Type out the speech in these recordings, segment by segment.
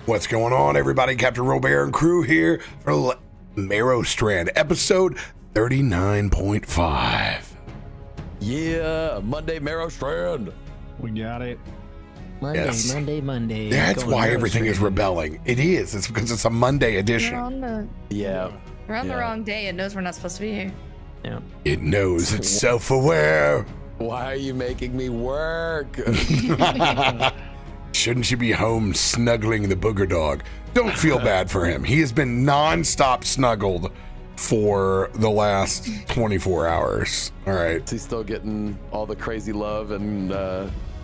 What's going on, everybody? CaptainRoBear and crew here for Merrowstrand, episode 39.5. Yeah, Monday Merrowstrand. We got it. Monday, Yes. Monday. That's Going why everything is Merrowstrand. rebelling. It is. It's because it's a Monday We're edition. on the Yeah. the wrong day. It knows we're not supposed to be here. Yeah. It knows it's self-aware. Why are you making me work? Shouldn't you be home snuggling the booger dog? Don't feel bad for him. He has been non-stop snuggled for the last 24 hours. All right. Is he still getting all the crazy love and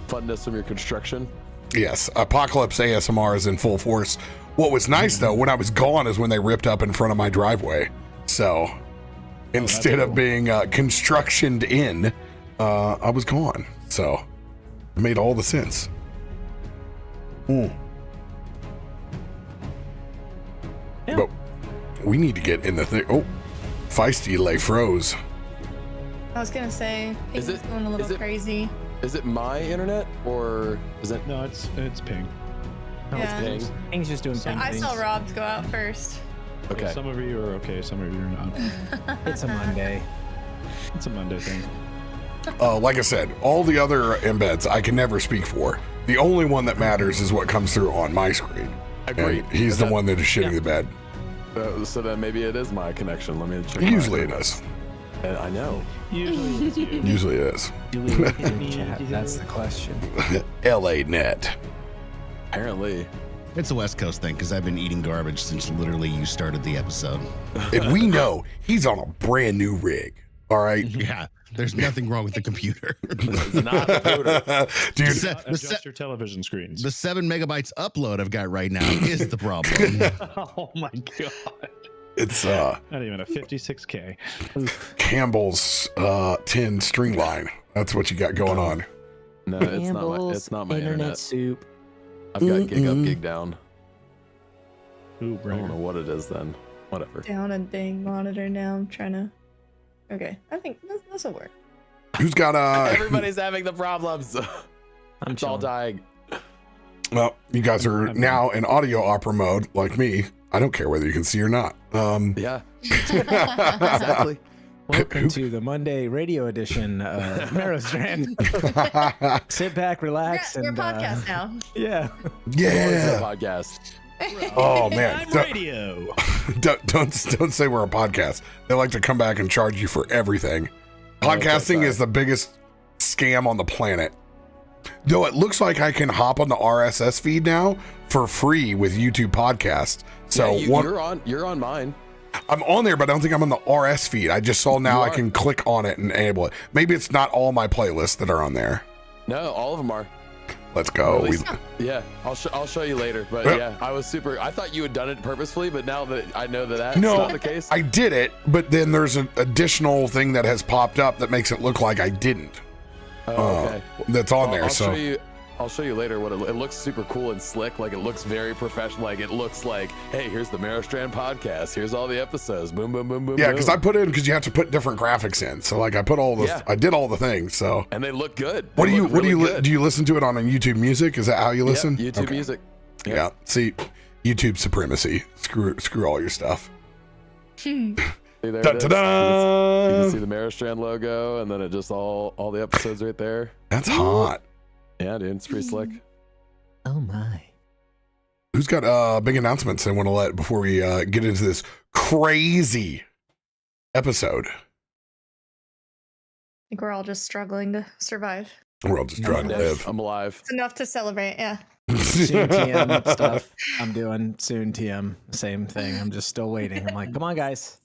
funness from your construction? Yes. Apocalypse ASMR is in full force. What was nice, though, when I was gone is when they ripped up in front of my driveway. So instead of being constructioned in, I was gone. So it made all the sense. Yeah. But we need to get in the thing. Oh, Feisty lay froze. I was gonna say, Is Ping's it- going a little is it- crazy. Is it my internet or is it? No, it's ping. Oh, Yeah. Ping? Ping's just doing ping I things. saw Rob go out first. Okay. Some of you are okay, some of you are not. It's a Monday. It's a Monday thing. Like I said, all the other embeds I can never speak for. The only one that matters is what comes through on my screen. Agreed. And he's the one that is shitting the bed. So then maybe it is my connection. Let me check. Usually it is. I know. Usually it's you. Usually it is. Do we look in the chat? That's the question. LA net. Apparently. It's a West Coast thing because I've been eating garbage since literally you started the episode. And we know he's on a brand new rig. All right. Yeah, there's nothing wrong with the computer. It's not a computer. Dude, Adjust your television screens. The 7 megabytes upload I've got right now is the problem. Oh my god. it's Not even a 56K. Campbell's 10 string line. That's what you got going on. No, it's not my. It's not my internet. soup. I've got gig up, gig down. Ooh, I don't know right. what it is then. Whatever. Down a dang monitor now. I'm trying to. Okay, I think this will work. Who's got Everybody's having the problems. I'm It's all chilling. dying. well, you guys are now in audio opera mode like me. I don't care whether you can see or not. Yeah. Exactly. Welcome to the Monday radio edition of Merrowstrand. Sit back, relax, We're and podcast now. yeah. Yeah. Podcast. Oh man. I'm radio. Don't say we're a podcast. They like to come back and charge you for everything. Podcasting sorry. is the biggest scam on the planet. Though it looks like I can hop on the RSS feed now for free with YouTube Podcast. So Yeah, you're on mine. I'm on there, but I don't think I'm on the RS feed. I just saw now You I are. can click on it and enable it. Maybe it's not all my playlists that are on there. No, all of them are. Let's go. At least- yeah, I'll show you later. But Yep. yeah, I was super. I thought you had done it purposefully, but now that I know that that's No, not the case. I did it, but then there's an additional thing that has popped up that makes it look like I didn't. Okay. That's on there. I'll So I'll show you later what it looks super cool and slick. Like it looks very professional. Like it looks like, hey, here's the Merrowstrand podcast. Here's all the episodes. Boom, boom, boom, boom. yeah, boom. because I put in because you have to put different graphics in. So like I put all the Yeah. I did all the things. So and they look good. what do They you look what do you really li- good. do you listen to it on YouTube Music? Is that how you Yep, listen? YouTube Okay. Music. Yeah. See, YouTube supremacy. Screw all your stuff. See, there Da, it is. da, da. You can see the Merrowstrand logo, and then it just all the episodes right there. That's hot. Yeah, dude, it's pretty slick. Oh my. Who's got big announcements they want to let before we get into this crazy episode? I think we're all just struggling to survive. We're all just trying to live. I'm alive. It's enough to celebrate. Yeah. Soon TM stuff. I'm doing soon TM. Same thing. I'm just still waiting. I'm like, come on, guys.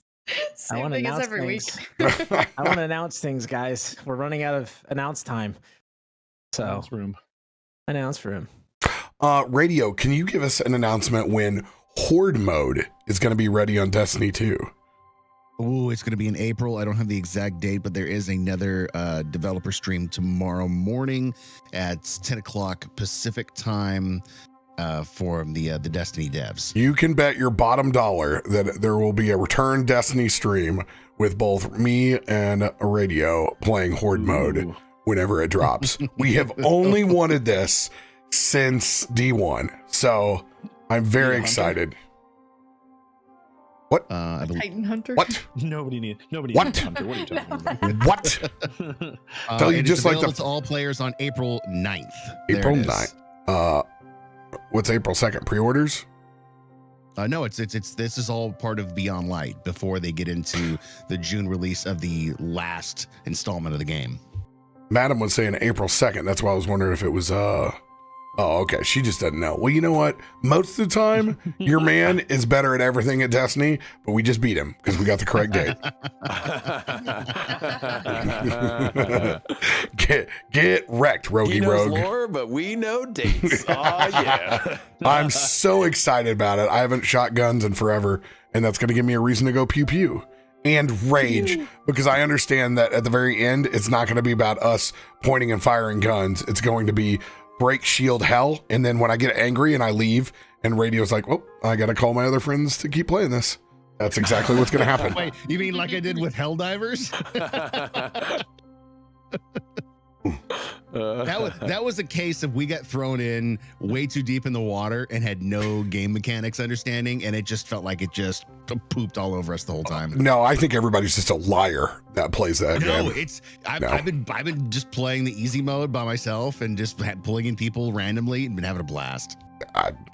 Same want to thing as announce every things. week. I want to announce things, guys. We're running out of announce time. So House room. announce for him. Radio, can you give us an announcement when Horde mode is going to be ready on Destiny 2? Ooh, it's going to be in April. I don't have the exact date, but there is another developer stream tomorrow morning at 10 o'clock Pacific time for the Destiny devs. You can bet your bottom dollar that there will be a return Destiny stream with both me and a Radio playing Horde mode whenever it drops. We have only wanted this since D1. So I'm very Hunter? excited. I believe. Titan Hunter. What? Nobody needs What? Hunter. What are you talking about? What? Tell you it just is like the- available to all players on April 9th. There April it is. 9th. What's April 2nd? Pre-orders? No, it's this is all part of Beyond Light before they get into the June release of the last installment of the game. Madam was saying April 2nd. That's why I was wondering if it was oh, okay. She just doesn't know. Well, you know what? Most of the time, your man is better at everything at Destiny, but we just beat him because we got the correct date. Get wrecked, He Rogie knows Rogue. lore, but we know dates. Oh yeah. I'm so excited about it. I haven't shot guns in forever, and that's going to give me a reason to go pew pew and rage because I understand that at the very end, it's not going to be about us pointing and firing guns. It's going to be break shield hell. And then when I get angry and I leave and radio's like, well, I got to call my other friends to keep playing this. That's exactly what's going to happen. Wait, you mean like I did with Helldivers? That was a case of we got thrown in way too deep in the water and had no game mechanics understanding, and it just felt like it just pooped all over us the whole time. No, I think everybody's just a liar that plays that No, game. I've been just playing the easy mode by myself and just pulling in people randomly and been having a blast.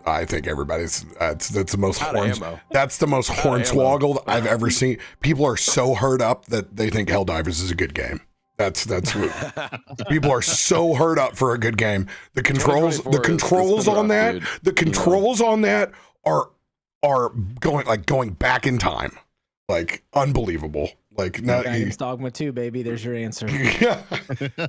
I think everybody's that's the most Out of horns, ammo. that's the most Out of ammo. hornswoggled I've ever seen. People are so hurt up that they think Helldivers is a good game. That's what people are so hurt up for a good game. The controls 2024 is on rough, that, dude. the controls on that are going back in time. Like unbelievable. Like now Dragon's Dogma 2, baby. There's your answer. yeah.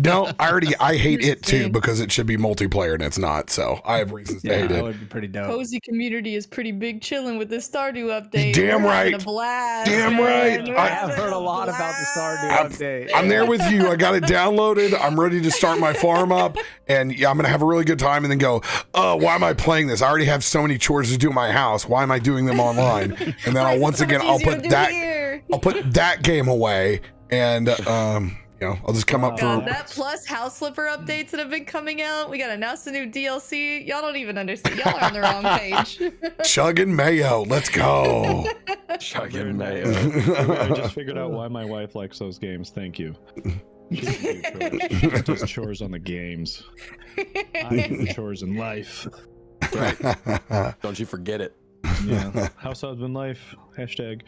No, I hate it too because it should be multiplayer and it's not. So I have reasons to Yeah, hate that it. would be pretty dope. Cozy community is pretty big chilling with the Stardew update. Damn We're having right. A blast, Damn man. right. We're I have having heard a lot about the Stardew blast. update. I'm there with you. I got it downloaded. I'm ready to start my farm up, and yeah, I'm gonna have a really good time. And then go, oh, why am I playing this? I already have so many chores to do in my house. Why am I doing them online? And then Why I'll is it once so again much I'll easier put to do that here? I'll put that game away, and I'll just come up God, for. that plus house flipper updates that have been coming out. We got announced a new DLC. Y'all don't even understand. Y'all are on the wrong page. Chugging mayo. Let's go. Chugging mayo. I just figured out why my wife likes those games. Thank you. She just does chores on the games. I do the chores in life. Don't you forget it. Yeah. House husband life. Hashtag.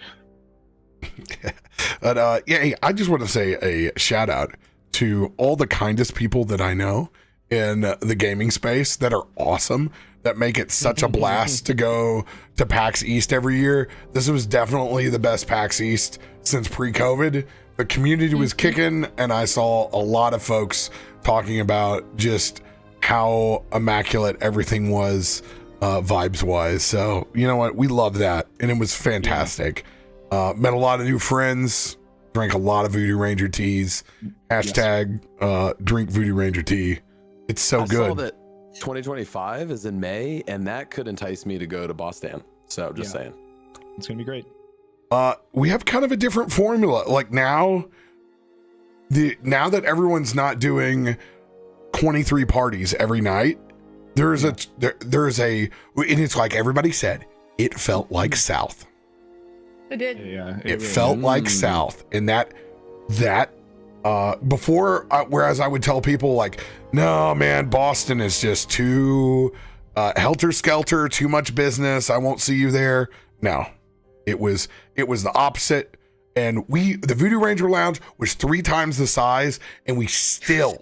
But yeah, I just want to say a shout out to all the kindest people that I know in the gaming space that are awesome, that make it such a blast to go to PAX East every year. This was definitely the best PAX East since pre-COVID. The community was kicking, and I saw a lot of folks talking about just how immaculate everything was, vibes wise. So you know what, we love that, and it was fantastic. Met a lot of new friends, drank a lot of Voodoo Ranger teas. Hashtag drink Voodoo Ranger tea. It's so I saw good. that 2025 is in May, and that could entice me to go to Boston. So just saying. It's gonna be great. We have kind of a different formula. Like now that everyone's not doing 23 parties every night, there's a and it's like everybody said, it felt like South. I did. Yeah. It really felt is. like South, and that before, whereas I would tell people like, no man, Boston is just too helter skelter, too much business, I won't see you there. No, it was the opposite. And the Voodoo Ranger Lounge was 3 times the size, and we still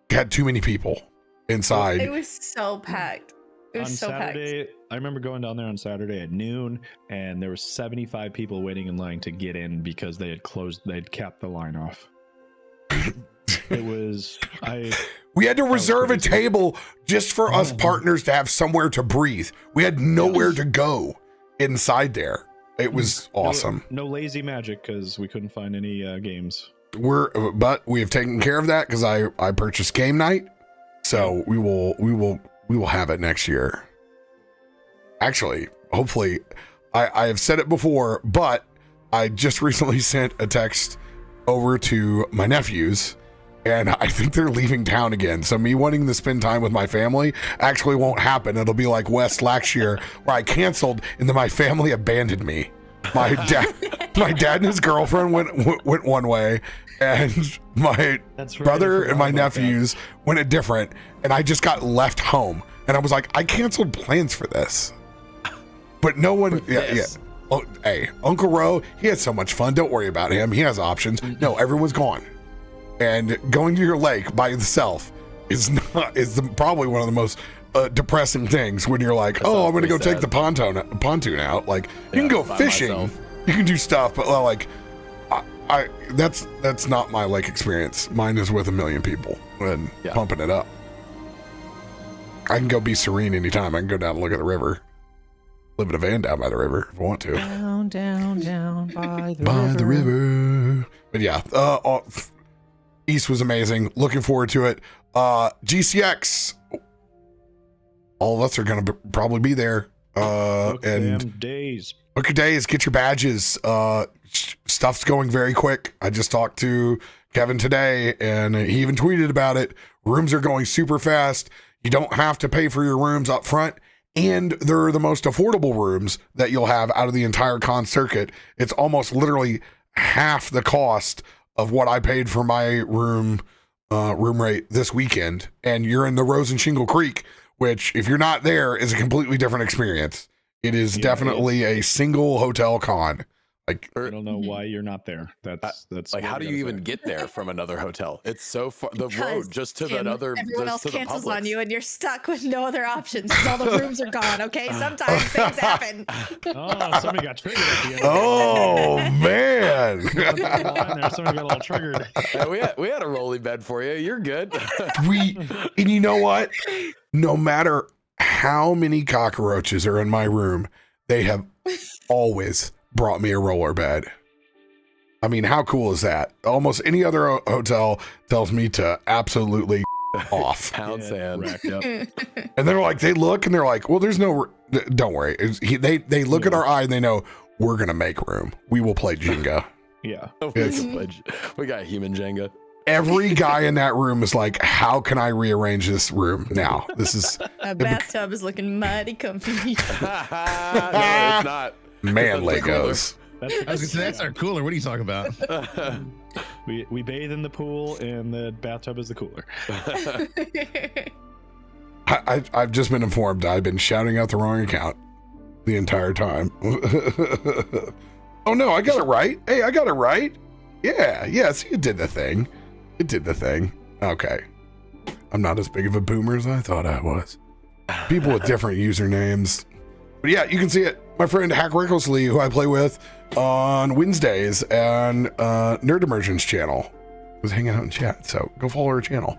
had too many people inside. It was so packed. It was On so Saturday, I remember going down there on Saturday at noon, and there were 75 people waiting in line to get in because they'd capped the line off. It was We had to reserve a crazy. table just for us partners to have somewhere to breathe. We had nowhere to go inside there. It was awesome. No lazy magic because we couldn't find any games. But we have taken care of that because I purchased game night, so we will have it next year. Actually, hopefully, I have said it before, but I just recently sent a text over to my nephews and I think they're leaving town again. So me wanting to spend time with my family actually won't happen. It'll be like West last year where I canceled and then my family abandoned me. My dad and his girlfriend went one way, and my brother and my nephews went a different, and I just got left home. And I was like, I canceled plans for this. But no one, yeah. Oh, hey, Uncle Ro, he had so much fun. Don't worry about him. He has options. No, everyone's gone. And going to your lake by yourself is probably one of the most depressing things when you're like, I'm going to go take the pontoon out. Like, you can go fishing, you can do stuff, but like, I that's not my lake experience. Mine is with a million people and pumping it up. I can go be serene anytime. I can go down and look at the river. Live in a van down by the river if I want to. Down by the river. But yeah, East was amazing. Looking forward to it. GCX. All of us are going to probably be there. And days. Book your days. Get your badges. Stuff's going very quick. I just talked to Kevin today, and he even tweeted about it. Rooms are going super fast. You don't have to pay for your rooms up front, and they're the most affordable rooms that you'll have out of the entire con circuit. It's almost literally half the cost of what I paid for my room rate this weekend. And you're in the Rose and Shingle Creek, which if you're not there is a completely different experience. It is definitely a single hotel con. Like, I don't know why you're not there. That's like, how do you even get there from another hotel? It's so far. The road just to that other. Everyone else cancels on you, and you're stuck with no other options because all the rooms are gone. Okay, sometimes things happen. Oh, somebody got triggered at the end. Oh man! Somebody got a little triggered. We had a rolly bed for you. You're good. And you know what? No matter how many cockroaches are in my room, they have always brought me a roller bed. I mean, how cool is that? Almost any other hotel tells me to absolutely off. Pound sand. And they're like, they look and they're like, well, there's no, don't worry. They look at our eye and they know we're going to make room. We will play Jenga. Yeah. We got human Jenga. Every guy in that room is like, how can I rearrange this room now? This is a bathtub is looking mighty comfy. No, it's not. Man, Legos. That's our cooler. What are you talking about? We bathe in the pool, and the bathtub is the cooler. I've just been informed I've been shouting out the wrong account the entire time. Oh no, I got it right. Hey, I got it right. Yeah, see, it did the thing. Okay. I'm not as big of a boomer as I thought I was. People with different usernames. But yeah, you can see it. My friend Hack Recklessly, who I play with on Wednesdays, and Nerd Emergence channel was hanging out in chat. So go follow her channel.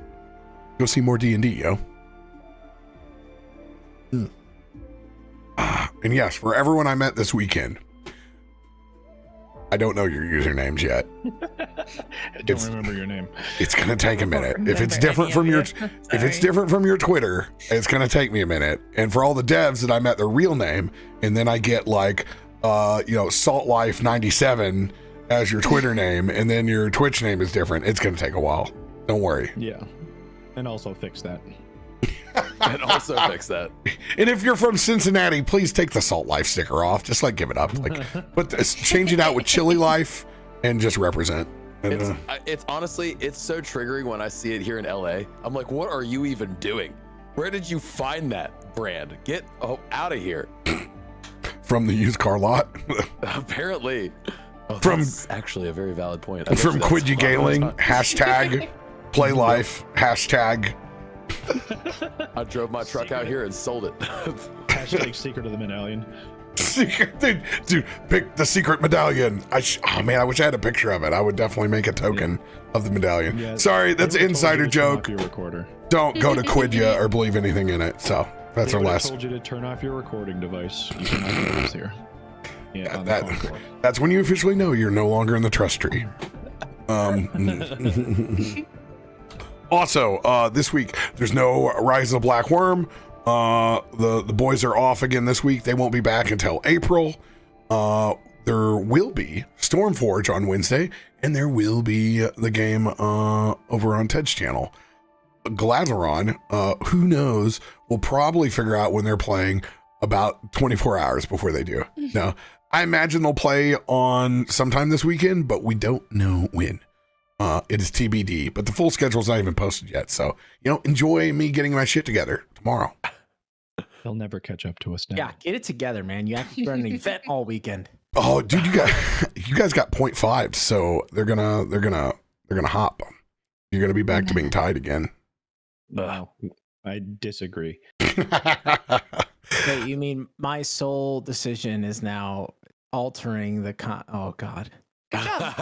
Go see more D&D, yo. And yes, for everyone I met this weekend, I don't know your usernames yet. I don't remember your name. It's gonna take a minute. If it's different from your Twitter, it's gonna take me a minute. And for all the devs that I met their real name, and then I get like Salt Life 97 as your Twitter name, and then your Twitch name is different, it's gonna take a while. Don't worry. Yeah. And also fix that. And if you're from Cincinnati, please take the Salt Life sticker off. Just like give it up. Like, but change it out with Chili Life and just represent. And, it's honestly, it's so triggering when I see it here in LA. I'm like, what are you even doing? Where did you find that brand? Get out of here. From the used car lot. Apparently. That's actually a very valid point. From Quidgy Galing, hashtag play life, hashtag. I drove my truck out here and sold it. Hashtag secret of the medallion. Dude, pick the secret medallion. I wish I had a picture of it. I would definitely make a token of the medallion. Yeah, sorry, that's an insider joke. Don't go to Quidya or believe anything in it. So that's our last. I told you to turn off your recording device. You cannot do this here. Yeah, that's when you officially know you're no longer in the trust tree. Also, this week there's no Rise of the Black Worm. The boys are off again this week. They won't be back until April. There will be Stormforge on Wednesday, and there will be the game over on Ted's channel. Glazeron, who knows, we'll probably figure out when they're playing about 24 hours before they do. No, I imagine they'll play on sometime this weekend, but we don't know when. It is TBD, but the full schedule's not even posted yet. So, enjoy me getting my shit together tomorrow. They'll never catch up to us now. Yeah, get it together, man. You have to run an event all weekend. Oh, dude, you guys got 0.5, so they're gonna hop. You're gonna be back to being tied again. No, I disagree. Wait, you mean my sole decision is now altering the oh god. Good job.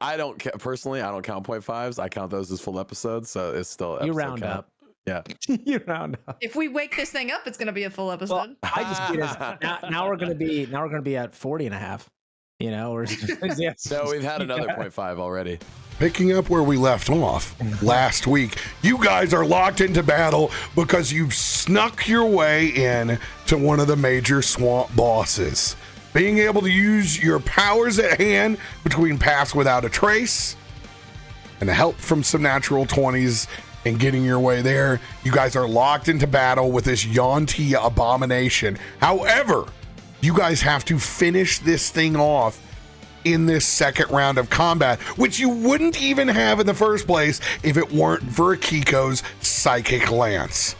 I don't personally. I don't count 0.5s. I count those as full episodes, so it's still You episode round count. up. Yeah, You round up. If we wake this thing up, it's gonna be a full episode. Well, I just get it. Now we're gonna be at 40 and a half. Or yeah. so we've had another 0.5 already. Picking up where we left off last week, you guys are locked into battle because you've snuck your way in to one of the major swamp bosses. Being able to use your powers at hand between Paths Without a Trace and the help from some natural 20s and getting your way there, you guys are locked into battle with this Yuan-Ti abomination. However, you guys have to finish this thing off in this second round of combat, which you wouldn't even have in the first place if it weren't for Akiko's Psychic Lance.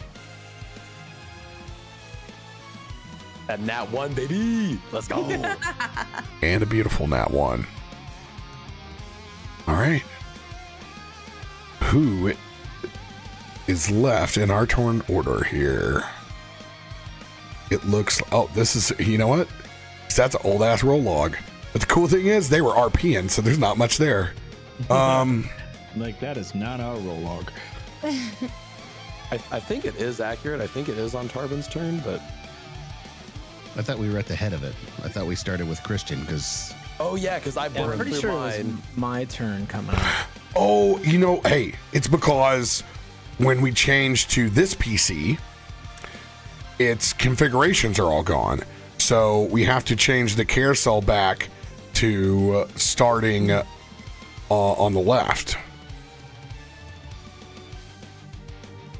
And Nat 1, baby. Let's go. And a beautiful Nat 1. All right. Who is left in our turn order here? It looks, this is, you know what? That's an old ass roll log. But the cool thing is they were RPing, so there's not much there. Like, that is not our roll log. I think it is accurate. I think it is on Tarben's turn, but I thought we were at the head of it. I thought we started with Christian because. oh yeah, because I I'm burned pretty through sure it was mine. my turn coming up. Oh, hey, it's because when we changed to this PC, its configurations are all gone. So we have to change the carousel back to starting on the left.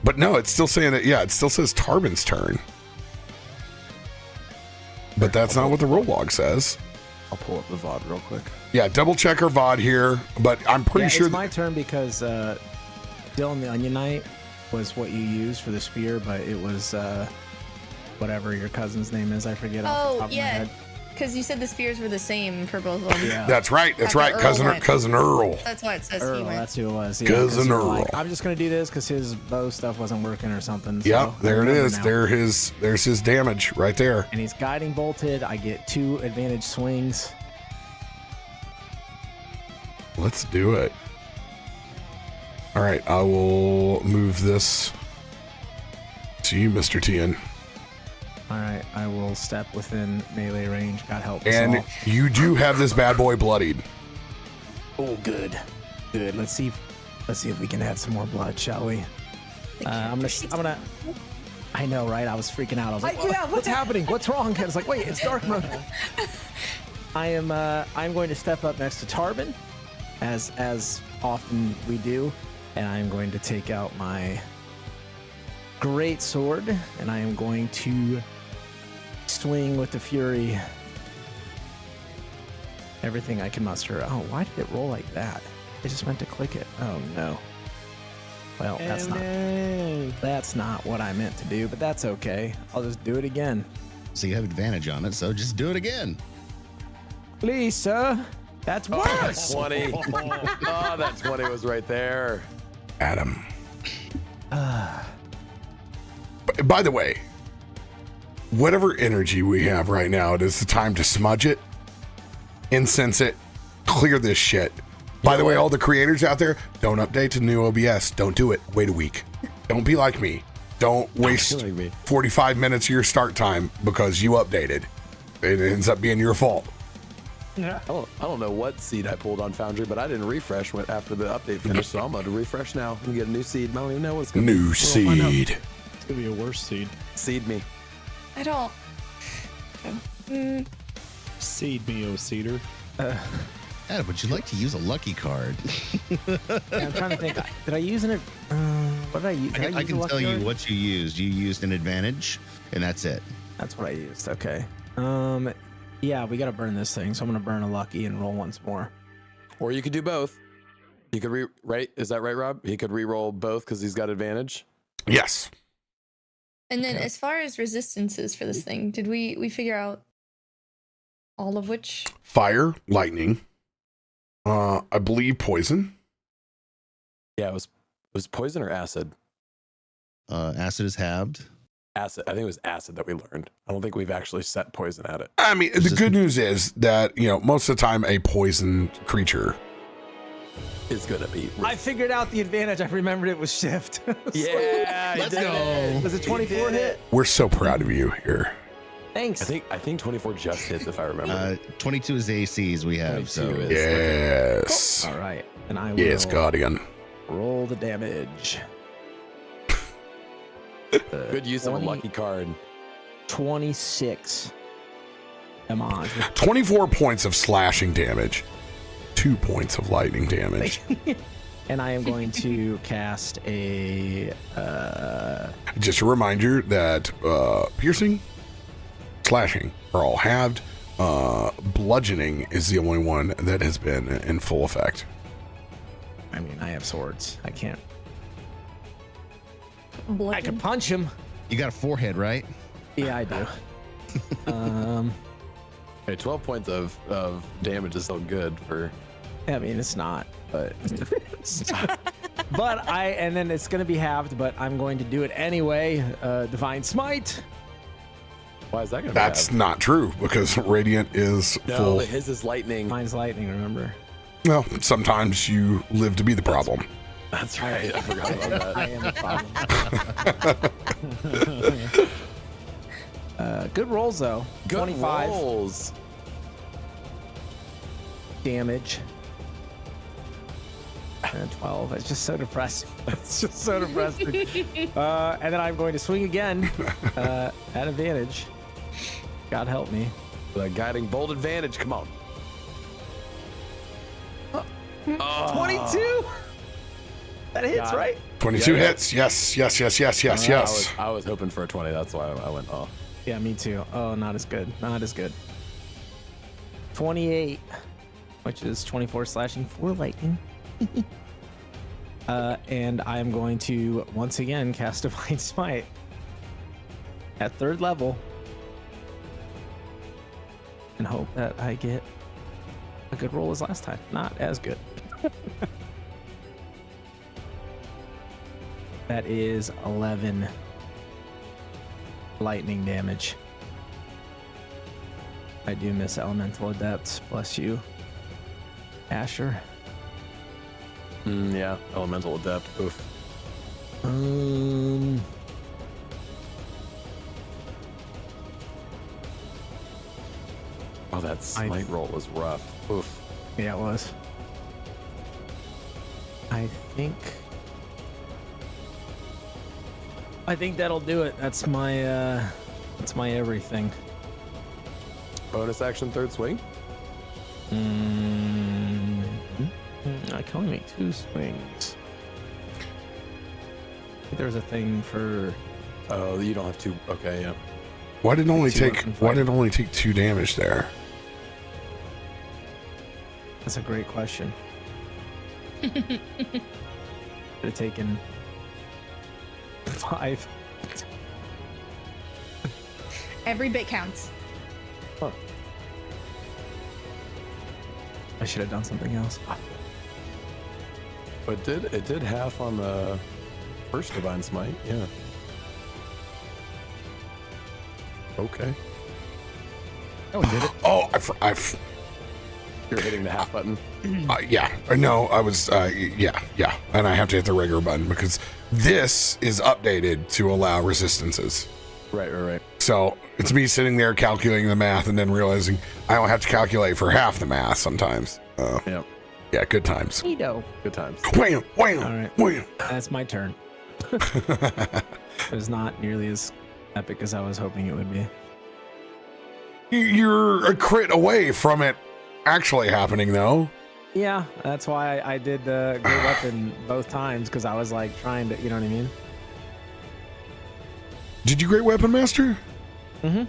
But no, it's still saying that, it still says Tarben's turn. But that's not what the roll log says. I'll pull up the VOD real quick. Yeah, double check our VOD here, but I'm pretty sure it's my turn because Dylan the Onion Knight was what you used for the spear, but it was whatever your cousin's name is. I forget off the Oh, top of my yeah. head. Because you said the spears were the same for both of them. Yeah. that's right. That's where Earl went. Cousin Earl. That's why it says he Earl, went. that's who it was. Cousin 'cause you were Earl. like, I'm just gonna do this because his bow stuff wasn't working or something. Yep, so there I it remember is. now. There's his damage right there. And he's guiding bolted. I get 2 advantage swings. Let's do it. All right, I will move this to you, Mr. Tien. All right, I will step within melee range. God help us And all. you do have this bad boy bloodied. Oh, good. Let's see if we can add some more blood, shall we? I'm gonna. I know, right? I was freaking out. I was like, what's happening? What's wrong? I was like, wait, it's dark mode. I'm going to step up next to Tarben, as often we do, and I'm going to take out my great sword, and I am going to swing with the fury. Everything I can muster. Oh, why did it roll like that? I just meant to click it. Oh no. Well, that's not what I meant to do, but that's okay. I'll just do it again. So you have advantage on it, so just do it again. Please, sir. That's worse. 20. Oh, that 20 was right there. Adam. By the way, whatever energy we have right now, it is the time to smudge it, incense it, clear this shit. By the way, all the creators out there, don't update to new OBS. Don't do it. Wait a week. Don't be like me. Don't waste 45 minutes of your start time because you updated. It ends up being your fault. I don't know what seed I pulled on Foundry, but I didn't refresh after the update finished, so I'm going to refresh now and get a new seed. I don't even know what's going to be. New seed. It's gonna be a worse seed. Seed me. I don't. Seed me, O Cedar. Adam, would you like to use a lucky card? Yeah, I'm trying to think. Did I use an? What did I use? I can tell you what you used. You used an advantage, and that's it. That's what I used. Okay. Yeah, we gotta burn this thing, so I'm gonna burn a lucky and roll once more. Or you could do both. You could right? Is that right, Rob? He could re-roll both because he's got advantage. Yes. And then as far as resistances for this thing, did we figure out all of which? Fire, lightning. I believe poison. Yeah, it was poison or acid. Acid is halved. Acid. I think it was acid that we learned. I don't think we've actually set poison at it. I mean, the good news is that, most of the time a poison creature is gonna be. I figured out the advantage. I remembered it was shift. Yeah, let's go. Was it 24 hit? We're so proud of you here. Thanks. I think 24 just hits if I remember. 22 is the ACs we have. So Yes. All right, and I will Yes, Guardian. roll the damage. Good use of a lucky card. 26 damage. 24 points of slashing damage. 2 points of lightning damage. And I am going to cast a Just a reminder that piercing, slashing are all halved. Bludgeoning is the only one that has been in full effect. I mean, I have swords. I can't. I Bludgeon. can punch him. you got a forehead, right? Yeah, I do. Hey, 12 points of damage is still good for. I mean, it's not, but and then it's gonna be halved, but I'm going to do it anyway. Divine Smite. Why is that gonna That's be not true because Radiant is no, full. but his is lightning. Mine's lightning. Remember? Well, sometimes you live to be the problem. That's right. I forgot about I that. am the problem. Good rolls though. Good 25 rolls. damage. And 12. It's just so depressing. It's just so depressing. And then I'm going to swing again at advantage. God help me. The guiding bolt advantage. Come on. 22. That hits, Got it. right? 22 Yeah. hits. Yes. I was hoping for a 20. That's why I went off. Yeah, me too. Oh, not as good. Not as good. 28, which is 24 slashing for lightning. And I am going to once again cast Divine Smite at 3rd level and hope that I get a good roll as last time. Not as good. That is 11 lightning damage. I do miss Elemental Adepts. Bless you, Asher. Yeah, elemental adept. Oof. Oh, that smite roll was rough. Oof. Yeah, it was. I think that'll do it. That's my everything. Bonus action, 3rd swing. I can only make 2 swings. There's a thing for. Oh, you don't have to. Okay, yeah. Why did it only Two take weapon why fight. did it only take 2 damage there? That's a great question. Could have taken 5. Every bit counts. I should have done something else. But it did half on the first divine smite. Yeah. Okay. Oh, did it? Oh, You're hitting the half button. yeah. No, I was yeah. And I have to hit the regular button because this is updated to allow resistances. Right. So it's me sitting there calculating the math and then realizing I don't have to calculate for half the math sometimes. Yep. Yeah, good times. Neato. Good times. Wham, wham, All right. wham. That's my turn. It was not nearly as epic as I was hoping it would be. You're a crit away from it actually happening, though. Yeah, that's why I did the great weapon both times, because I was like trying to, you know what I mean? Did you Great Weapon Master? Mm-hmm.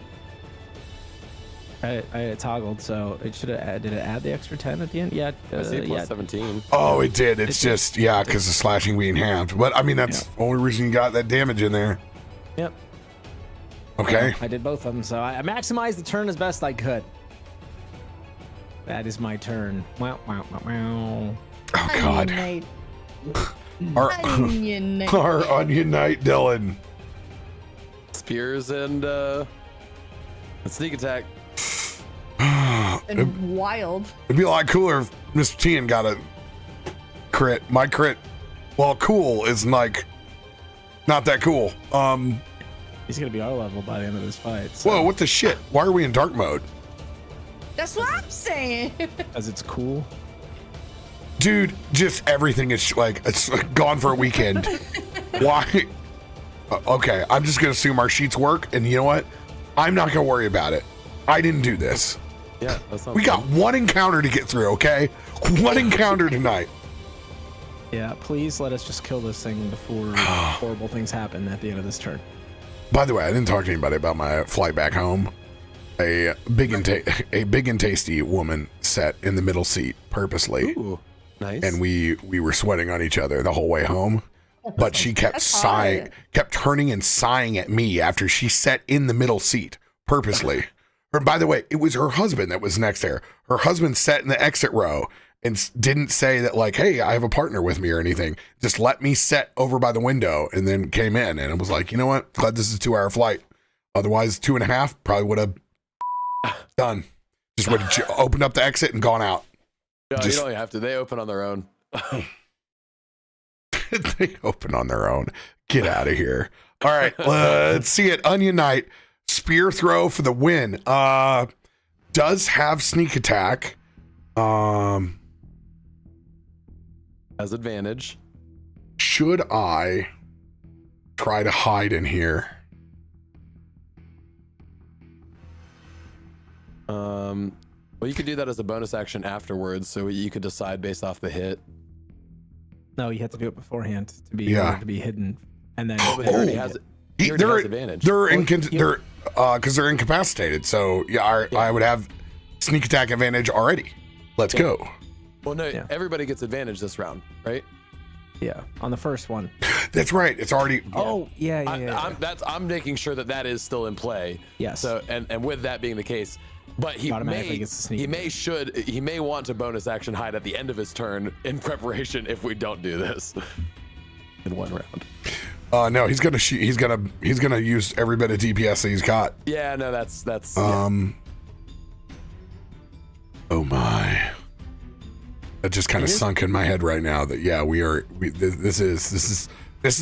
I had it toggled, so it should have. Did it add the extra 10 at the end? Yeah. I see plus yeah. 17. Oh, it did. It's just, yeah, because the slashing being halved. But, I mean, that's the only reason you got that damage in there. Yep. Okay. I did both of them, so I maximized the turn as best I could. That is my turn. Wow, wow, wow, wow. Oh, God. Onion Our, Knight. our Onion Knight, Dylan. Spears and sneak attack. And wild. It'd be a lot cooler if Mr. Tien got a crit. My crit, well, cool is like not that cool. He's gonna be our level by the end of this fight. So. Whoa, what the shit? Why are we in dark mode? That's what I'm saying. Because it's cool. Dude, just everything is like, it's gone for a weekend. Why? Okay, I'm just gonna assume our sheets work, and you know what? I'm not gonna worry about it. I didn't do this. Yeah, that's not We got one encounter to get through, okay? One encounter tonight. Yeah, please let us just kill this thing before horrible things happen at the end of this turn. By the way, I didn't talk to anybody about my flight back home. A big and tasty woman sat in the middle seat purposely. Ooh, nice. And we were sweating on each other the whole way home. But she kept That's sighing, hot. kept turning and sighing at me after she sat in the middle seat purposely. By the way, it was her husband that was next to her. Her husband sat in the exit row and didn't say that, like, hey, I have a partner with me or anything. Just let me sit over by the window, and then came in. And it was like, you know what? Glad this is a 2-hour flight. Otherwise, 2.5 probably would have done. Just would have opened up the exit and gone out. No, just- you don't have to. They open on their own. They open on their own. Get out of here. All right, let's see it. Onion Knight, spear throw for the win. Does have sneak attack. Has advantage. Should I try to hide in here? Well, you could do that as a bonus action afterwards, so you could decide based off the hit. No, you have to do it beforehand to be Yeah. able to be hidden, and then. But he already has, he already has advantage. They're because they're incapacitated. So yeah, I would have sneak attack advantage already. Let's go. Well, no, Yeah. everybody gets advantage this round, right? Yeah, on the first one. That's right. It's already. Oh, yeah. I'm making sure that that is still in play. Yes. So and with that being the case, but he Automatically gets to sneak he may want to bonus action hide at the end of his turn in preparation if we don't do this in one round. No, he's gonna use every bit of DPS that he's got. Yeah, no, that's Oh my. That just kind of sunk in my head right now that this is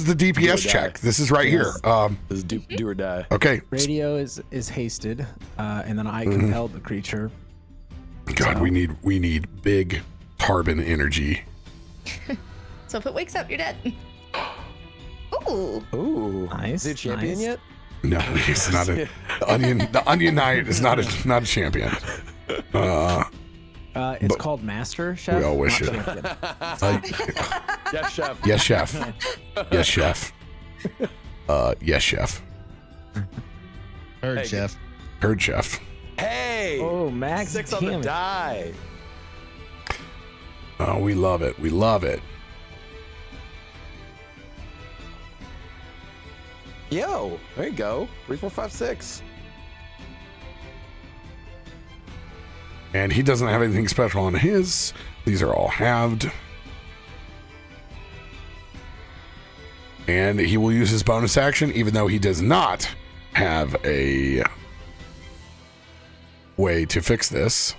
the DPS check. This is right here. This is do or die. Okay. Radio is hasted, and then I compelled the creature. God, So- we need big Tarben energy. So if it wakes up, you're dead. Ooh. Ooh, Nice, Is he a champion nice. yet? No, he's not the Onion Knight is not a champion. It's called Master Chef. we all wish not it. champion. Yes, chef. Yes, chef. Yes, chef. Yes, chef. Heard, Hey, Chef. Heard, chef. Hey. Oh, max 6 on the damage. die. Oh, we love it. We love it. Yo, there you go. 3, 4, 5, 6. And he doesn't have anything special on his. These are all halved. And he will use his bonus action, even though he does not have a way to fix this.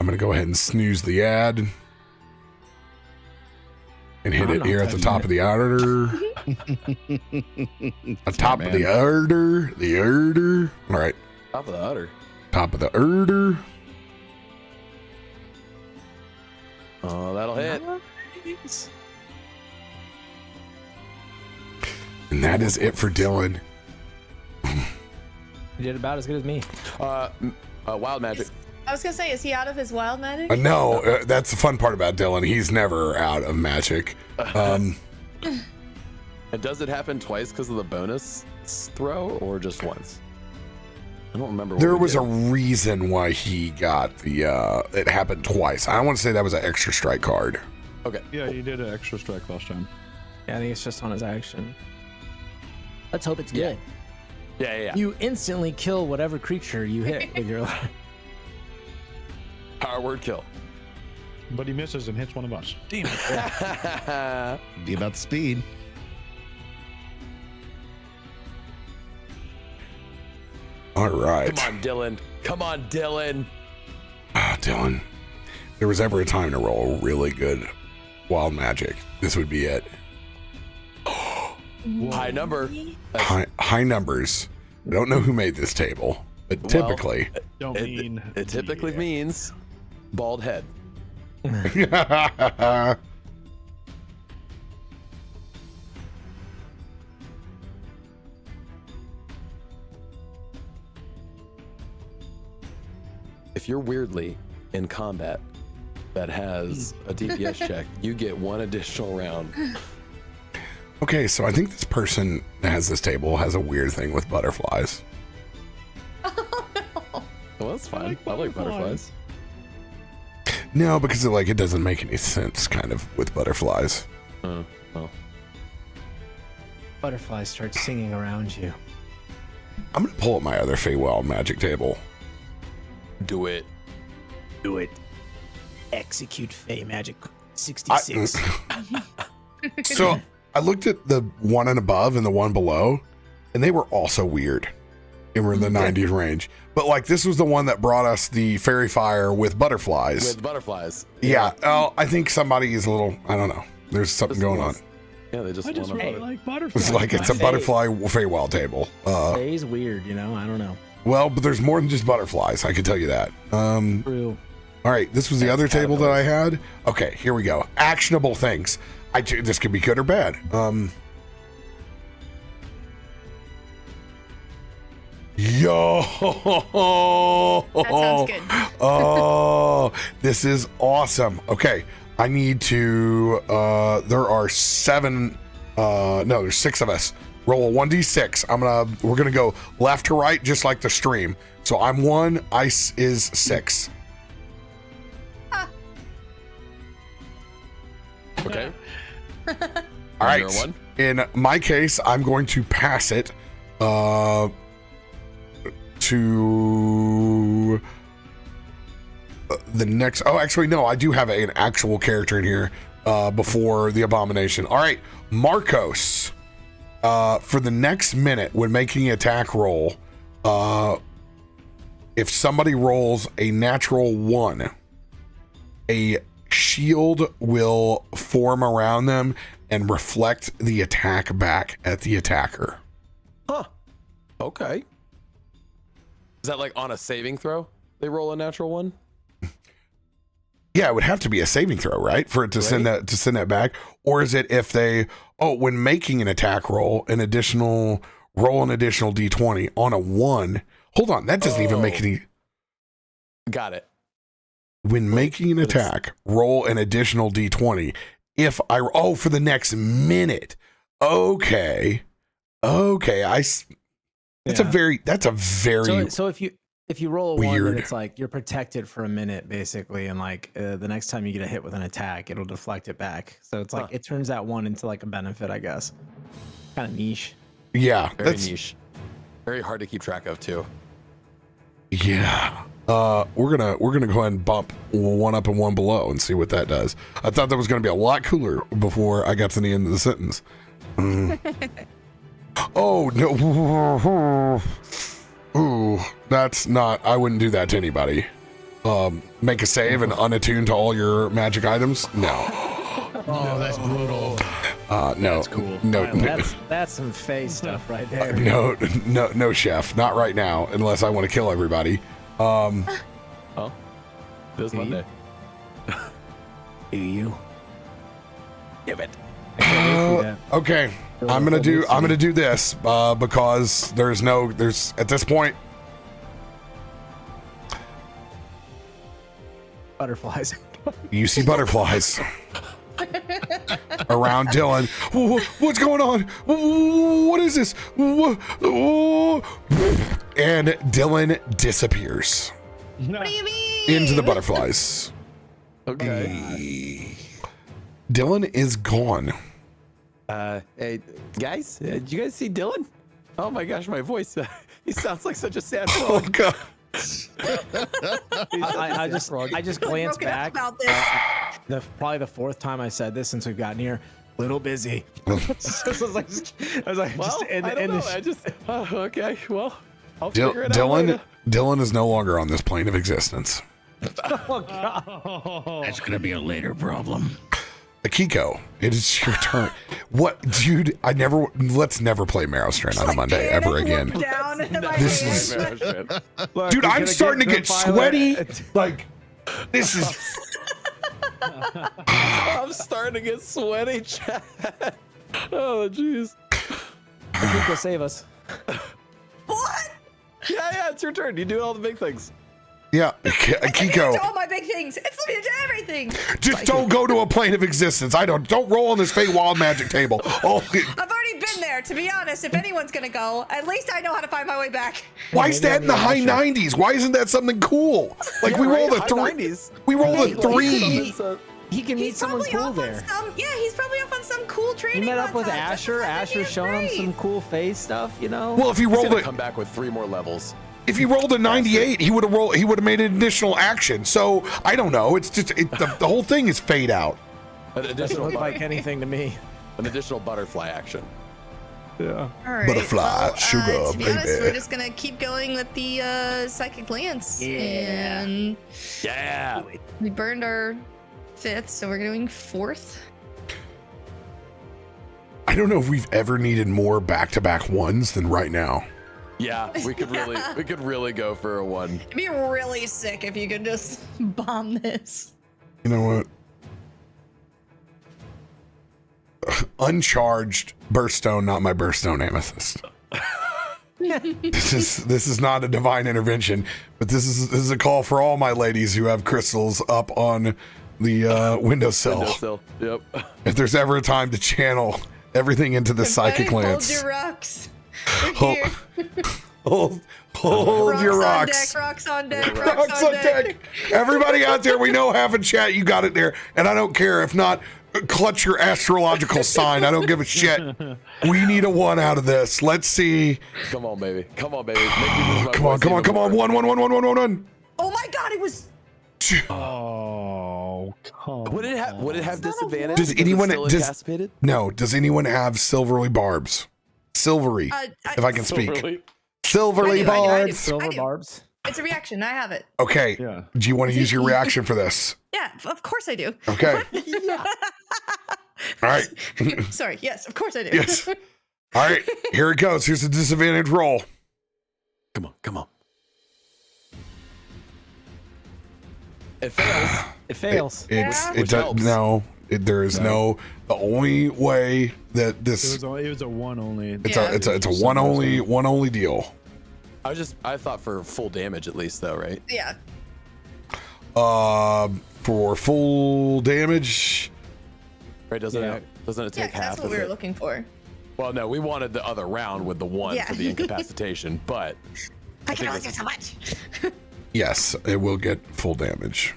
I'm going to go ahead and snooze the ad. And hit I'm it not here at the touching top it. of the order. The top of the order. The order. All right. Top of the udder. Top of the order. Oh, that'll hit. Nice. And that is it for Dylan. Did You did about as good as me. Wild magic. I was gonna say, is he out of his wild magic? No, that's the fun part about Dylan. He's never out of magic. And does it happen twice because of the bonus throw, or just once? I don't remember. There was a reason why he got the. It happened twice. I want to say that was an extra strike card. Okay. Yeah, you did an extra strike last time. Yeah, I think it's just on his action. Let's hope it's good. Yeah. You instantly kill whatever creature you hit with your. Power word kill. But he misses and hits one of us. Damn it. Be about the speed. All right. Come on, Dylan. Come on, Dylan. Dylan, there was ever a time to roll really good wild magic, this would be it. High number. High numbers. I don't know who made this table, but typically. It typically means bald head. If you're weirdly in combat that has a DPS check, you get one additional round. Okay, so I think this person that has this table has a weird thing with butterflies. Oh, no. Well, that's fine. I like butterflies. No, because it doesn't make any sense, kind of, with butterflies. Well. Butterflies start singing around you. I'm gonna pull up my other Feywild magic table. Do it. Do it. Execute Fey Magic 66. So I looked at the one and above and the one below, and they were also weird. And we're in the 90s range. But this was the one that brought us the fairy fire with butterflies. With butterflies. Yeah. Oh, I think somebody is a little, I don't know. There's something going on. Yeah, they just I just want really to like butterflies. It's like it's a butterfly Feywild table. Fey's weird, I don't know. Well, but there's more than just butterflies. I can tell you that. True. All right, this was the other table that I had. Okay, here we go. Actionable things. This could be good or bad. Yo! That sounds good. Oh, this is awesome. Okay, I need to. There are there's 6 of us. Roll a 1d6. We're gonna go left to right, just like the stream. So I'm 1. Ice is 6. Okay. All right. You're a 1? In my case, I'm going to pass it to the next. Oh, actually, no. I do have an actual character in here before the abomination. All right, Markos. For the next minute, when making an attack roll, if somebody rolls a natural 1, a shield will form around them and reflect the attack back at the attacker. Huh. Okay. Is that on a saving throw? They roll a natural 1? Yeah, it would have to be a saving throw, right? For it to send that back. Or is it if they when making an attack roll, an additional D20 on a 1. Hold on, that doesn't even make any. Got it. When making an attack, roll an additional D20. If for the next minute. Okay. That's a very So if you roll a weird. 1, then it's you're protected for a minute basically, and the next time you get a hit with an attack, it'll deflect it back. So it's it turns that 1 into a benefit, I guess. Kind of niche. Yeah, Very that's niche. Very hard to keep track of too. Yeah. We're gonna go ahead and bump 1 up and 1 below and see what that does. I thought that was gonna be a lot cooler before I got to the end of the sentence. Oh no. Ooh, that's not. I wouldn't do that to anybody. Make a save and unattune to all your magic items? No. Oh, that's brutal. No. That's cool. No. That's some Fey stuff right there. No, chef. Not right now, unless I want to kill everybody. Oh, this Monday. Do you? Give it. Okay. I'm gonna do this because there's at this point Butterflies. You see butterflies around Dylan. What's going on? What is this? And Dylan disappears What do you mean? into the butterflies. Okay. Dylan is gone. Hey, guys, did you guys see Dylan? Oh my gosh, my voice. He sounds like such a sad Oh frog. god. I just glanced Broken up back. about this. Probably the fourth time I said this since we've gotten here. Little busy. I was like, Well, I don't know. I just, okay, well, I'll figure it out Dylan later. Dylan is no longer on this plane of existence. oh god. That's gonna be a later problem. Akiko, it is your turn. What, dude? Let's never play Merrowstrand on a Monday ever again. Down in my This hand. is- Dude, I'm starting to get sweaty. Like, this is. I'm starting to get sweaty, Chad. Oh, jeez. Akiko, save us. What? Yeah, it's your turn. You do all the big things. Yeah, Do Akiko, all my big things. It's me to do everything. just don't go to a plane of existence. Don't roll on this Fate Wild Magic table. Oh, I've already been there. To be honest, if anyone's gonna go, at least I know how to find my way back. why is that in the high 90s? Why isn't that something cool? Like, we rolled a High 3. 90s. We rolled a 3. He can meet He's someone probably cool off on there. he's probably off on some cool He training. met up with montage. That's Asher. what I think Asher's is showing him great. some cool face stuff, you know? Well, if he He's rolled gonna it, come back with 3 more levels. if he rolled a 98, he would have made an additional action. So I don't know. It's just the whole thing is fade out. An doesn't additional, look like anything to me. an additional butterfly action. Yeah. All right. Butterfly, sugar, to be honest, baby. we're just gonna keep going with the psychic lance. And Yeah. we burned our 5th, so we're doing 4th. I don't know if we've ever needed more back-to-back ones than right now. Yeah, we could really go for a 1. It'd be really sick if you could just bomb this. You know what? Uncharged Burststone, not my Burststone Amethyst. This is not a divine intervention, but this is a call for all my ladies who have crystals up on the windowsill. Windowsill. Yep. If there's ever a time to channel everything into the psychic Hold lance, your rocks. We're hold, here. hold your rocks. Rocks on deck. Rocks on deck. Everybody out there, we know half in chat, you got it there, and I don't care if not. Clutch your astrological sign. I don't give a shit. We need a 1 out of this. Let's see. Come on, baby. Come on, baby. Make me lose my Come on, voice come on, even come on. more. 1. Oh my god, it was. Oh, come Would it have disadvantage? Does because anyone- it's still does- incapacitated? No. Does anyone have silvery barbs? Silvery, if I can speak. Really? Silvery I do. barbs. Silver I do. barbs. It's a reaction. I have it. Okay. Yeah. Do you want to use your reaction for this? Yeah, of course I do. Okay. All right. Sorry. Yes, of course I do. Yes. All right. Here it goes. Here's the disadvantage roll. Come on, come on. It fails. It fails. It's Yeah. it Which does helps. no. There is no. The only way that this It was a 1 only. it's Yeah. a one only deal. I thought for full damage at least though, right? Yeah. For full damage. Right? Doesn't Yeah. it take Yeah, half that's what of we were it? looking for. Well, no, we wanted the other round with the 1 Yeah. for the incapacitation, but I can think only do it's- so much. Yes, it will get full damage.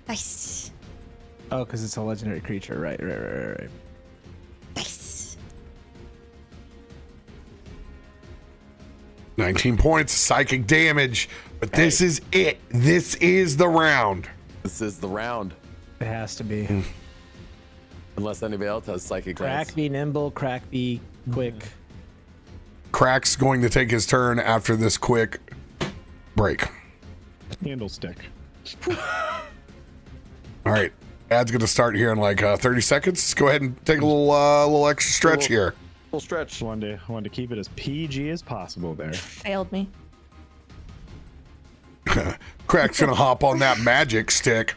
Nice. Oh, because it's a legendary creature. Right. Nice. 19 points psychic damage, but this is it. This is the round. this is the round. It has to be. Unless anybody else has psychic glance. Krak be nimble. Krak be quick. Krak's going to take his turn after this quick break. Handle stick. All right. Ad's going to start here in like 30 seconds. Let's go ahead and take a little extra stretch here. Full stretch. Just wanted to keep it as PG as possible there. Failed me. Krak's going to hop on that magic stick.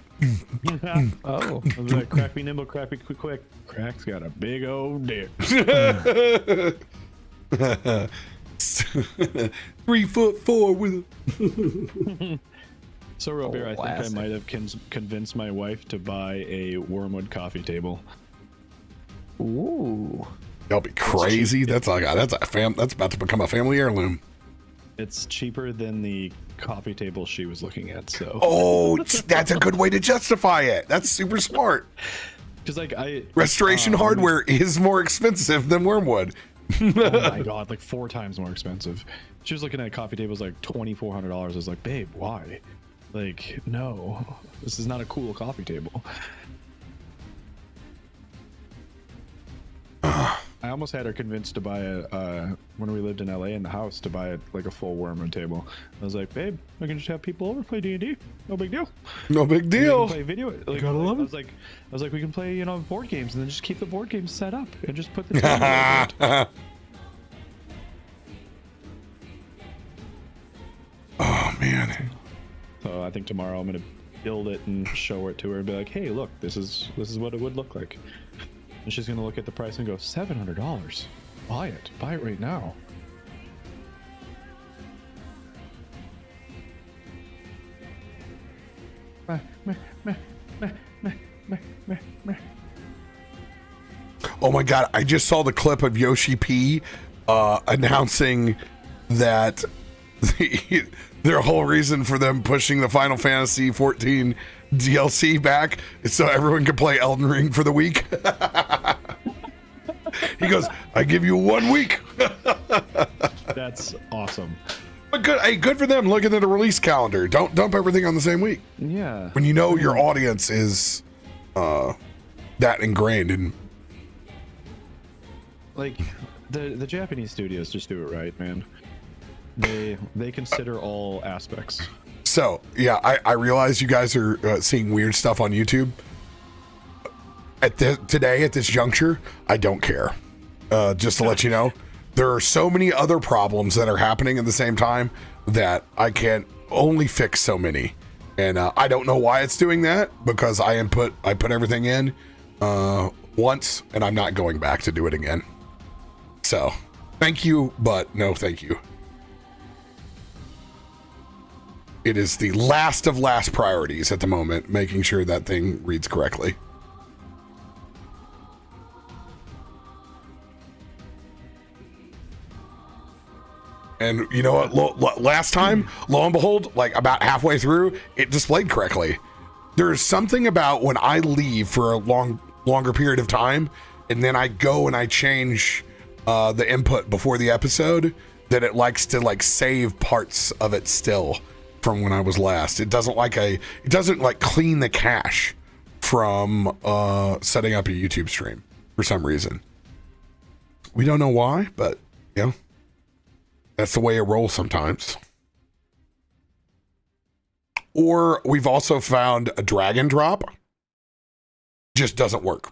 Oh. Was that Krak be nimble, Krak be quick. Krak's got a big old dick. 3'4" with. So, RoBear, I think I might have convinced my wife to buy a wormwood coffee table. Ooh. That'll be crazy. That's about to become a family heirloom. It's cheaper than the coffee table she was looking at. So. Oh, that's a good way to justify it. That's super smart. Because restoration hardware is more expensive than wormwood. Oh my god, like 4 times more expensive. She was looking at coffee tables like $2,400. I was like, babe, why? Like, no, this is not a cool coffee table. I almost had her convinced to buy when we lived in LA in the house, to buy like a full wormwood table. I was like, babe, I can just have people over, play D&D. No big deal. No big deal. Play video. Like, gotta love it. I was like, we can play, board games, and then just keep the board games set up and just put the table over it. Oh man. So I think tomorrow I'm gonna build it and show it to her and be like, hey, look, this is what it would look like. And she's gonna look at the price and go, $700. Buy it right now. Oh my god, I just saw the clip of Yoshi P announcing that their whole reason for them pushing the Final Fantasy 14 DLC back is so everyone can play Elden Ring for the week. He goes, I give you 1 week. That's awesome. But good, hey, good for them looking at a release calendar. Don't dump everything on the same week. Yeah. When you know your audience is that ingrained in. Like the Japanese studios just do it right, man. They consider all aspects. So yeah, I realize you guys are seeing weird stuff on YouTube. Today at this juncture, I don't care. Just to let you know, there are so many other problems that are happening at the same time that I can only fix so many, and I don't know why it's doing that, because I put everything in once, and I'm not going back to do it again. So, thank you, but no thank you. It is the last of last priorities at the moment, making sure that thing reads correctly. And you know what? Last time, lo and behold, like about halfway through, it displayed correctly. There's something about when I leave for a longer period of time, and then I go and I change the input before the episode, that it likes to like save parts of it still from when I was last. It doesn't clean the cache from setting up a YouTube stream for some reason. We don't know why, but yeah. That's the way it rolls sometimes. Or we've also found a drag and drop. Just doesn't work.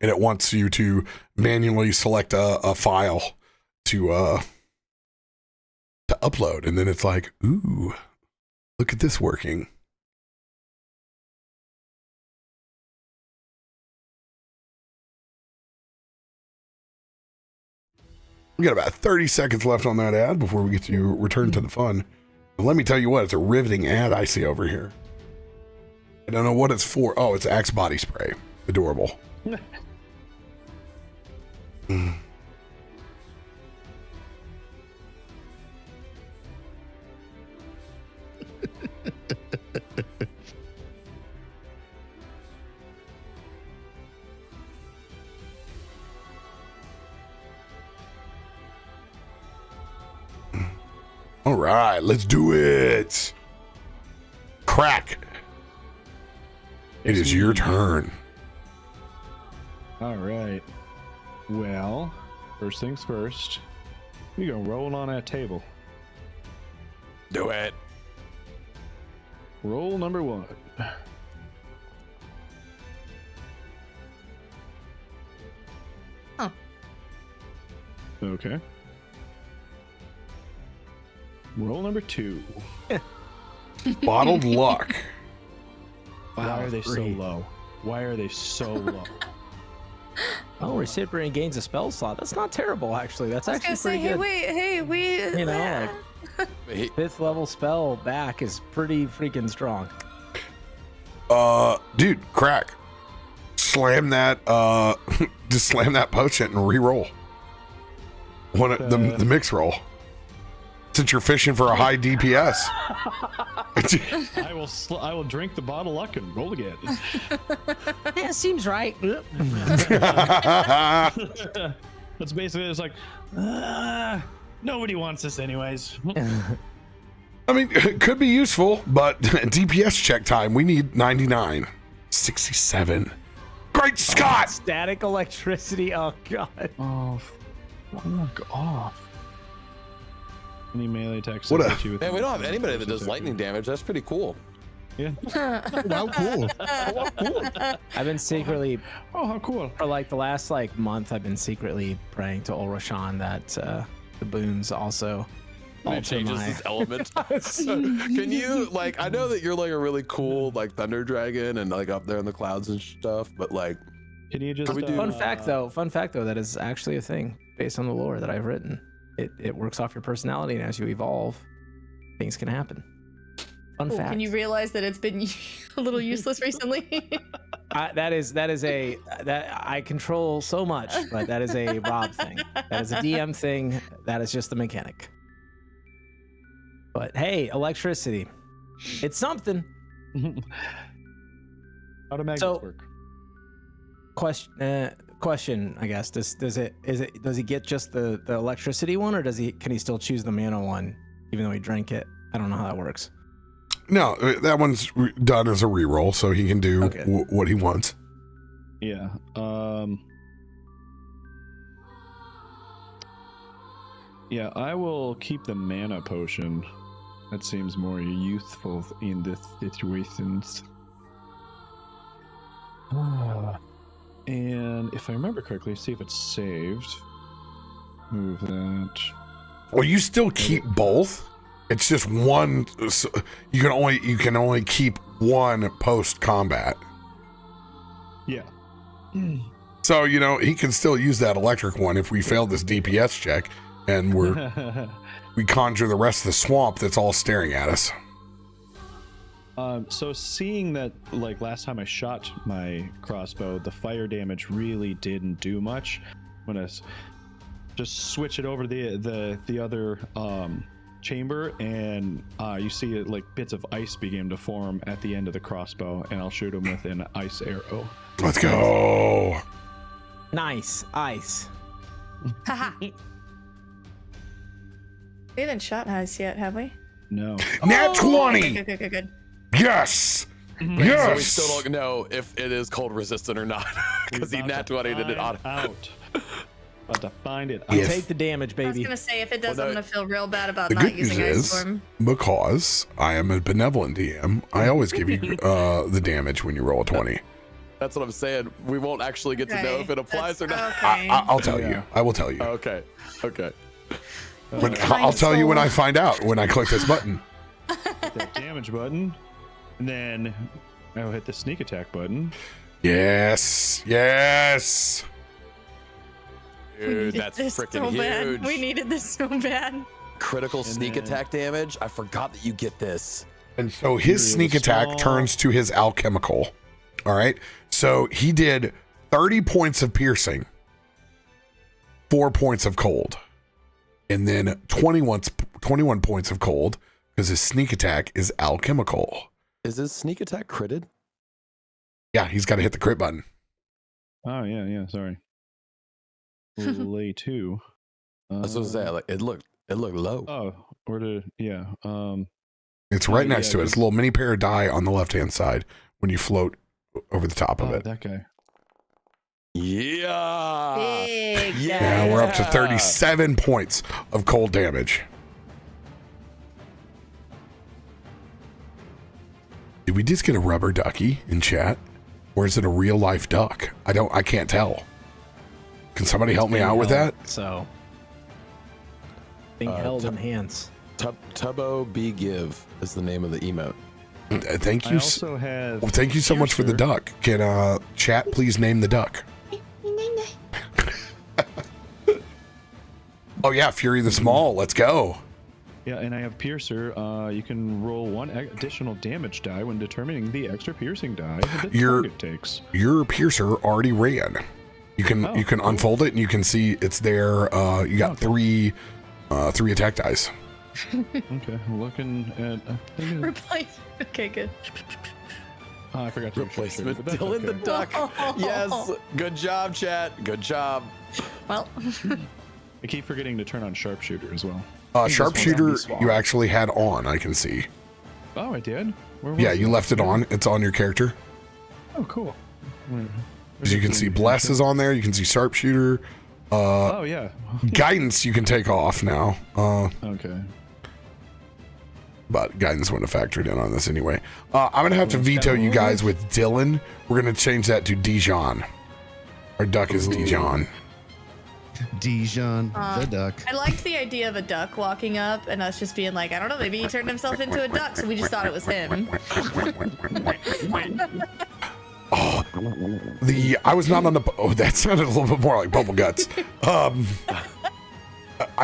And it wants you to manually select a file to upload. And then it's like, ooh, look at this working. We got about 30 seconds left on that ad before we get to return to the fun. But let me tell you what, it's a riveting ad I see over here. I don't know what it's for. Oh, it's Axe body spray. Adorable. All right, let's do it. Krak. It is your turn. All right. Well, first things first. We gonna roll on that table. Do it. Roll number 1. Oh. Okay. Roll number 2. Bottled luck. Why are they so low? Why are they so low? Oh, recipient gains a spell slot. That's not terrible, actually. That's I was actually gonna pretty say, good. hey, we. You know, He- 5th level spell back is pretty freaking strong. Dude, Krak. Slam that, just slam that potion and re-roll. The mix roll. Since you're fishing for a high DPS. I will drink the bottle of luck and roll again. Yeah, seems right. That's basically it's like nobody wants this anyways. I mean, it could be useful, but DPS check time, we need 99. 67. Great Scott! Static electricity. Oh, God. Oh, fuck off. Any melee attacks? What hit you with Man, we don't have the anybody that does attack. lightning damage. That's pretty cool. Yeah. Wow, cool. I've been secretly, Oh, how cool. for like the last like month, I've been secretly praying to Ulrashan that the boons also It alter changes my... his element. Can you like? I know that you're like a really cool like thunder dragon and like up there in the clouds and stuff, but like, Can you just we do- Fun fact though, that is actually a thing based on the lore that I've written. It works off your personality, and as you evolve, things can happen. Fun fact. Can you realize that it's been a little useless recently? That I control so much, but that is a Rob thing. That is a DM thing. That is just the mechanic. But hey, electricity, it's something. How do magnets So- work? Question, I guess. Does he get just the electricity one, or can he still choose the mana one, even though he drank it? I don't know how that works. No, that one's done as a reroll, so he can do Okay. what he wants. Yeah. Yeah, I will keep the mana potion. That seems more useful in this situations. And if I remember correctly, see if it's saved. Move that. Well, you still keep both. It's just one. So you can only keep one post combat. Yeah. So he can still use that electric one if we fail this DPS check, and we conjure the rest of the swamp that's all staring at us. So seeing that, like last time I shot my crossbow, the fire damage really didn't do much. I'm gonna just switch it over the other chamber, and you see like bits of ice begin to form at the end of the crossbow, and I'll shoot him with an ice arrow. Let's go. Nice ice. Haha. We haven't shot ice yet, have we? No. Nat 20. Good. Yes. so Yes. we still don't know if it is cold resistant or not because he nat 20 did it on. Out. About to find it. Yes. Take the damage, I was baby. gonna say if it does, Well, I'm gonna feel real bad about The not good news using Ice is, Storm. because I am a benevolent DM, I always give you the damage when you roll a 20. That's what I'm saying. We won't actually get to know if it applies or not. Okay. I'll tell you. Yeah. I will tell you. Okay. I'll tell you when I find out, when I click this button. Hit that damage button, and then I'll hit the sneak attack button. Yes. Dude, We that's needed this freaking so bad. huge. We needed this so bad. Critical sneak then- attack damage. I forgot that you get this. And so his Really sneak attack small. turns to his alchemical. All right. So he did 30 points of piercing, 4 points of cold, and then 21 points of cold because his sneak attack is alchemical. Is his sneak attack critted? Yeah, he's got to hit the crit button. Oh yeah. Sorry. Lay 2. I was gonna say, like it looked low. Oh, or to yeah. It's right Oh, next yeah, to it. It's a little mini pair of die on the left-hand side when you float over the top of it. That guy. Yeah. Big yeah. Now we're up to 37 points of cold damage. Did we just get a rubber ducky in chat? Or is it a real life duck? I can't tell. Can somebody help me out with that? So, being held in hands. Tubbo Be Give is the name of the emote. Thank I you. also have. Thank you so much for the duck. Can chat please name the duck? Oh yeah, Fury the Small. Let's go. Yeah, and I have Piercer. You can roll 1 additional damage die when determining the extra piercing die the target takes. Your Piercer already ran. You can unfold it and you can see it's there. You got three attack dice. Okay, looking at. Replace. Okay, good. Oh, I forgot to Replacement Dylan the Duck. Yes. Good job, chat. Good job. Well. I keep forgetting to turn on Sharpshooter as well. Sharpshooter, you actually had on. I can see. Oh, I did. Where was Yeah, you left it on. It's on your character. Oh, cool. As you can see, Bless is on there. You can see Sharpshooter. Oh yeah. Guidance you can take off now. Okay. But guidance wouldn't have factored in on this anyway. I'm gonna have to veto you guys with Dylan. We're gonna change that to Dijon. Our duck is Dijon. Dijon the duck. I liked the idea of a duck walking up and us just being like, I don't know, maybe he turned himself into a duck, so we just thought it was him. I was not on the. Oh, that sounded a little bit more like Bubble Guts. I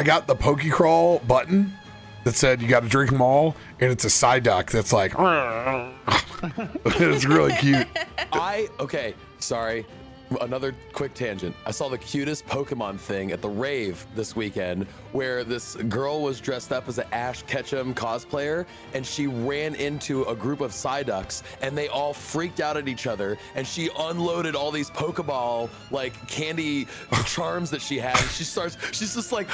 got the Pokey Crawl button that said you got to drink them all, and it's a side duck that's like. It's really cute. Okay, sorry. Another quick tangent. I saw the cutest Pokemon thing at the rave this weekend where this girl was dressed up as an Ash Ketchum cosplayer and she ran into a group of Psyducks and they all freaked out at each other and she unloaded all these Pokeball like candy charms that she had. She's just like,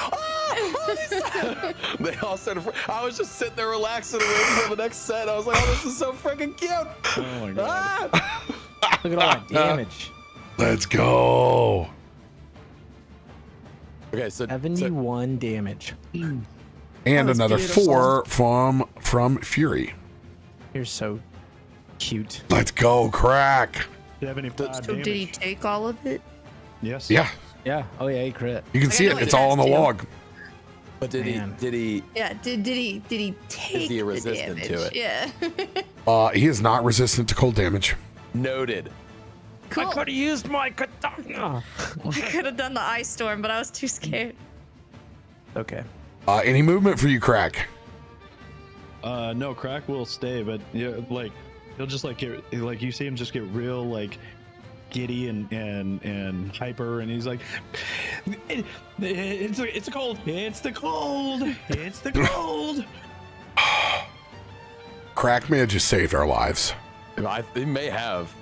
they all started. I was just sitting there relaxing and waiting for the next set. I was like, oh, this is so freaking cute. Oh my god. Look at all that damage. Let's go. Okay, so 71 damage. And another beautiful. 4 from Fury. You're so cute. Let's go, Krak. 75 So damage. did he take all of it? Yes. Yeah, Yeah. Oh yeah, he crit. you can I see gotta it. know It's what all on the stats do. log. but did Man. he Yeah, did he take he the resistant damage? to it? Yeah. He is not resistant to cold damage. noted? Cool. have used my katana. I could have done the ice storm, but I was too scared. Okay. Any movement for you, Krak? No, Krak will stay, but yeah, like he'll just like get like you see him just get real like giddy and hyper, and he's like, it's the cold, it's the cold, it's the cold. Krak may have just saved our lives. It may have.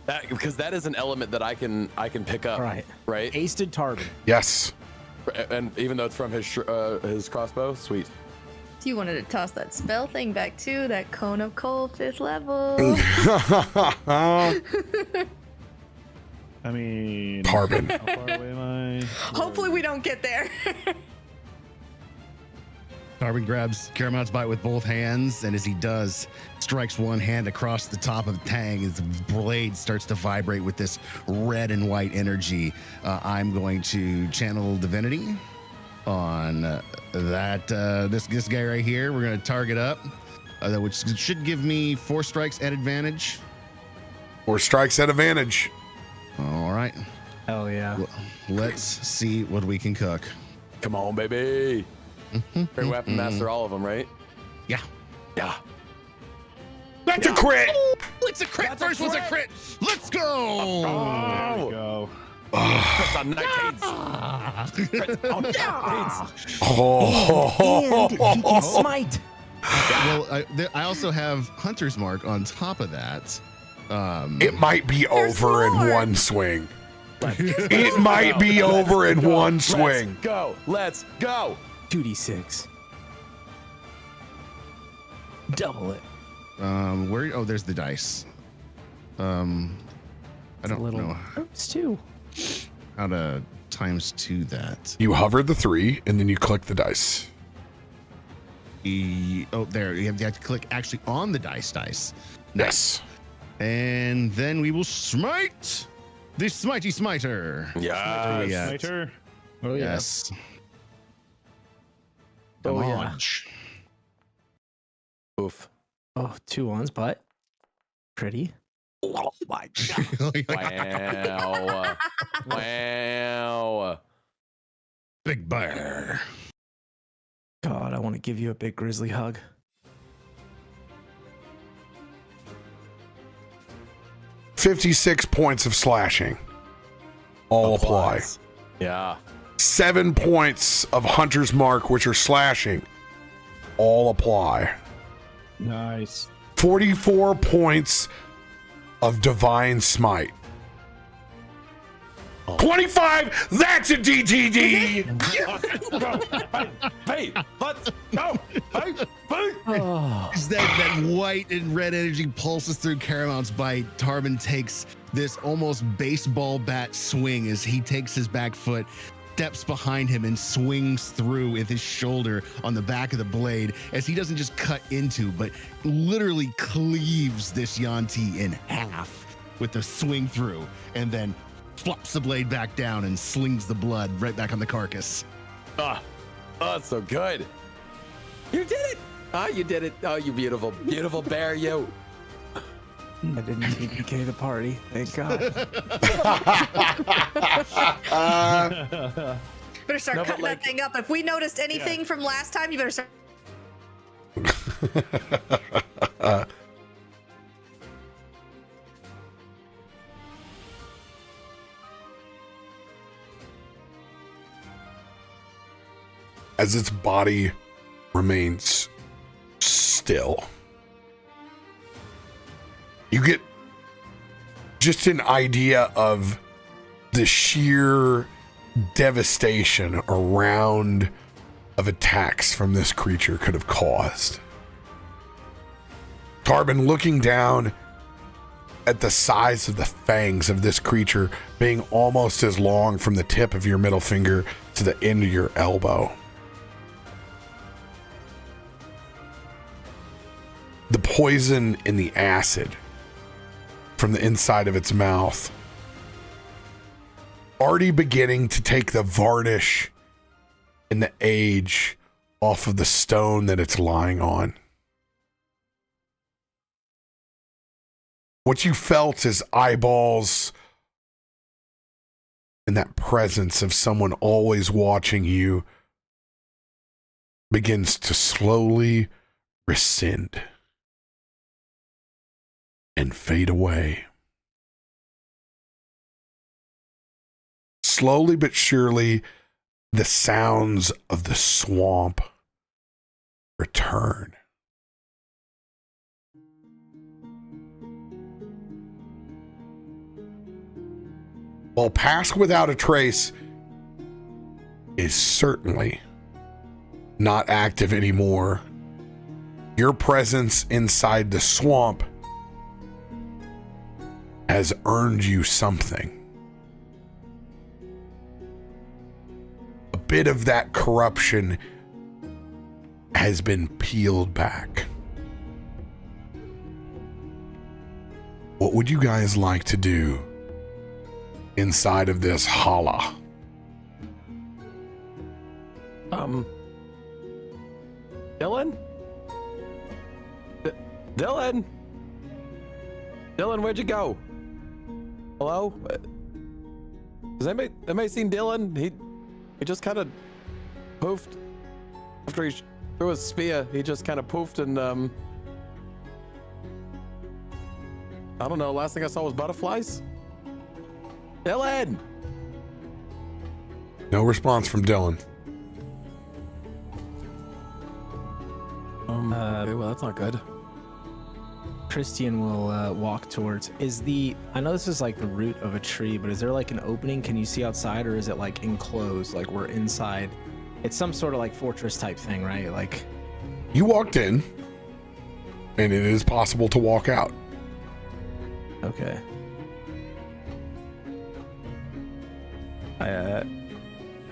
That, because that is an element that I can pick up. Right. Right. Hasted Tarben. Yes. And even though it's from his crossbow, sweet. You wanted to toss that spell thing back too, that cone of cold 5th level. I mean, Tarben. how far away am I? Hopefully we don't get there. Tarben grabs Caramoun's bite with both hands, and as he does, strikes one hand across the top of the tang as the blade starts to vibrate with this red and white energy. I'm going to channel divinity on this guy right here. We're going to target up, which should give me 4 strikes at advantage. 4 strikes at advantage. All right. Hell yeah. Let's see what we can cook. Come on, baby. Great weapon master, all of them, right? Yeah. Yeah. That's a crit. It's a crit. First one's a crit. Let's go. There we go. Crits on 19s. Crits on 19s. Oh. And he can smite. Well, I also have Hunter's Mark on top of that. It might be over in more. one swing. It might be over in one swing. Let's go. 2d6. Double it. Where? Oh, there's the dice. I don't know Oops, 2. how to times 2 that. You hover the 3 and then you click the dice. There. You have to click actually on the dice. Yes. And then we will smite the smitey smiter. Yes. Yeah. Smiter. Oh yeah. Yes. Oh, yeah. Dodge. Oof. Oh, 2 ones, but pretty. Oh my god. Wow. Wow. Big bear. God, I want to give you a big grizzly hug. $56 points of slashing. All apply. Yeah. 7 points of Hunter's Mark, which are slashing. All apply. Nice. 44 points of Divine Smite. 25! That's a DTD! Hey, let's go! Oh. As that white and red energy pulses through Caramount's bite, Tarben takes this almost baseball bat swing as he takes his back foot, steps behind him, and swings through with his shoulder on the back of the blade as he doesn't just cut into, but literally cleaves this Yanti in half with the swing through, and then flops the blade back down and slings the blood right back on the carcass. Oh, that's so good. You did it. Oh, you did it. Oh, you beautiful, beautiful bear, you. I didn't TPK the party. Thank God. Better start cutting that thing up. If we noticed anything from last time, you better start. As its body remains still, you get just an idea of the sheer devastation a round of attacks from this creature could have caused. Tarben, looking down at the size of the fangs of this creature being almost as long from the tip of your middle finger to the end of your elbow. The poison and the acid from the inside of its mouth already beginning to take the varnish and the age off of the stone that it's lying on. What you felt is eyeballs and that presence of someone always watching you begins to slowly rescind and fade away. Slowly but surely, the sounds of the swamp return. While Pass Without a Trace is certainly not active anymore, your presence inside the swamp has earned you something. A bit of that corruption has been peeled back. What would you guys like to do inside of this holla? Dylan? Dylan? Dylan, where'd you go? Hello? Has anybody seen Dylan? He just kind of poofed after he threw his spear. He just kind of poofed and I don't know. Last thing I saw was butterflies. Dylan. No response from Dylan. Okay, well, that's not good. Christian will walk towards. I know this is like the root of a tree, but is there like an opening? Can you see outside, or is it like enclosed? Like we're inside. It's some sort of like fortress type thing, right? Like you walked in, and it is possible to walk out. Okay.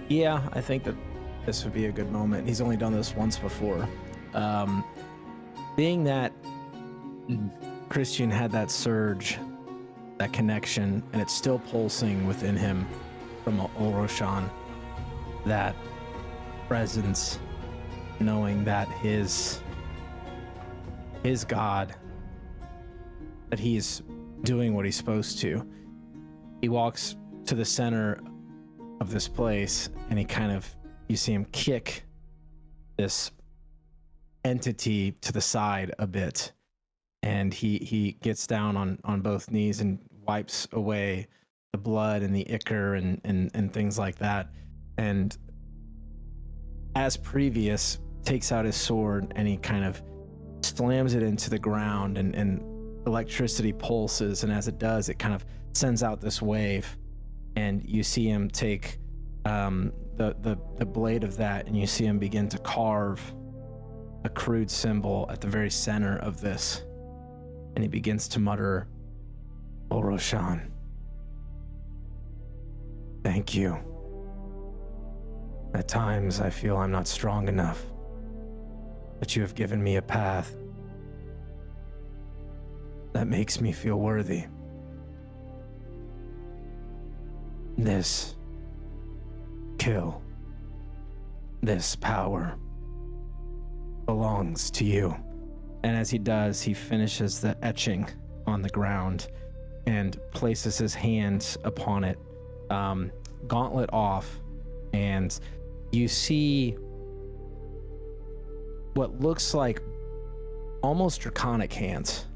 Yeah, I think that this would be a good moment. He's only done this once before. Being that Christian had that surge, that connection, and it's still pulsing within him from Olroshan, that presence, knowing that his God, that he's doing what he's supposed to. He walks to the center of this place and he kind of you see him kick this entity to the side a bit, and he gets down on both knees and wipes away the blood and the ichor and things like that, and as previous takes out his sword and he kind of slams it into the ground, and electricity pulses, and as it does, it kind of sends out this wave, and you see him take the blade of that, and you see him begin to carve a crude symbol at the very center of this, and he begins to mutter, "Oroshan, thank you. At times I feel I'm not strong enough, but you have given me a path that makes me feel worthy. This kill, this power belongs to you." And as he does, he finishes the etching on the ground and places his hands upon it, gauntlet off, and you see what looks like almost draconic hands.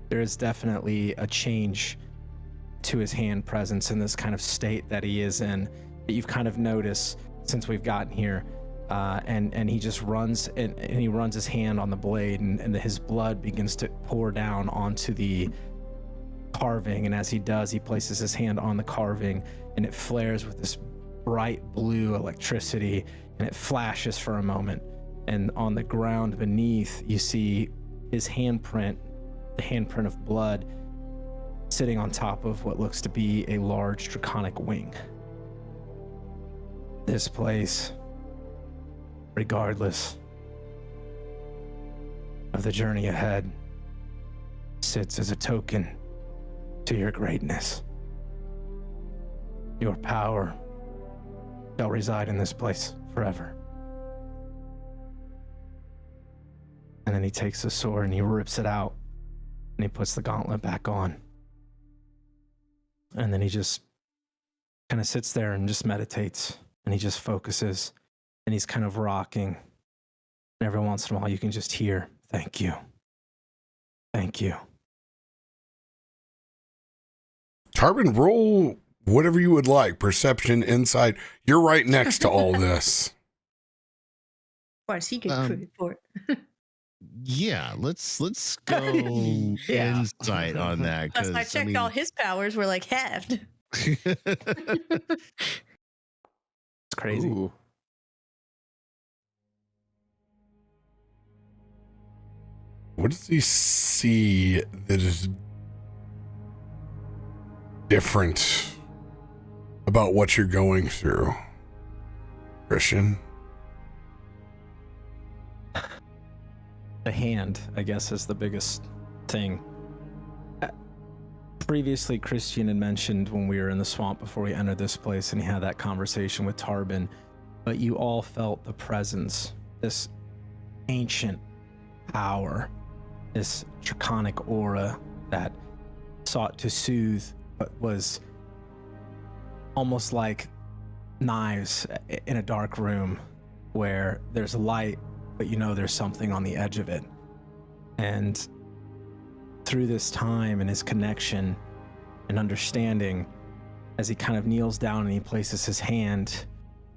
There is definitely a change to his hand presence in this kind of state that he is in, that you've kind of noticed since we've gotten here. And he just runs and he runs his hand on the blade, and his blood begins to pour down onto the carving. And as he does, he places his hand on the carving, and it flares with this bright blue electricity, and it flashes for a moment. And on the ground beneath, you see his handprint, the handprint of blood, sitting on top of what looks to be a large draconic wing. This place, regardless of the journey ahead, sits as a token to your greatness. Your power shall reside in this place forever. And then he takes the sword and he rips it out, and he puts the gauntlet back on. And then he just kind of sits there and just meditates, and he just focuses, and he's kind of rocking. And every once in a while you can just hear, "Thank you. Thank you." Tarben, roll whatever you would like. Perception, insight. You're right next to all this. Of course, he could prove for it. Yeah, let's go Yeah. insight on that. Plus, I checked all his powers were like halved. It's crazy. Ooh. What does he see that is different about what you're going through, Christian? The hand, I guess, is the biggest thing. Previously, Christian had mentioned when we were in the swamp before we entered this place, and he had that conversation with Tarben, but you all felt the presence, this ancient power, this draconic aura that sought to soothe what was almost like knives in a dark room where there's light, but you know there's something on the edge of it. And through this time and his connection and understanding, as he kind of kneels down and he places his hand,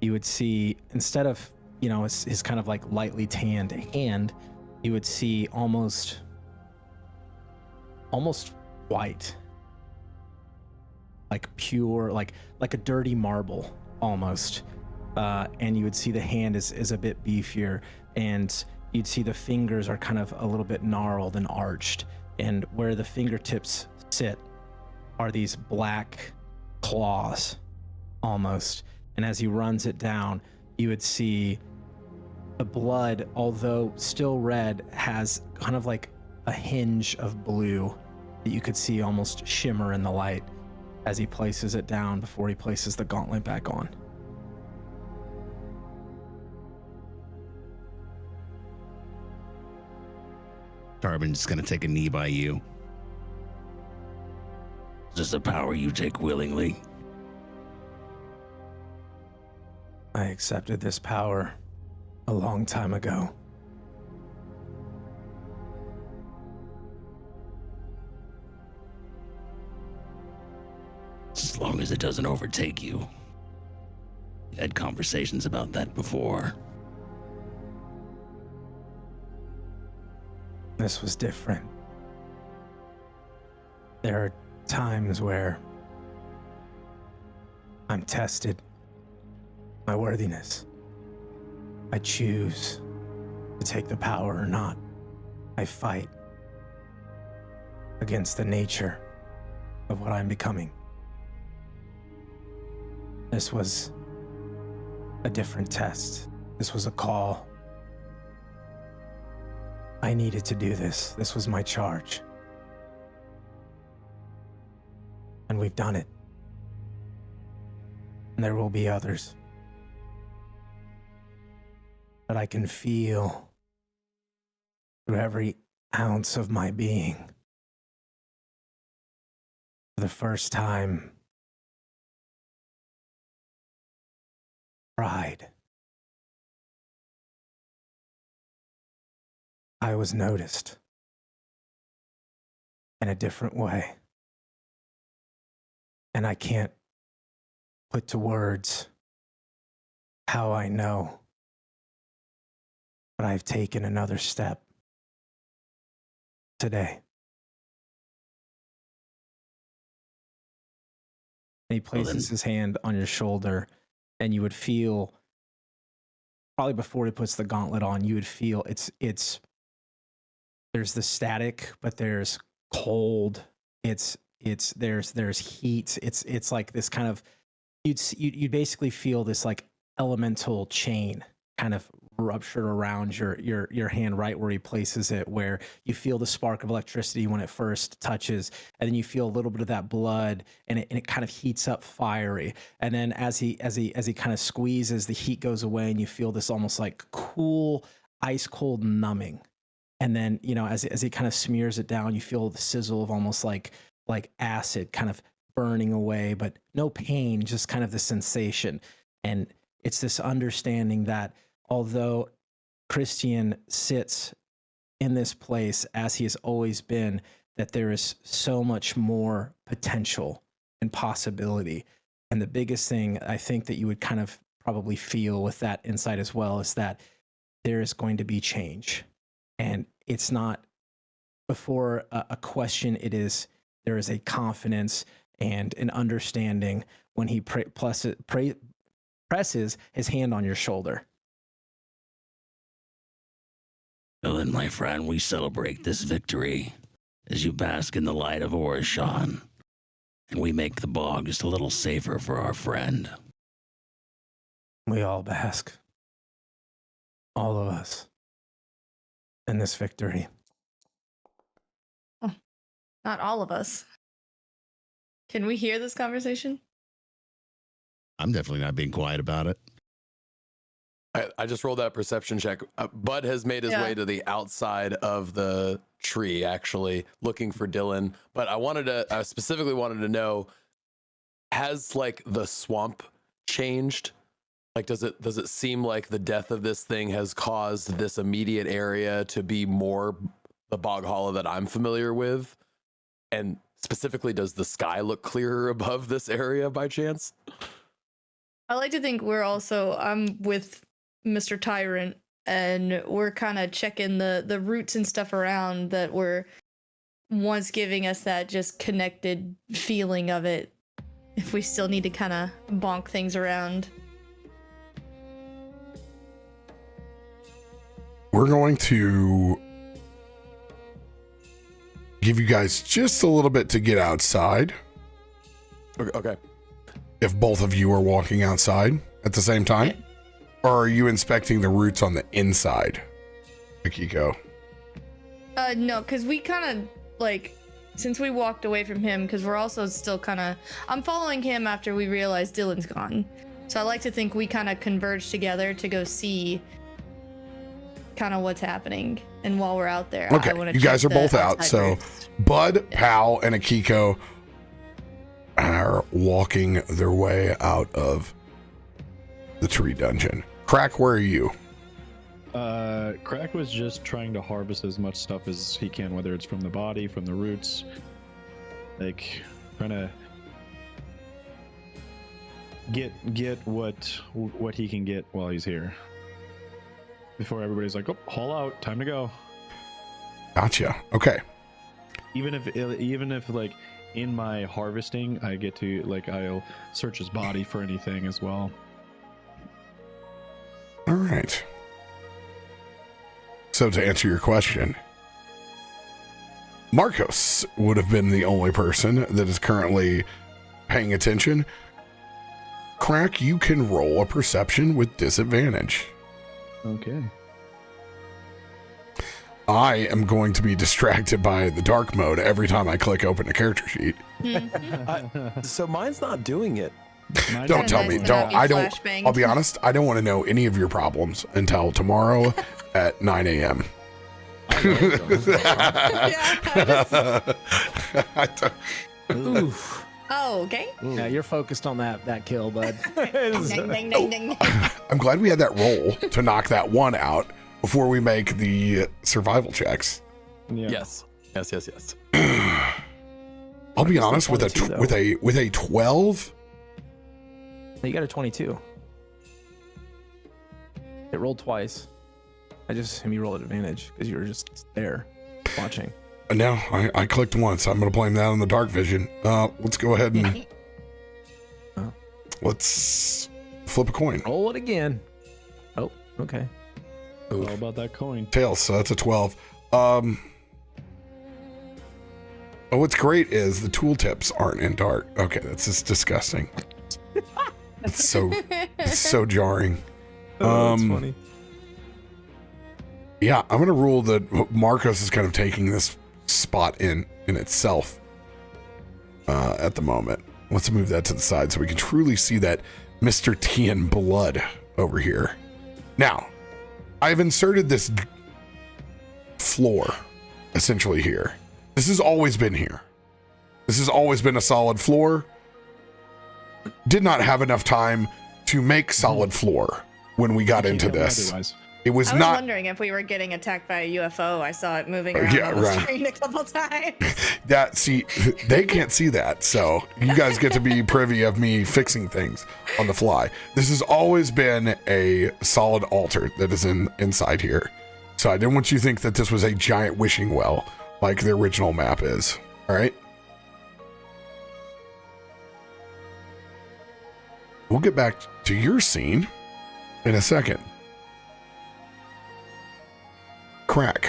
you would see, instead of, you know, his kind of like lightly tanned hand, you would see almost white, like pure, like a dirty marble almost. And you would see the hand is a bit beefier, and you'd see the fingers are kind of a little bit gnarled and arched, and where the fingertips sit are these black claws almost. And as he runs it down, you would see the blood, although still red, has kind of like a hinge of blue that you could see almost shimmer in the light as he places it down before he places the gauntlet back on. Tarben's just gonna take a knee by you. Is this a power you take willingly? I accepted this power a long time ago. As long as it doesn't overtake you. We had conversations about that before. This was different. There are times where I'm tested. My worthiness. I choose to take the power or not. I fight against the nature of what I'm becoming. This was a different test. This was a call. I needed to do this. This was my charge. And we've done it. And there will be others. But I can feel through every ounce of my being, for the first time, pride. I was noticed in a different way. And I can't put to words how I know. But I've taken another step today. And he places his hand on your shoulder, and you would feel, probably before he puts the gauntlet on, you would feel it's there's the static, but there's cold. There's heat. It's like this kind of, you'd basically feel this like elemental chain kind of ruptured around your hand right where he places it, where you feel the spark of electricity when it first touches, and then you feel a little bit of that blood, and it kind of heats up fiery, and then as he kind of squeezes, the heat goes away, and you feel this almost like cool, ice cold numbing, and then as he kind of smears it down, you feel the sizzle of almost like acid kind of burning away, but no pain, just kind of the sensation. And it's this understanding that although Christian sits in this place as he has always been, that there is so much more potential and possibility. And the biggest thing I think that you would kind of probably feel with that insight as well is that there is going to be change. And it's not before a question, there is a confidence and an understanding when he presses his hand on your shoulder. Well then, my friend, we celebrate this victory as you bask in the light of Orishan, and we make the bog just a little safer for our friend. We all bask, all of us, in this victory. Oh, not all of us. Can we hear this conversation? I'm definitely not being quiet about it. I just rolled that perception check. Bud has made his way to the outside of the tree, actually, looking for Dylan. But I specifically wanted to know, has like the swamp changed? Like, does it seem like the death of this thing has caused this immediate area to be more the bog hollow that I'm familiar with? And specifically, does the sky look clearer above this area by chance? I like to think I'm with Mr. Tyrant, and we're kind of checking the roots and stuff around that were once giving us that just connected feeling of it, if we still need to kind of bonk things around. We're going to give you guys just a little bit to get outside. Okay. If both of you are walking outside at the same time, or are you inspecting the roots on the inside, Akiko? No, because we kind of since we walked away from him, because we're also still I'm following him after we realize Dylan's gone. So I like to think we kind of converge together to go see kind of what's happening. And while we're out there, okay, you guys are both out. So roots. Bud, Pal, and Akiko are walking their way out of the tree dungeon. Krak, where are you? Krak was just trying to harvest as much stuff as he can, whether it's from the body, from the roots, like trying to get what he can get while he's here. Before everybody's like, oh, haul out, time to go. Gotcha. Okay. Even if like in my harvesting, I get to like I'll search his body for anything as well. All right. So to answer your question, Markos would have been the only person that is currently paying attention. Krak, you can roll a perception with disadvantage. Okay. I am going to be distracted by the dark mode every time I click open a character sheet. So mine's not doing it. Don't tell me. I'll be honest. I don't want to know any of your problems until tomorrow at 9 a.m. Oof. Oh, okay. Yeah, you're focused on that kill, bud. Ding, ding, ding, ding. I'm glad we had that roll to knock that one out before we make the survival checks. Yeah. Yes. I'll be honest, with a 12. You got a 22. It rolled twice. I just assume you rolled at advantage because you were just there watching. No, I clicked once. I'm going to blame that on the dark vision. Let's go ahead and let's flip a coin. Roll it again. Oh, okay. All about that coin. Tails, so that's a 12. What's great is the tooltips aren't in dark. Okay, that's just disgusting. It's so jarring. That's funny. Yeah, I'm gonna rule that Markos is kind of taking this spot in itself at the moment. Let's move that to the side so we can truly see that Mr. T in blood over here. Now, I've inserted this floor essentially here. This has always been here. This has always been a solid floor. Did not have enough time to make solid floor when we got into this. It was I was not wondering if we were getting attacked by a UFO. I saw it moving around on the screen a couple times. they can't see that, so you guys get to be privy of me fixing things on the fly. This has always been a solid altar that is inside here. So I didn't want you to think that this was a giant wishing well like the original map is. All right. We'll get back to your scene in a second. Krak,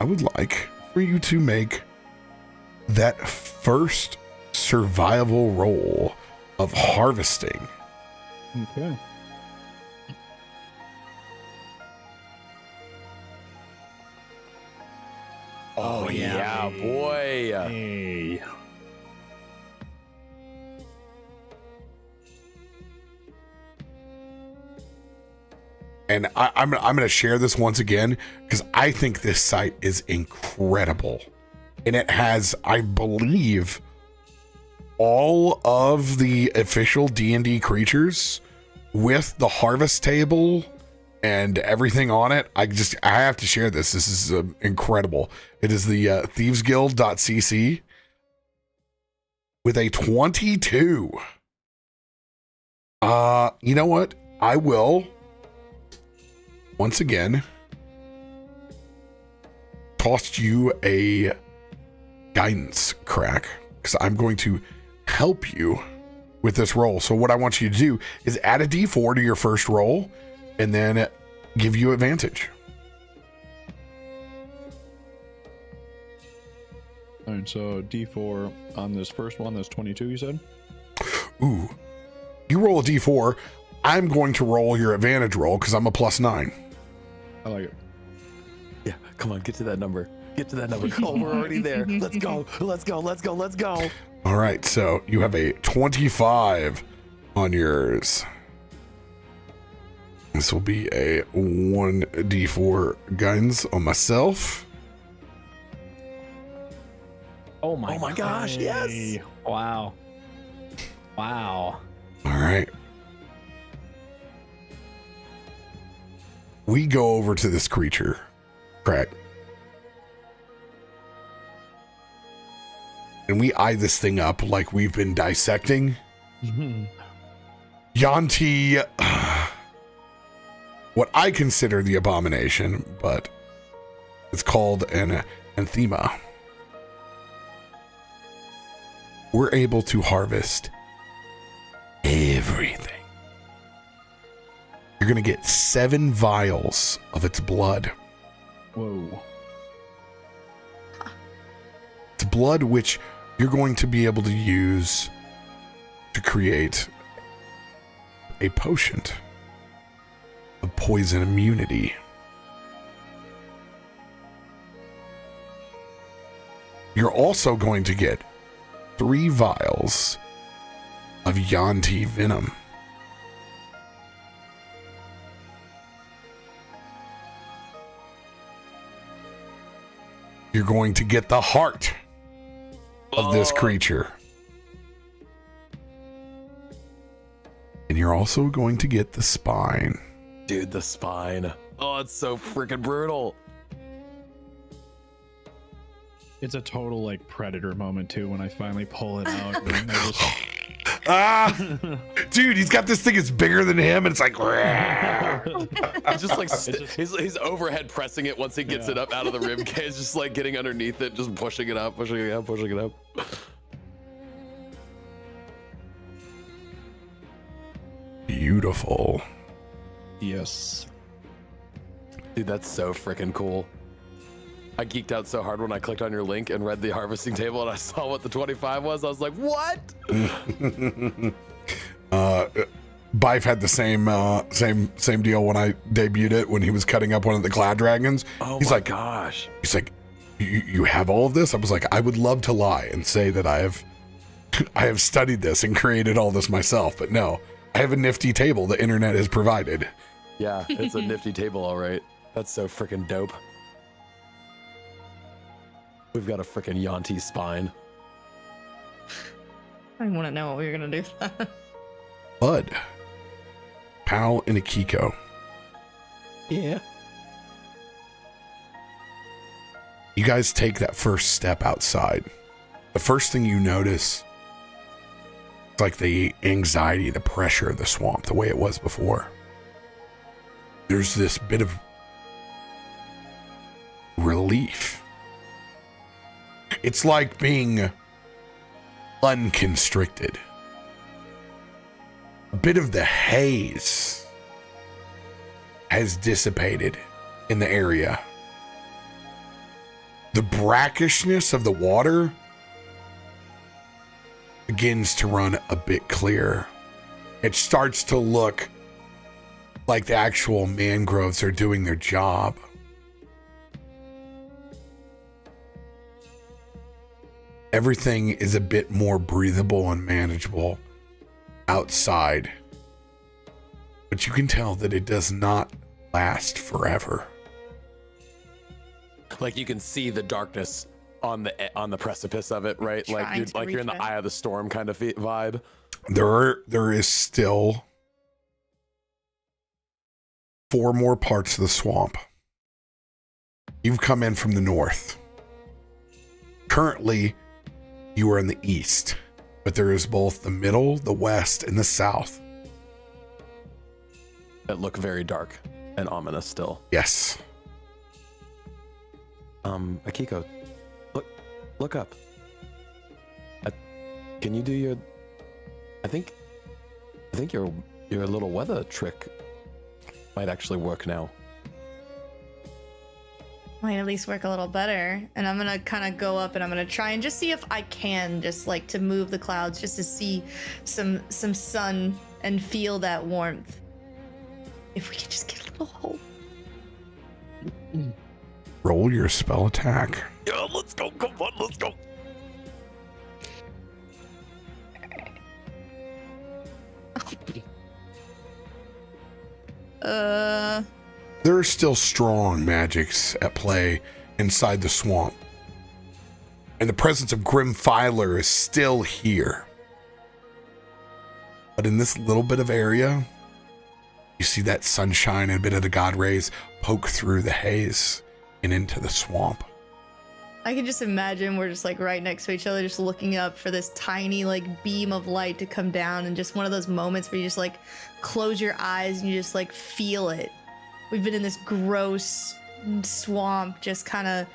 I would like for you to make that first survival roll of harvesting. Okay. Oh yeah, boy. Hey. And I'm going to share this once again because I think this site is incredible. And it has, I believe, all of the official D&D creatures with the harvest table and everything on it. I have to share this. This is incredible. It is the thievesguild.cc with a 22. You know what? I will once again toss you a guidance, Krak, because I'm going to help you with this roll. So what I want you to do is add a d4 to your first roll and then give you advantage. All right, so D4 on this first one, that's 22, you said? Ooh, you roll a d4. I'm going to roll your advantage roll because I'm a +9. I like it. Yeah, come on, get to that number. Get to that number. Oh, we're already there. Let's go. Let's go. Let's go. Let's go. All right, so you have a 25 on yours. This will be a 1d4 guidance on myself. Oh my gosh, yes. Wow. All right. We go over to this creature, Krak. And we eye this thing up like we've been dissecting. Yuan-ti, what I consider the abomination, but it's called an anthema. We're able to harvest everything. You're going to get 7 vials of its blood. Whoa. It's blood which you're going to be able to use to create a potion of poison immunity. You're also going to get 3 vials of Yuan-ti venom. You're going to get the heart of this creature. And you're also going to get the spine. Dude, the spine. Oh, it's so freaking brutal. It's a total like Predator moment too when I finally pull it out. And I just... Dude, he's got this thing that's bigger than him, and it's like He's just like he's overhead pressing it once he gets it up out of the rib cage, just like getting underneath it, just pushing it up, pushing it up, pushing it up. Beautiful. Yes. Dude, that's so freaking cool. I geeked out so hard when I clicked on your link and read the harvesting table and I saw what the 25 was. I was like, what? Bife had the same deal when I debuted it, when he was cutting up one of the Cloud Dragons. Oh he's my like, gosh. He's like, you have all of this? I was like, I would love to lie and say that I have studied this and created all this myself, but no, I have a nifty table the internet has provided. Yeah, it's a nifty table, all right. That's so freaking dope. We've got a freaking Yuan-ti spine. I want to know what we're gonna do. Bud, Pal, and Akiko. Yeah. You guys take that first step outside. The first thing you notice is like the anxiety, the pressure of the swamp, the way it was before. There's this bit of relief. It's like being unconstricted. A bit of the haze has dissipated in the area. The brackishness of the water begins to run a bit clearer. It starts to look like the actual mangroves are doing their job. Everything is a bit more breathable and manageable outside. But you can tell that it does not last forever. Like you can see the darkness on the precipice of it, right? Like you're in the eye of the storm kind of vibe. There is still 4 more parts of the swamp. You've come in from the north. Currently, you are in the east, but there is both the middle, the west, and the south. That look very dark and ominous still. Yes. Akiko, look up. Can you do your? I think your little weather trick might actually work now. Might at least work a little better. And I'm gonna kind of go up and I'm gonna try and just see if I can just like to move the clouds just to see some sun and feel that warmth. If we could just get a little hope. Roll your spell attack. Yeah, let's go. Come on, let's go. There are still strong magics at play inside the swamp. And the presence of Grim Filer is still here. But in this little bit of area, you see that sunshine and a bit of the god rays poke through the haze and into the swamp. I can just imagine we're just like right next to each other, just looking up for this tiny like beam of light to come down, and just one of those moments where you just like close your eyes and you just like feel it. We've been in this gross swamp, just kind of,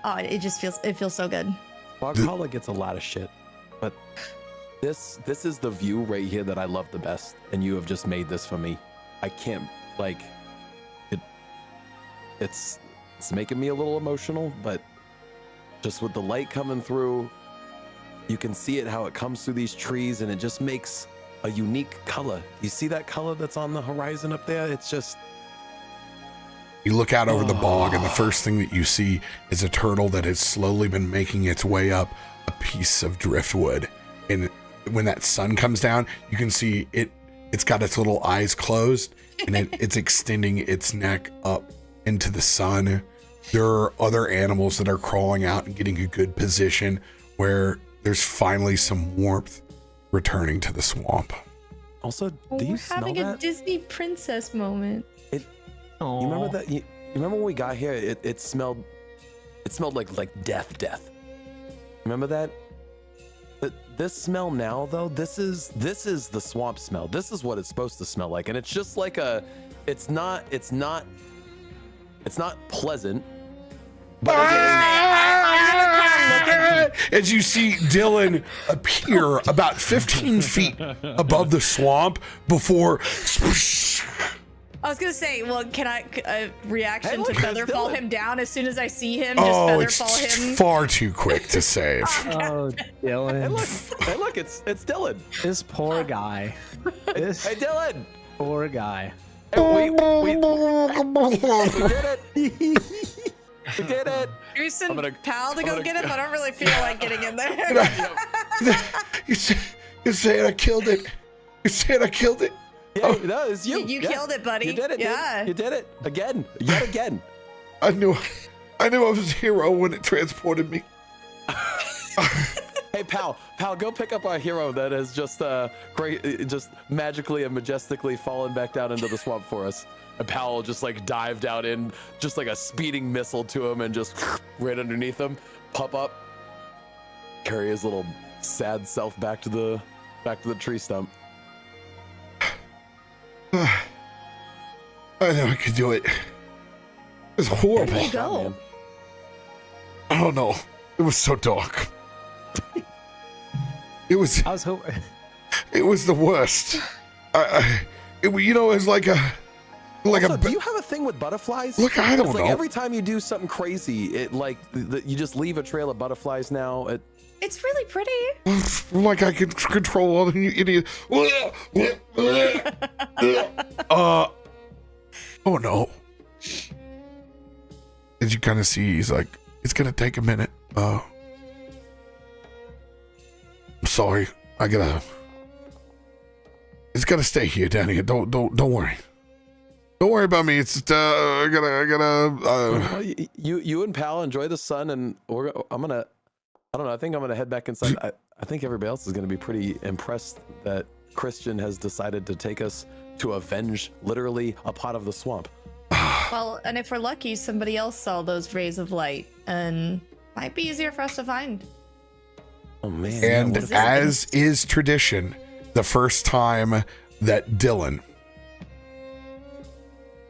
it feels so good. Valhalla gets a lot of shit, but this is the view right here that I love the best, and you have just made this for me. I can't, like, it's making me a little emotional, but just with the light coming through, you can see it, how it comes through these trees, and it just makes a unique color. You see that color that's on the horizon up there? It's just... You look out over the bog, and the first thing that you see is a turtle that has slowly been making its way up a piece of driftwood. And when that sun comes down, you can see it's got its little eyes closed, and it's extending its neck up into the sun. There are other animals that are crawling out and getting a good position where there's finally some warmth returning to the swamp. Also, do you smell that? We're having a Disney princess moment. You remember that? You remember when we got here? It smelled like death. Remember that? But this smell now, though, this is the swamp smell. This is what it's supposed to smell like, and it's just like it's not pleasant. But as you see Dylan appear about 15 feet above the swamp before. I was gonna say, well, can I reaction to featherfall him down as soon as I see him? Just It's featherfall him. far too quick to save. Oh, Dylan. Hey, look, it's Dylan. This poor guy. Hey, Dylan. Poor guy. Hey, we did it. We did it. You send Pal to go get him? I don't really feel like getting in there. You said I killed it. You said I killed it. Yeah, no, it's you. You killed it, buddy. You did it. Yeah. Dude. You did it again. Yet again. I knew I was a hero when it transported me. Hey, Pal, go pick up our hero that has just just magically and majestically fallen back down into the swamp for us. And Pal just like dived out in, just like a speeding missile to him, and just right underneath him, pop up, carry his little sad self back to the tree stump. I know I could do it. It was horrible. Where'd you go? I don't know. It was so dark. It was. I was hoping. It was the worst. It was like a. Also, do you have a thing with butterflies? Look, I don't know. Every time you do something crazy, it you just leave a trail of butterflies now. It's really pretty. Like I can control all the idiot. Oh no. As you kind of see, he's like, it's gonna take a minute. I'm sorry. It's gotta stay here, down here. Don't worry. Don't worry about me. It's I gotta. You and Pal enjoy the sun, and I don't know. I think I'm gonna head back inside. I think everybody else is gonna be pretty impressed that Christian has decided to take us to avenge literally a pot of the swamp. Well, and if we're lucky, somebody else saw those rays of light, and might be easier for us to find. Oh man! And as is tradition, the first time that Dylan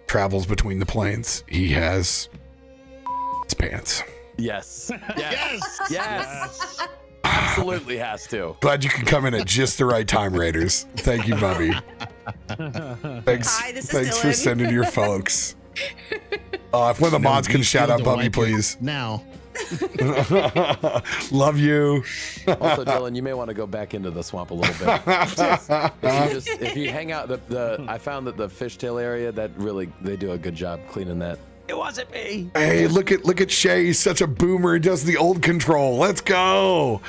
travels between the planes, he has his pants. Yes. Absolutely has to. Glad you can come in at just the right time, Raiders. Thank you, Bubby. Thanks. Hi, this is Thanks for Dylan. sending your folks. If one of the mods can shout out Bubby, please. Now. Love you. Also, Dylan, you may want to go back into the swamp a little bit. if you hang out I found that the fishtail area, that really, they do a good job cleaning that. It wasn't me. Hey, look at Shay. He's such a boomer. He does the old control. Let's go.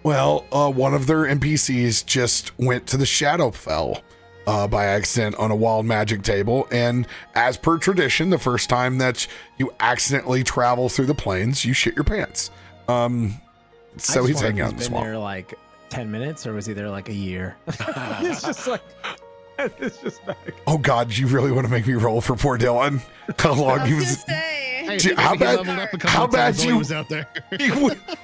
Well, one of their NPCs just went to the Shadowfell by accident on a wild magic table, and as per tradition, the first time that you accidentally travel through the plains, you shit your pants. So he's hanging out in the been swamp. there like 10 minutes, or was he there like a year? It's just like, it's just back. Oh God, you really want to make me roll for poor Dylan? How long he was? Hey, Gee, how he bad- leveled up a couple how of times bad while you- he was out there?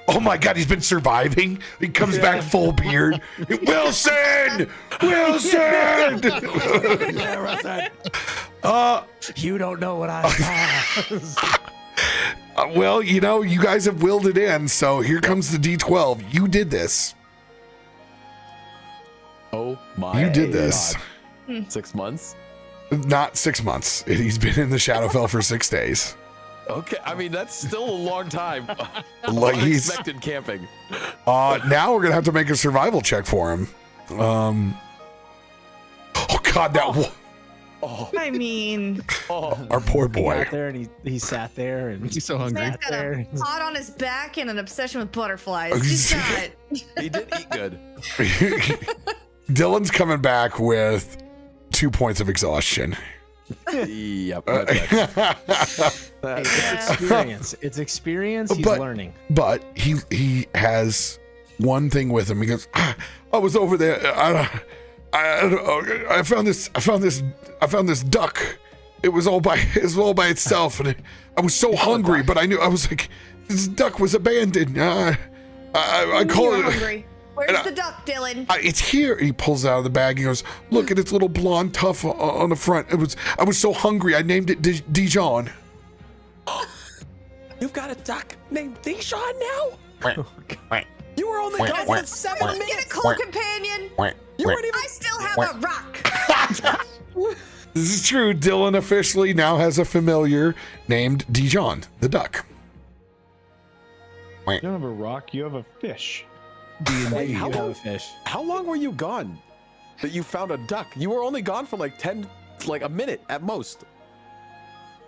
Oh my God, he's been surviving. He comes back full beard. Wilson, Wilson. You don't know what I saw. Well, you know, you guys have willed it in, so here comes the D12. You did this. Oh my You did this. God. 6 months? Not 6 months. He's been in the Shadowfell for 6 days. Okay, I mean, that's still a long time. Like he's Unexpected camping. now we're gonna have to make a survival check for him. Oh God, that I mean, our poor He boy. got there and he sat there and He's so hungry. man's got there. a pot on his back and an obsession with butterflies. He's not. He did eat good. Dylan's coming back with 2 points of exhaustion. Yep. that's- Hey, it's experience. It's experience. He's But- learning. But he has one thing with him. He goes, I was over there. I found this duck. It was all by itself, and I was so hungry. But I was like, this duck was abandoned. I call You're it. hungry. Where's the duck, Dylan? It's here. He pulls it out of the bag. He goes, look at its little blonde tuft on the front. I was so hungry. I named it Dijon. You've got a duck named Dijon now? You were only gone for 7 Get a minutes. cool companion. You weren't even. I still have a rock. This is true. Dylan officially now has a familiar named Dijon, the duck. You don't have a rock, you have a fish. Wait, You how have a long? fish. How long were you gone? That you found a duck? You were only gone for like a minute at most.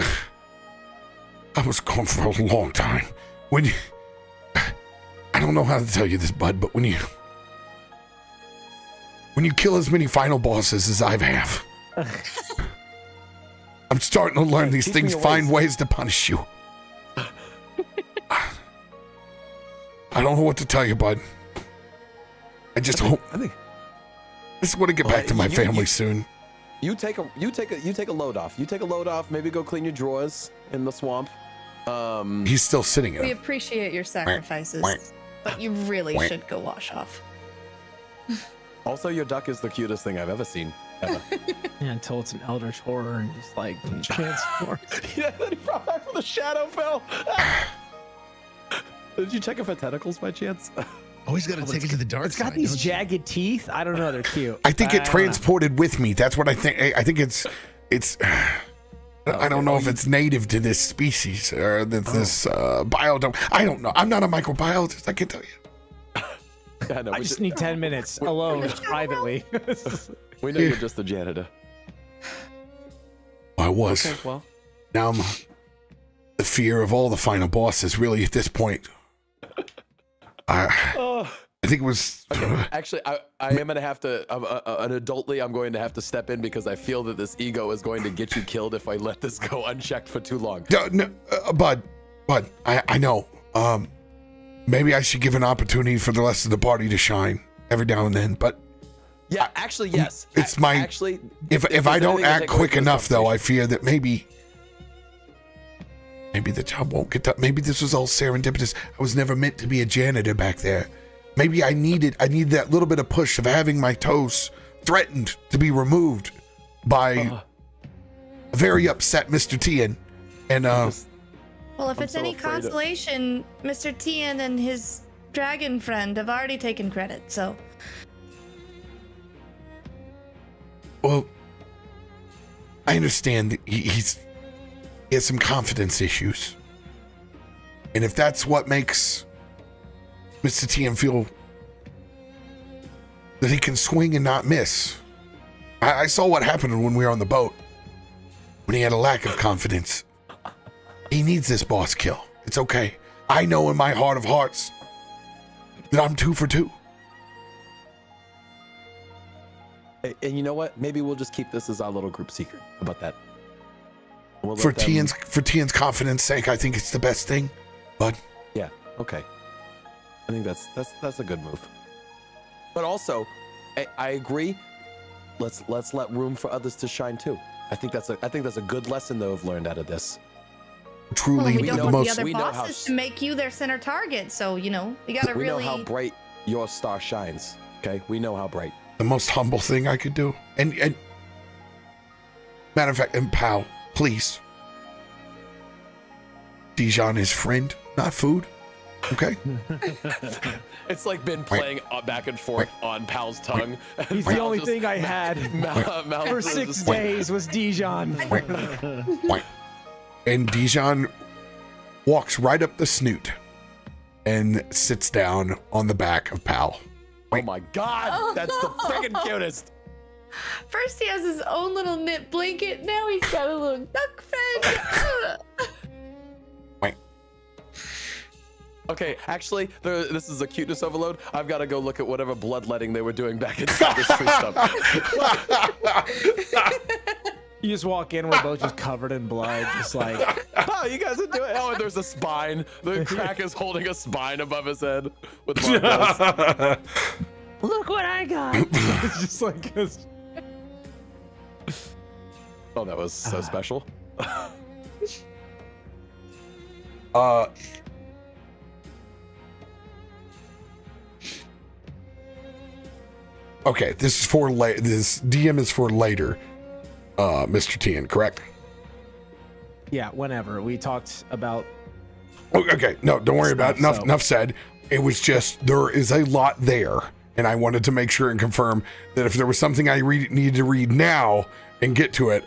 I was gone for a long time. I don't know how to tell you this, bud, but when you kill as many final bosses as I have, I'm starting to learn these teach me things, your find ways. ways to punish you. I don't know what to tell you, bud. I just hope. I think I just want to get back to my you- family you- soon. you take a load off. You take a load off. Maybe go clean your drawers in the swamp. He's still sitting in We it. appreciate your sacrifices, but you really should go wash off. Also, your duck is the cutest thing I've ever seen. Ever. Yeah, until it's an eldritch horror and just like transforms. Yeah, then he brought back from the Shadowfell. Did you check it for tentacles by chance? Oh, he's got to take it to the dark It's got side, these don't you? jagged teeth. I don't know. They're cute. I think it don't know. transported with me. That's what I think. I think it's. I don't know if it's native to this species or this biodome. I don't know. I'm not a microbiologist. I can tell you. Yeah, no, I just need 10 minutes alone privately. we know you're just the janitor. I was. Okay, well. Now I'm the fear of all the final bosses. Really, at this point, I think it was. Actually, I am gonna have to. Adultly, I'm going to have to step in because I feel that this ego is going to get you killed if I let this go unchecked for too long. No, Bud, I know. Maybe I should give an opportunity for the rest of the party to shine every now and then. But Yeah, actually, yes. it's my- actually. if I don't act quick enough, though, I fear that maybe the job won't get done. Maybe this was all serendipitous. I was never meant to be a janitor back there. Maybe I needed that little bit of push of having my toes threatened to be removed by a very upset Mr. Tian. And Well, if I'm it's so any afraid of- consolation, Mr. Tian and his dragon friend have already taken credit, so. well, I understand that he has some confidence issues. And if that's what makes Mr. Tian feel that he can swing and not miss. I saw what happened when we were on the boat. When he had a lack of confidence. He needs this boss kill. It's okay. I know in my heart of hearts that I'm 2 for 2. And you know what? Maybe we'll just keep this as our little group secret. How about that? We'll For let them- Tian's confidence sake, I think it's the best thing. But Yeah. Okay. I think that's a good move. But also, I agree. Let's let room for others to shine too. I think that's a good lesson though I've learned out of this. Truly, we don't the want most. the other we know bosses how- to make you their center target. So you know you gotta We really. know how bright your star shines. Okay, we know how bright. The most humble thing I could do. And matter of fact, and pal, please. Dijon is friend, not food. Okay? It's like been playing back and forth on Pal's tongue. He's the only thing I had for 6 days was Dijon. And Dijon walks right up the snoot and sits down on the back of Pal. Oh my god, that's the freaking cutest. First he has his own little knit blanket. Now he's got a little duck friend. Okay, actually, this is a cuteness overload. I've got to go look at whatever bloodletting they were doing back inside this tree stump. You just walk in, we're both just covered in blood, just like, Oh, you guys are doing. Oh, and there's a spine. The Krak is holding a spine above his head with Markos. look what I got. It's just like, Oh, that was so special. Okay, this is for this DM is for later, Mr. Tien, correct? yeah, whenever we talked about. Oh, okay, no, don't worry about it. Stuff, Enough said. It was just, there is a lot there, and I wanted to make sure and confirm that if there was something I needed to read now and get to it,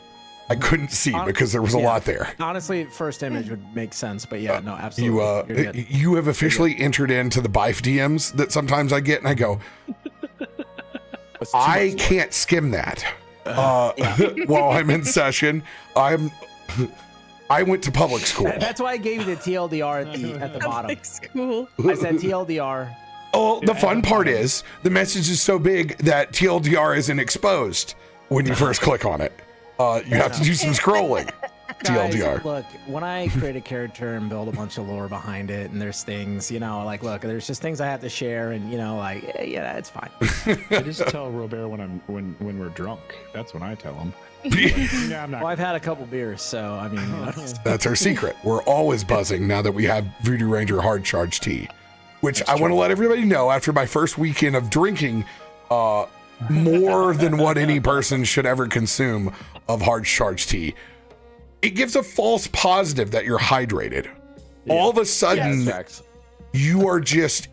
I couldn't see because there was a lot there. Honestly, first image would make sense, but yeah, no, absolutely. You have officially entered into the BIFE DMs that sometimes I get, and I go, I can't skim that while I'm in session. I went to public school. That's why I gave you the TLDR at the bottom. School. I said TLDR. Oh, the fun part is the message is so big that TLDR isn't exposed when you first click on it. You have to do some scrolling. Guys, TLDR. look, when I create a character and build a bunch of lore behind it, and there's things, like, look, there's just things I have to share, and like, yeah, it's fine. I just tell RoBear when we're drunk. That's when I tell him. Yeah, I'm not. Well, I've had a couple beers, so I mean, That's our secret. We're always buzzing now that we have Voodoo Ranger Hard Charge tea, which I want to let everybody know after my first weekend of drinking more than what any person should ever consume of Hard Charge tea. It gives a false positive that you're hydrated. Yeah. All of a sudden, you are just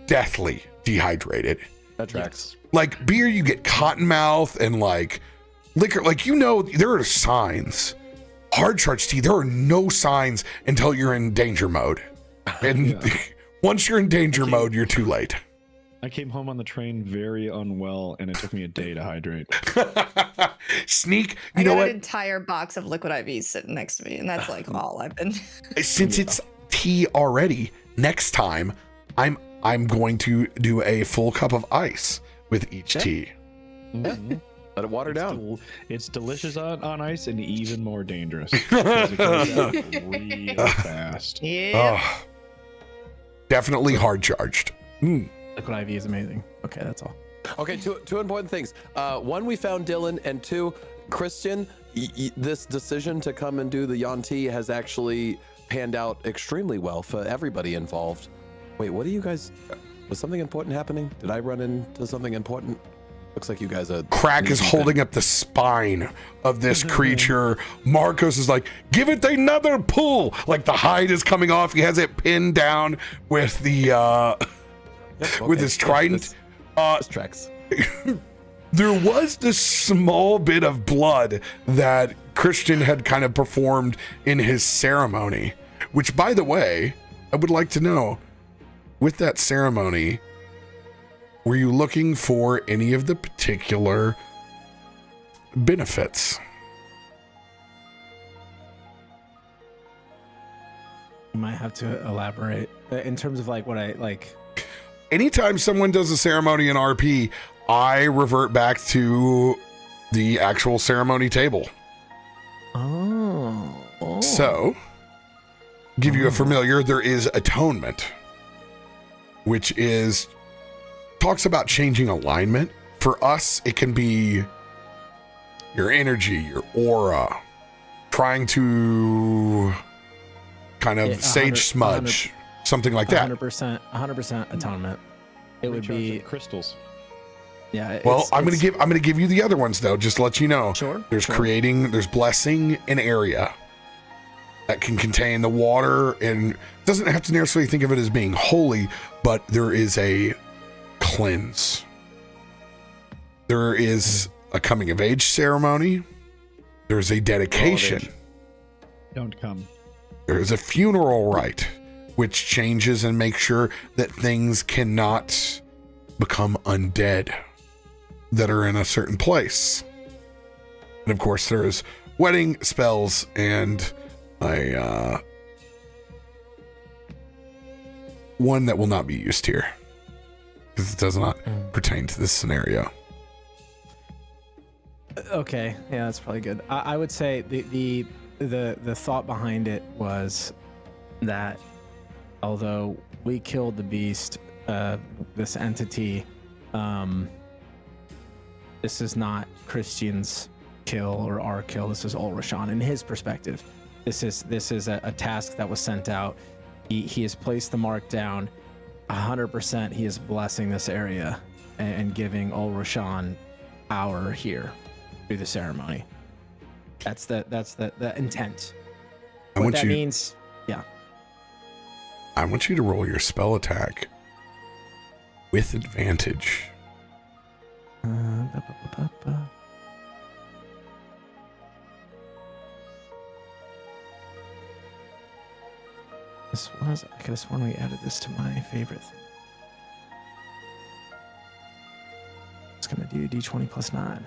deathly dehydrated. That tracks. Like beer, you get cotton mouth, and like liquor, there are signs. Hard Charge tea, there are no signs until you're in danger mode. And once you're in danger mode, you're too late. I came home on the train very unwell, and it took me a day to hydrate. Sneak, I know got what? an entire box of liquid IVs sitting next to me, and that's like all I've been. Since it's tea already, next time I'm going to do a full cup of ice with each tea. Mm-hmm. Let it water down. It's delicious on ice and even more dangerous because it goes down real fast. Yeah. Definitely hard charged. liquid IV is amazing. Okay, that's all. Okay, two important things. One, we found Dylan, and two, Christian, this decision to come and do the Yanti has actually panned out extremely well for everybody involved. Wait, what are you guys? Was something important happening? Did I run into something important? Looks like you guys are. Krak is holding up the spine of this creature. Markos is like, give it another pull. Like the hide is coming off. He has it pinned down with the with his trident. This tracks. There was this small bit of blood that Christian had kind of performed in his ceremony, which, by the way, I would like to know, with that ceremony, were you looking for any of the particular benefits? You might have to elaborate in terms of like what I like. Anytime someone does a ceremony in RP, I revert back to the actual ceremony table. Oh. So, give you a familiar, there is atonement, which is talks about changing alignment. For us, it can be your energy, your aura, trying to kind of sage smudge, something like that. 100% atonement. It would be crystals. Yeah. Well, I'm gonna give you the other ones though, just to let you know. Sure. There's there's blessing an area that can contain the water, and doesn't have to necessarily think of it as being holy, but there is a cleanse. There is a coming of age ceremony. There's a dedication. Don't come. There is a funeral rite, which changes and makes sure that things cannot become undead that are in a certain place. And of course, there is wedding spells and a one that will not be used here because it does not pertain to this scenario. Okay, yeah, that's probably good. I would say the thought behind it was that although we killed the beast, this entity, this is not Christian's kill or our kill. This is Ulrashan in his perspective. This is a task that was sent out. He has placed the mark down. 100%. He is blessing this area and giving Ulrashan power here through the ceremony. That's the intent. What that means, yeah. I want you to roll your spell attack with advantage. This was, I could have sworn we added this to my favorite thing. It's gonna do D20 plus 9.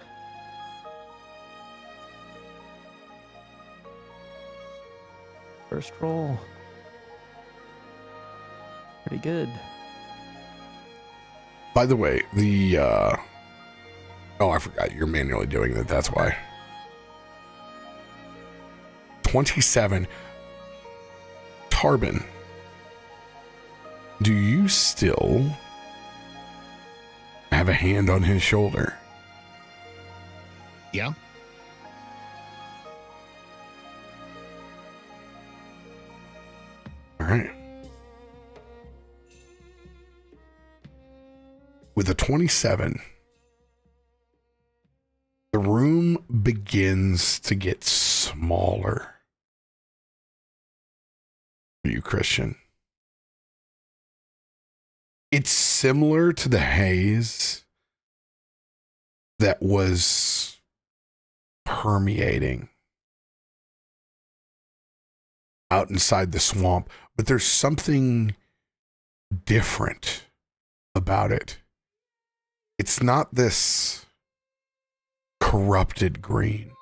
First roll. Pretty good. By the way, I forgot you're manually doing that. That's why. 27. Tarben, do you still have a hand on his shoulder? Yeah. All right. With a 27, the room begins to get smaller for you, Christian. It's similar to the haze that was permeating out inside the swamp, but there's something different about it. It's not this corrupted green.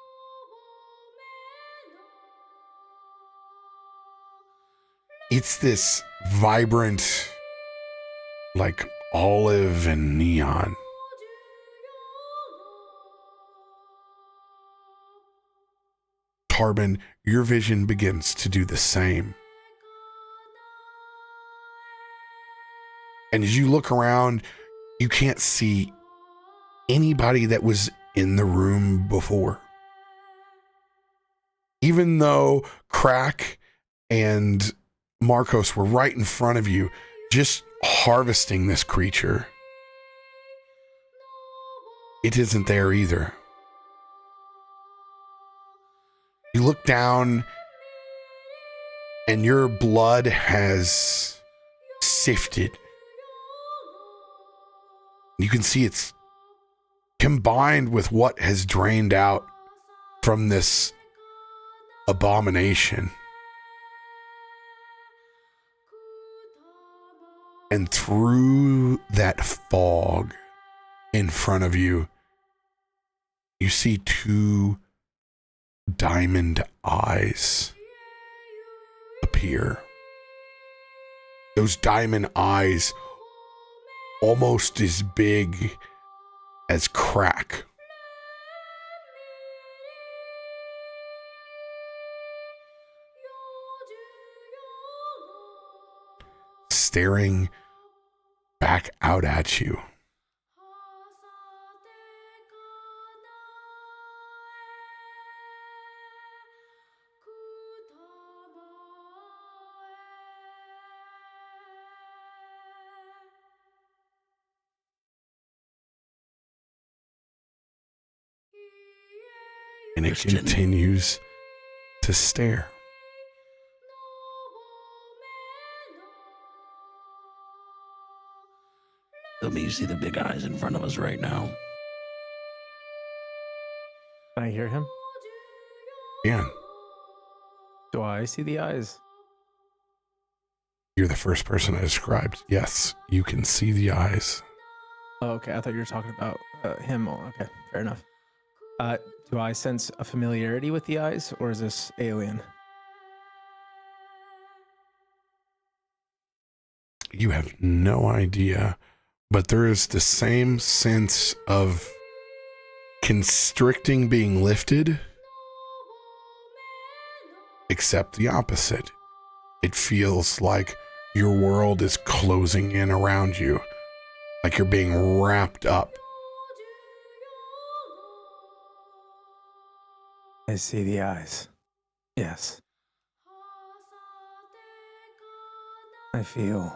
It's this vibrant, like olive and neon. Tarben, your vision begins to do the same. And as you look around, you can't see anybody that was in the room before. Even though Krak and Markos were right in front of you, just harvesting this creature, it isn't there either. You look down and your blood has sifted. You can see it's combined with what has drained out from this abomination. And through that fog in front of you, you see two diamond eyes appear. Those diamond eyes almost as big as Krak. Staring back out at you. And it continues to stare. Tell me you see the big eyes in front of us right now. Can I hear him? Yeah. Do I see the eyes? You're the first person I described. Yes, you can see the eyes. Oh, okay. I thought you were talking about him. Oh, okay, fair enough. Do I sense a familiarity with the eyes, or is this alien? You have no idea, but there is the same sense of constricting being lifted, except the opposite. It feels like your world is closing in around you, like you're being wrapped up. I see the eyes. Yes. I feel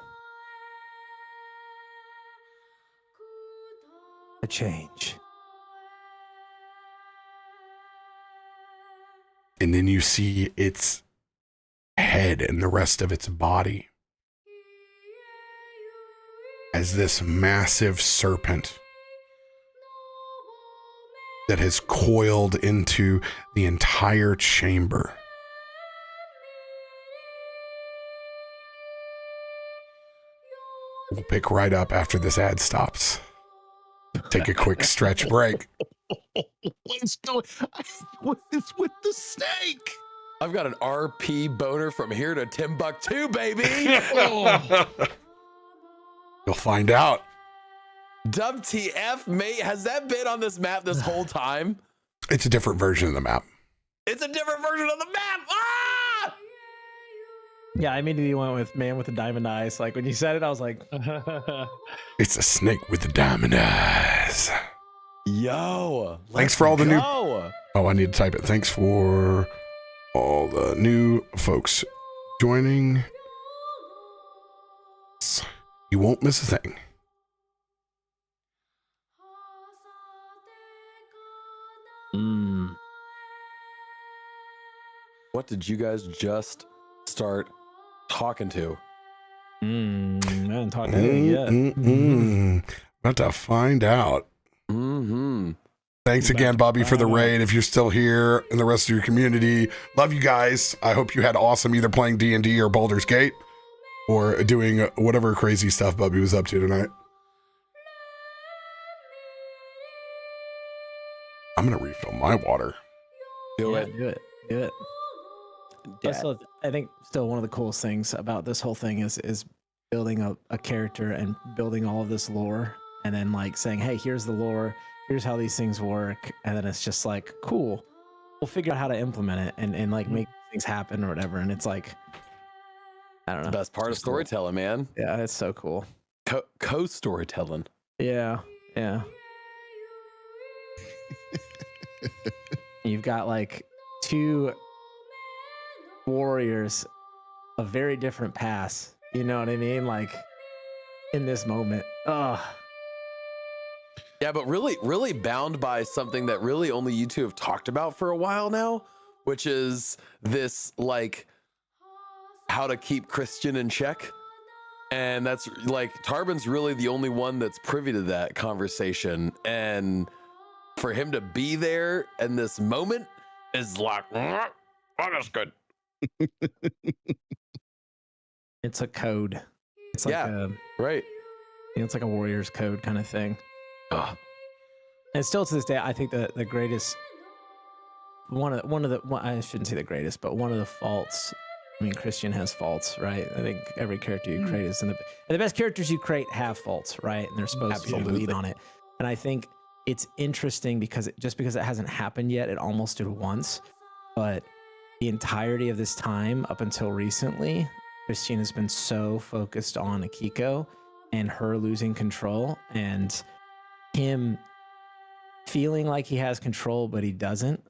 a change. And then you see its head and the rest of its body as this massive serpent that has coiled into the entire chamber. We'll pick right up after this ad stops. Take a quick stretch break. What's going? What is with the snake? I've got an RP boner from here to Timbuktu, baby. You'll find out. WTF, mate? Has that been on this map this whole time? It's a different version of the map. It's a different version of the map. Ah! Yeah, I immediately went with man with the diamond eyes. Like when you said it, I was like, It's a snake with the diamond eyes. Yo. Thanks for all the new. Go. Oh, I need to type it. Thanks for all the new folks joining. You won't miss a thing. What did you guys just start talking to? I haven't talked to anything yet. About to find out. Thanks again, Bobby, for the raid. If you're still here and the rest of your community, love you guys. I hope you had awesome either playing D&D or Baldur's Gate or doing whatever crazy stuff Bobby was up to tonight. I'm going to refill my water. Do it. Do it. Also, I think still one of the coolest things about this whole thing is building a character and building all of this lore, and then like saying, hey, here's the lore, here's how these things work, and then it's just like, cool, we'll figure out how to implement it and like make things happen or whatever. And it's like, I don't know, Best part of storytelling, man. yeah, it's so cool. Co-storytelling. Yeah. You've got like two warriors of very different paths, you know what I mean, like in this moment. Yeah, but really bound by something that really only you two have talked about for a while now, which is this like how to keep Christian in check. And that's like Tarben's really the only one that's privy to that conversation, and for him to be there in this moment is like, oh, that's good. It's a code. It's like right. It's like a warrior's code kind of thing. And still to this day, I think the greatest one of the I shouldn't say the greatest, but one of the faults. I mean, Christian has faults, right? I think every character you create is and the best characters you create have faults, right? And they're supposed to lead on it. And I think it's interesting because just because it hasn't happened yet, it almost did once, but the entirety of this time up until recently, Christian has been so focused on Akiko and her losing control and him feeling like he has control, but he doesn't.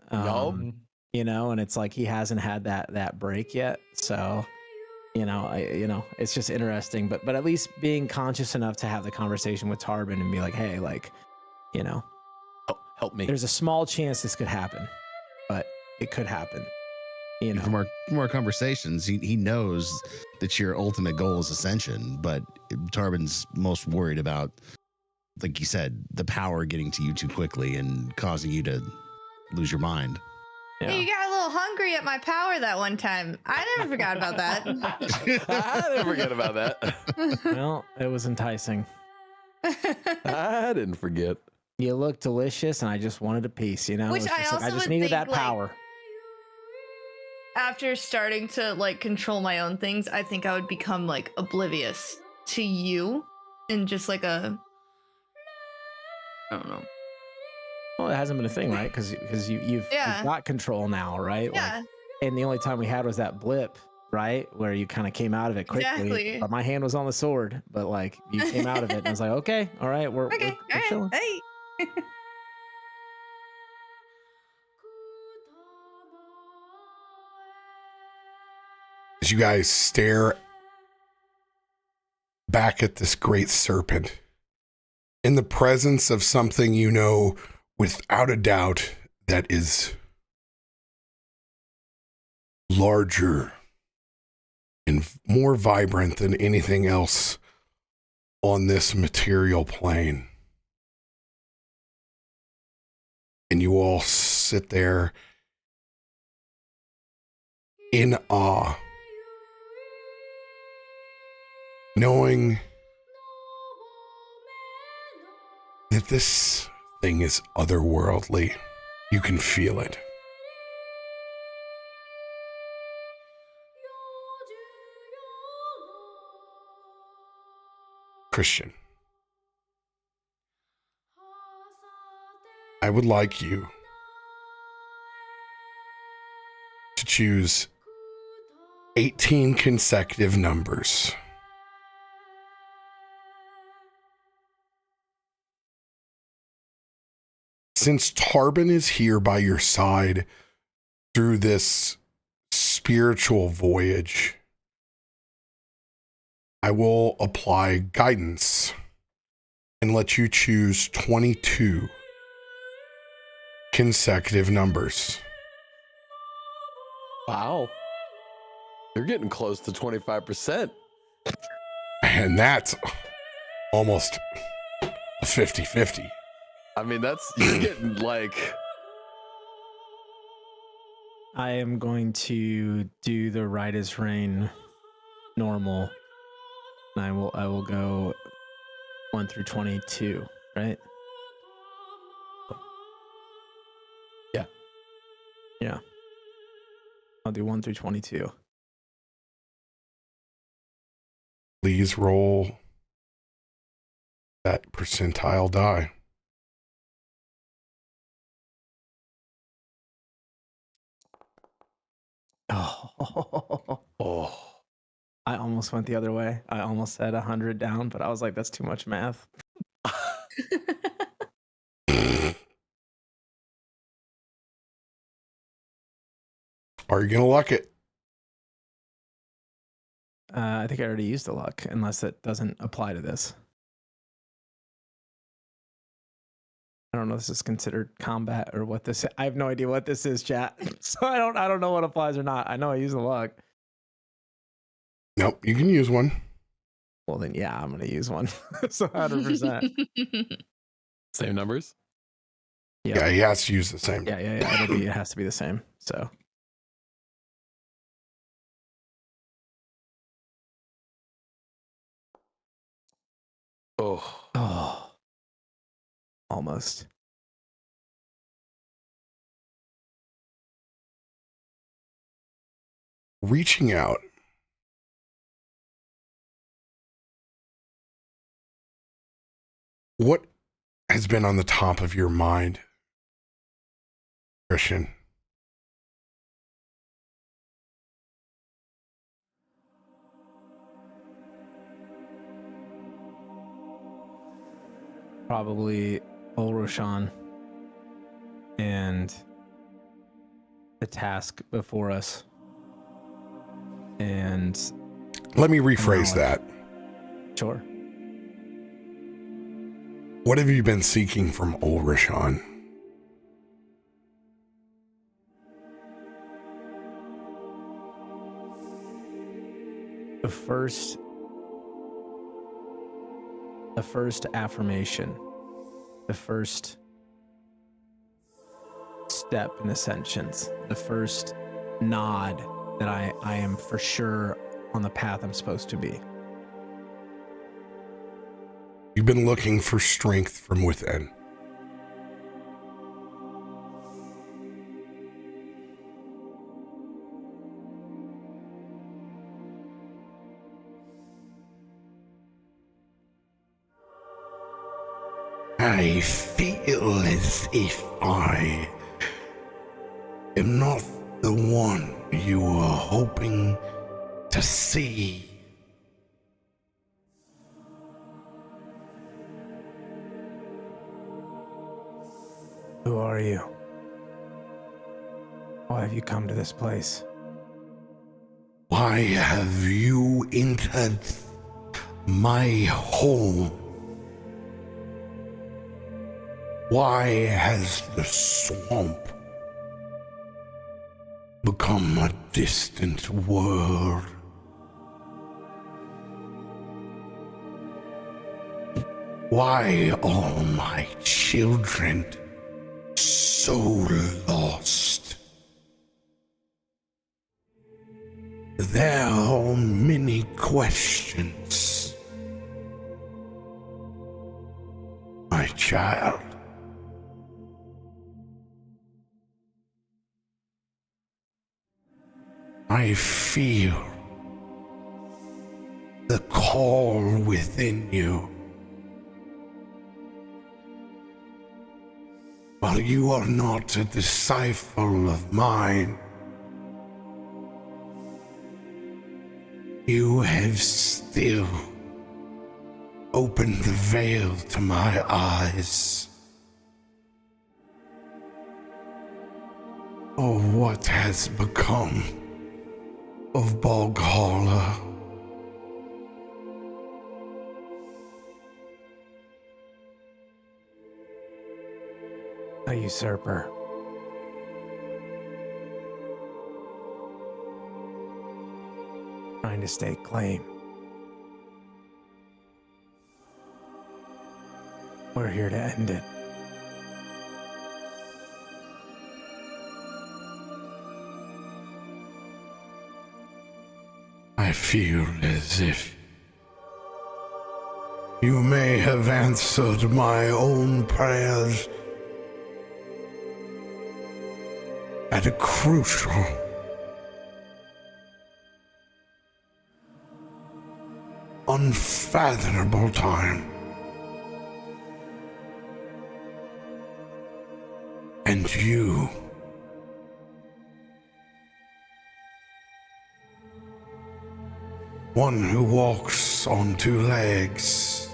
You know, and it's like he hasn't had that break yet. So, it's just interesting. But at least being conscious enough to have the conversation with Tarben and be like, hey, like, help me. There's a small chance this could happen, it could happen. You know, from our conversations, he knows that your ultimate goal is ascension, but Tarben's most worried about, like you said, the power getting to you too quickly and causing you to lose your mind. yeah. Hey, you got a little hungry at my power that one time. I never forgot about that. I didn't forget about that. Well, it was enticing. I didn't forget. You look delicious, and I just wanted a piece. You know, Which It was I just like, also I just would needed think, that like, power. After starting to like control my own things, I think I would become like oblivious to you and just like I don't know. Well, it hasn't been a thing, right? Because you've got control now, right? Yeah. Like, and the only time we had was that blip, right, where you kind of came out of it quickly. Exactly. But my hand was on the sword, but like you came out of it, and I was like, okay, all right, we're chilling. Hey. As you guys stare back at this great serpent, in the presence of something you know without a doubt that is larger and more vibrant than anything else on this material plane. And you all sit there in awe, knowing that this thing is otherworldly. You can feel it. Christian, I would like you to choose 18 consecutive numbers. Since Tarben is here by your side through this spiritual voyage, I will apply guidance and let you choose 22 consecutive numbers. Wow. You're getting close to 25%. And that's almost a 50-50. I mean, you're getting like... I am going to do the right as rain normal. And I will go 1 through 22, right? Yeah. Yeah. I'll do 1 through 22. Please roll that percentile die. Oh. I almost went the other way. I almost said 100 down, but I was like, that's too much math. Are you going to luck it? I think I already used the luck, unless it doesn't apply to this. I don't know if this is considered combat or what this is. I have no idea what this is, chat. So I don't know what applies or not. I know I use the luck. Nope, you can use one. Well, then, yeah, I'm going to use one. So 100%. Same numbers? Yep. Yeah, he has to use the same. Yeah. It has to be the same. So. Oh. Almost. Reaching out, what has been on the top of your mind, Christian? Probably Ulroshan and the task before us. And let me rephrase that. Sure. What have you been seeking from Ulroshan? The first affirmation, the first step in ascensions, the first nod that I am for sure on the path I'm supposed to be. You've been looking for strength from within. I feel as if I am not the one you were hoping to see. Who are you? Why have you come to this place? Why have you entered my home? Why has the swamp become a distant world? Why are my children so lost? There are many questions, my child. I feel the call within you. While you are not a disciple of mine, you have still opened the veil to my eyes. Oh, what has become of Boghala? A usurper. Trying to stake claim. We're here to end it. I feel as if you may have answered my own prayers at a crucial, unfathomable time. And you, one who walks on two legs,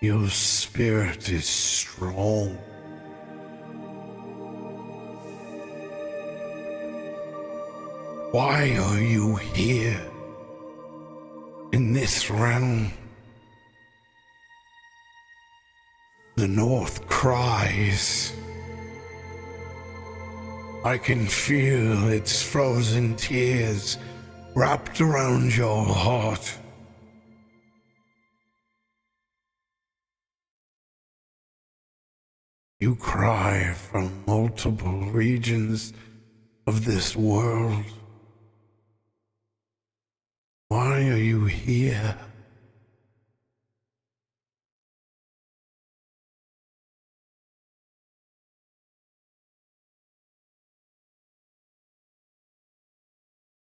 your spirit is strong. Why are you here in this realm? The North cries. I can feel its frozen tears wrapped around your heart. You cry from multiple regions of this world. Why are you here?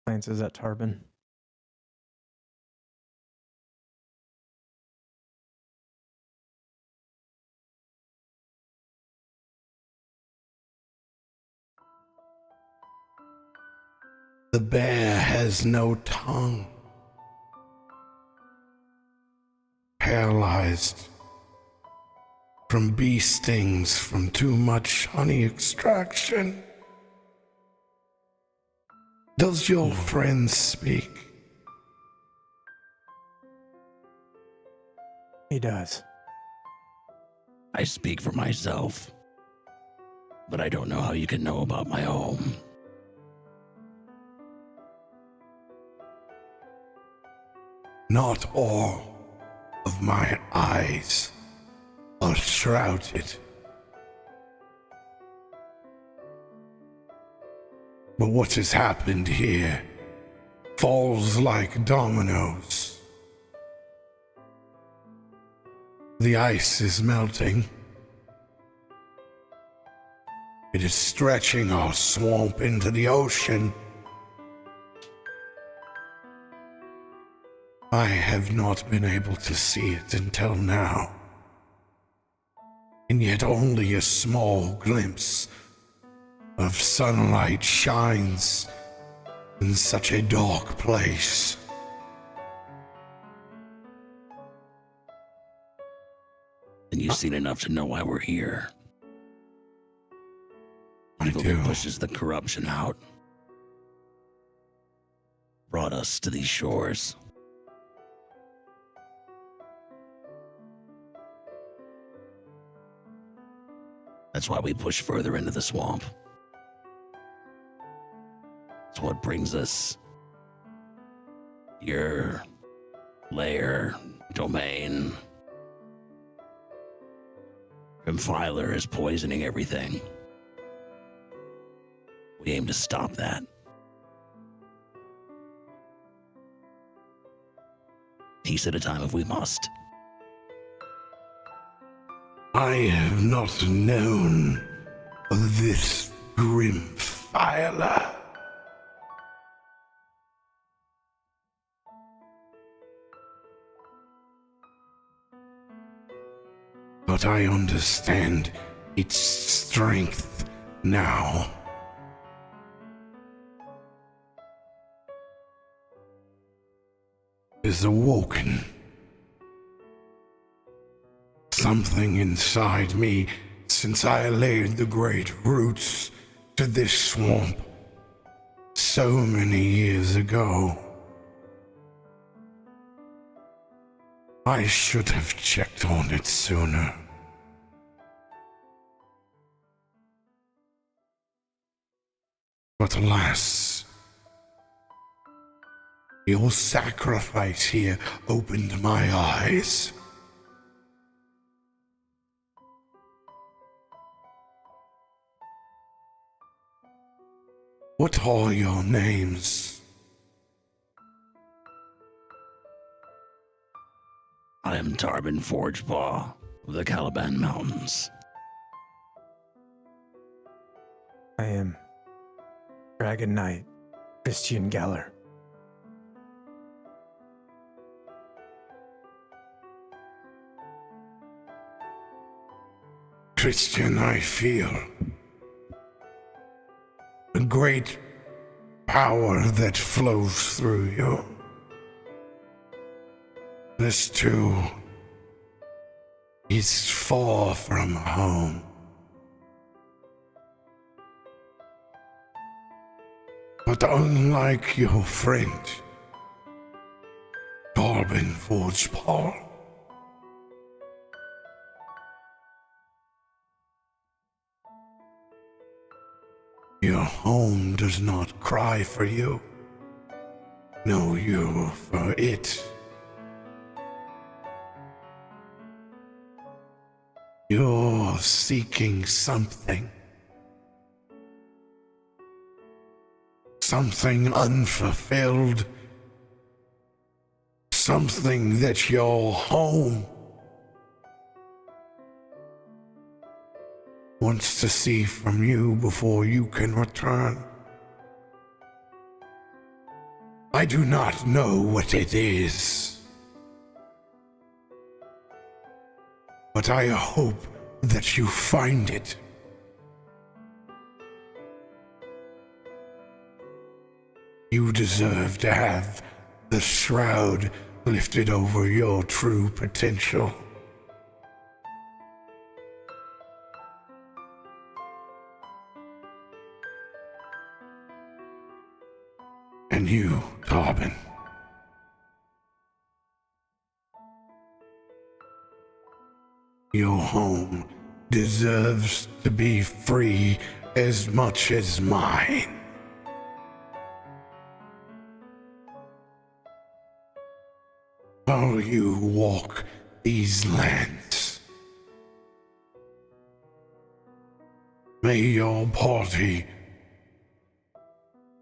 Glances at Tarben. The bear has no tongue. Paralyzed from bee stings from too much honey extraction. Does your friend speak? He does. I speak for myself. but I don't know how you can know about my home. Not all of my eyes are shrouded. But what has happened here falls like dominoes. The ice is melting. It is stretching our swamp into the ocean. I have not been able to see it until now. And yet only a small glimpse of sunlight shines in such a dark place. And you've seen enough to know why we're here. Evil do. that pushes the corruption out brought us to these shores. That's why we push further into the swamp. It's what brings us your lair, domain. Filer is poisoning everything. We aim to stop that. Piece at a time if we must. I have not known of this grim filer. But I understand its strength now. Is awoken. Something inside me, since I laid the great roots to this swamp so many years ago. I should have checked on it sooner. But alas, your sacrifice here opened my eyes. What are your names? I am Tarben Forgepaw of the Caliban Mountains. I am Dragon Knight Christian Geller. Christian, I feel a great power that flows through you. This too is far from home. But unlike your friend, Tarben Forgepaw, your home does not cry for you. No, you for it. You're seeking something. Something unfulfilled. Something that your home wants to see from you before you can return. I do not know what it is, but I hope that you find it. You deserve to have the shroud lifted over your true potential. And you, Tarben, your home deserves to be free as much as mine. While you walk these lands, may your party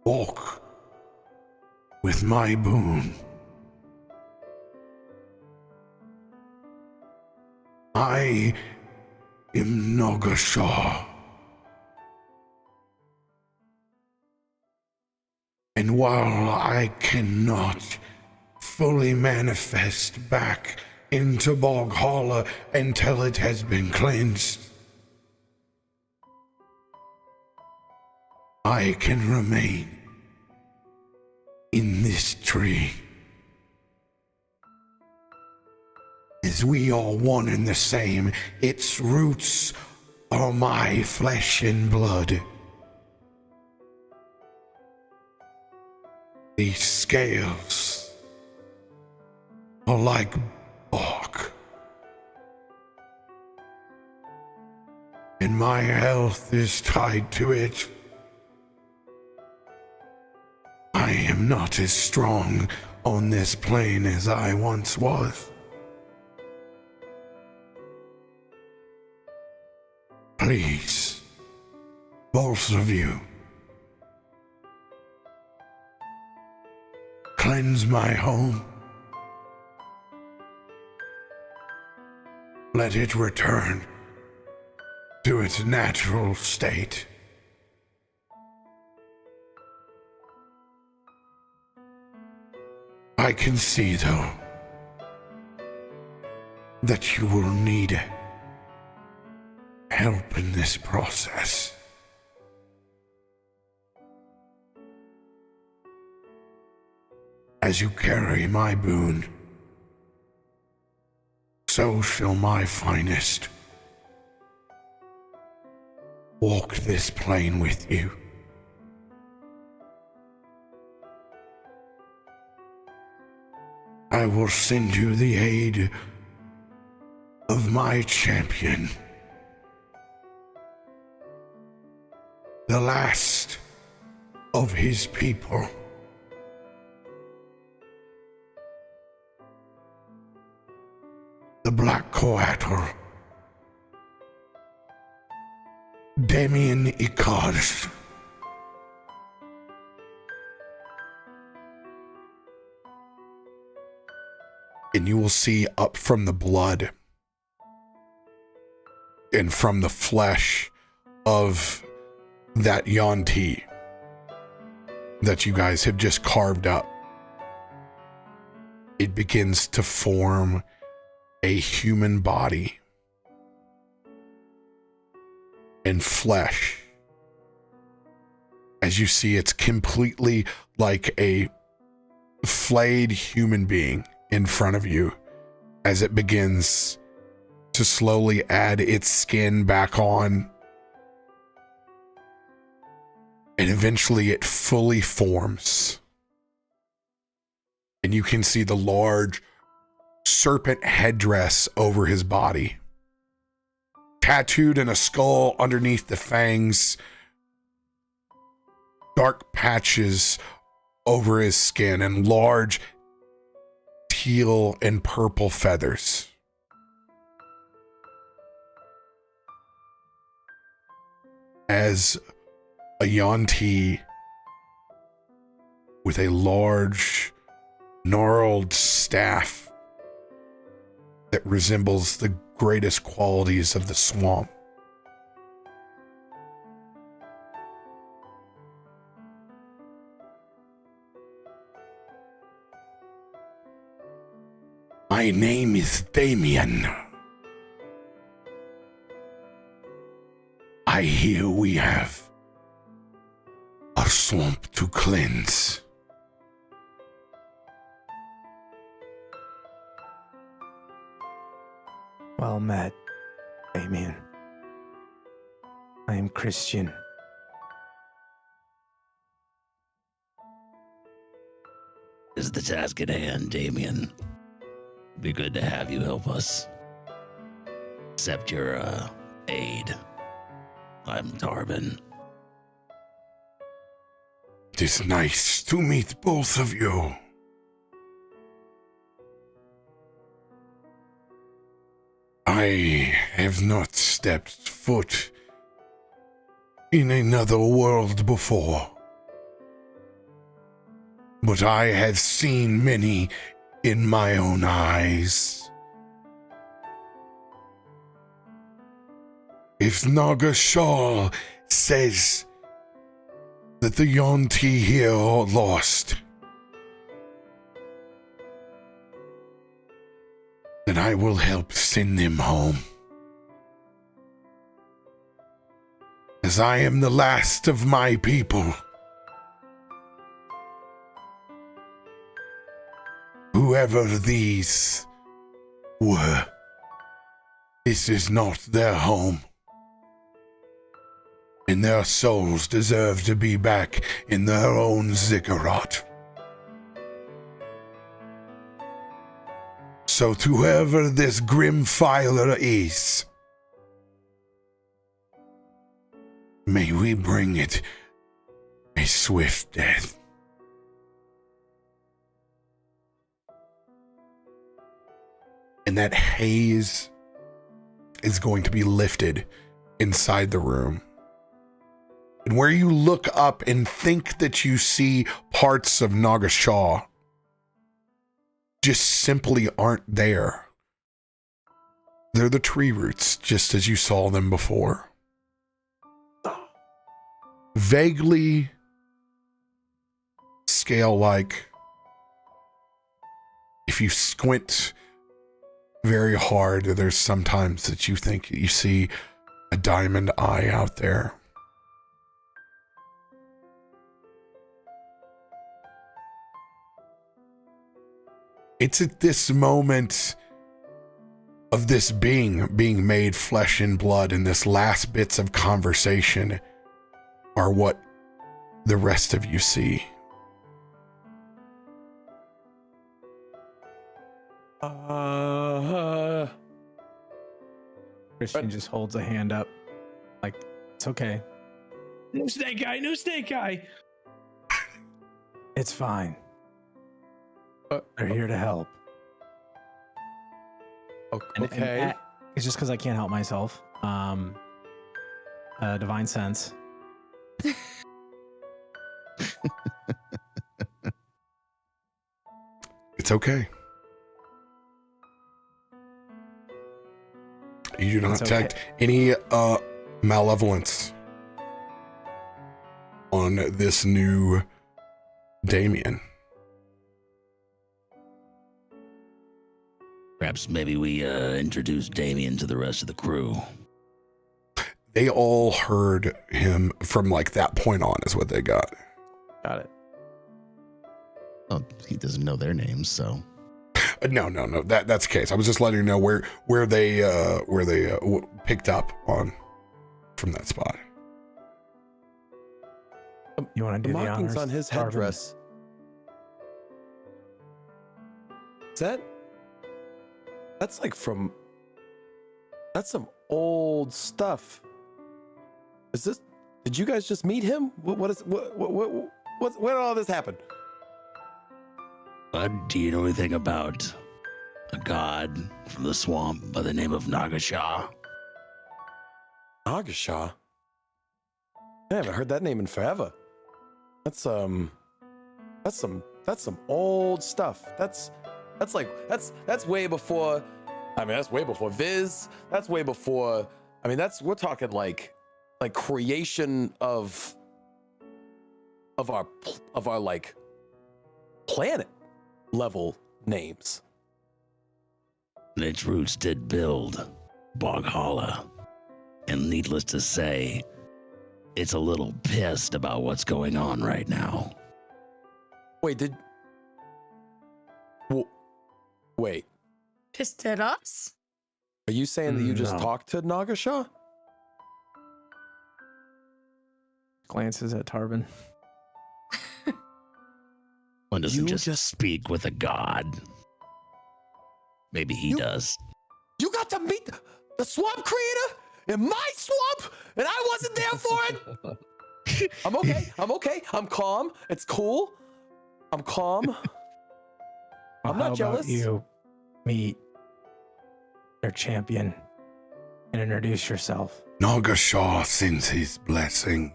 walk with my boon. I am Nogashaw, and while I cannot fully manifest back into Boghala until it has been cleansed, I can remain in this tree, as we are one and the same. Its roots are my flesh and blood. These scales are like bark, and my health is tied to it. I am not as strong on this plane as I once was. Please, both of you, cleanse my home. Let it return to its natural state. I can see, though, that you will need help in this process. As you carry my boon, so shall my finest walk this plane with you. I will send you the aid of my champion, the last of his people. The Black Coatl, Damien Icarus. And you will see up from the blood and from the flesh of that Yuan-Ti that you guys have just carved up, it begins to form a human body and flesh. As you see, it's completely like a flayed human being in front of you as it begins to slowly add its skin back on, and eventually it fully forms, and you can see the large serpent headdress over his body, tattooed in a skull underneath the fangs, dark patches over his skin, and large teal and purple feathers. As a Yuan-Ti with a large gnarled staff that resembles the greatest qualities of the swamp. My name is Damien. I hear we have a swamp to cleanse. Well met, Damien. I am Christian. Is the task at hand, Damien? Be good to have you help us. Accept your aid. I'm Tarben. It is nice to meet both of you. I have not stepped foot in another world before, but I have seen many in my own eyes. If Nagashal says that the Yonti here are lost, then I will help send them home. As I am the last of my people. Whoever these were, this is not their home. And their souls deserve to be back in their own ziggurat. So to whoever this grim filer is, may we bring it a swift death. And that haze is going to be lifted inside the room. And where you look up and think that you see parts of Nagashal, just simply aren't there. They're the tree roots, just as you saw them before. Vaguely scale-like. If you squint very hard, there's sometimes that you think you see a diamond eye out there. It's at this moment of this being made flesh and blood, and this last bits of conversation are what the rest of you see. Christian just holds a hand up, like, it's okay. No snake eye, no snake eye. It's fine. They're here to help. Okay. And it's just because I can't help myself. Divine sense. It's okay. You do not It's detect okay. any malevolence on this new Damien. Perhaps maybe we introduce Damien to the rest of the crew. They all heard him from like that point on is what they got. Got it. Oh, he doesn't know their names, so. No. That's the case. I was just letting you know where they picked up on from that spot. You want to The do the markings honors? on his Tarben? headdress. Is that's like from, that's some old stuff. Is this, did you guys just meet him? Where did all this happen? Do you know anything about a god from the swamp by the name of Nagashal? Nagashal? I haven't heard that name in forever. That's some old stuff. That's way before, I mean, that's way before Viz. That's way before, I mean, we're talking like creation of our like planet level names. And its roots did build Boghala. And needless to say, it's a little pissed about what's going on right now. Wait, wait. Pissed at us? Are you saying that you just No. talked to Nagashal? Glances at Tarben. One doesn't You just speak with a god. Maybe he does. You got to meet the swamp creator? in my swamp, and I wasn't there for it. I'm okay. I'm okay. I'm calm. It's cool. I'm calm. I'm not jealous. How about you meet their champion and introduce yourself? Nagashaw sends his blessing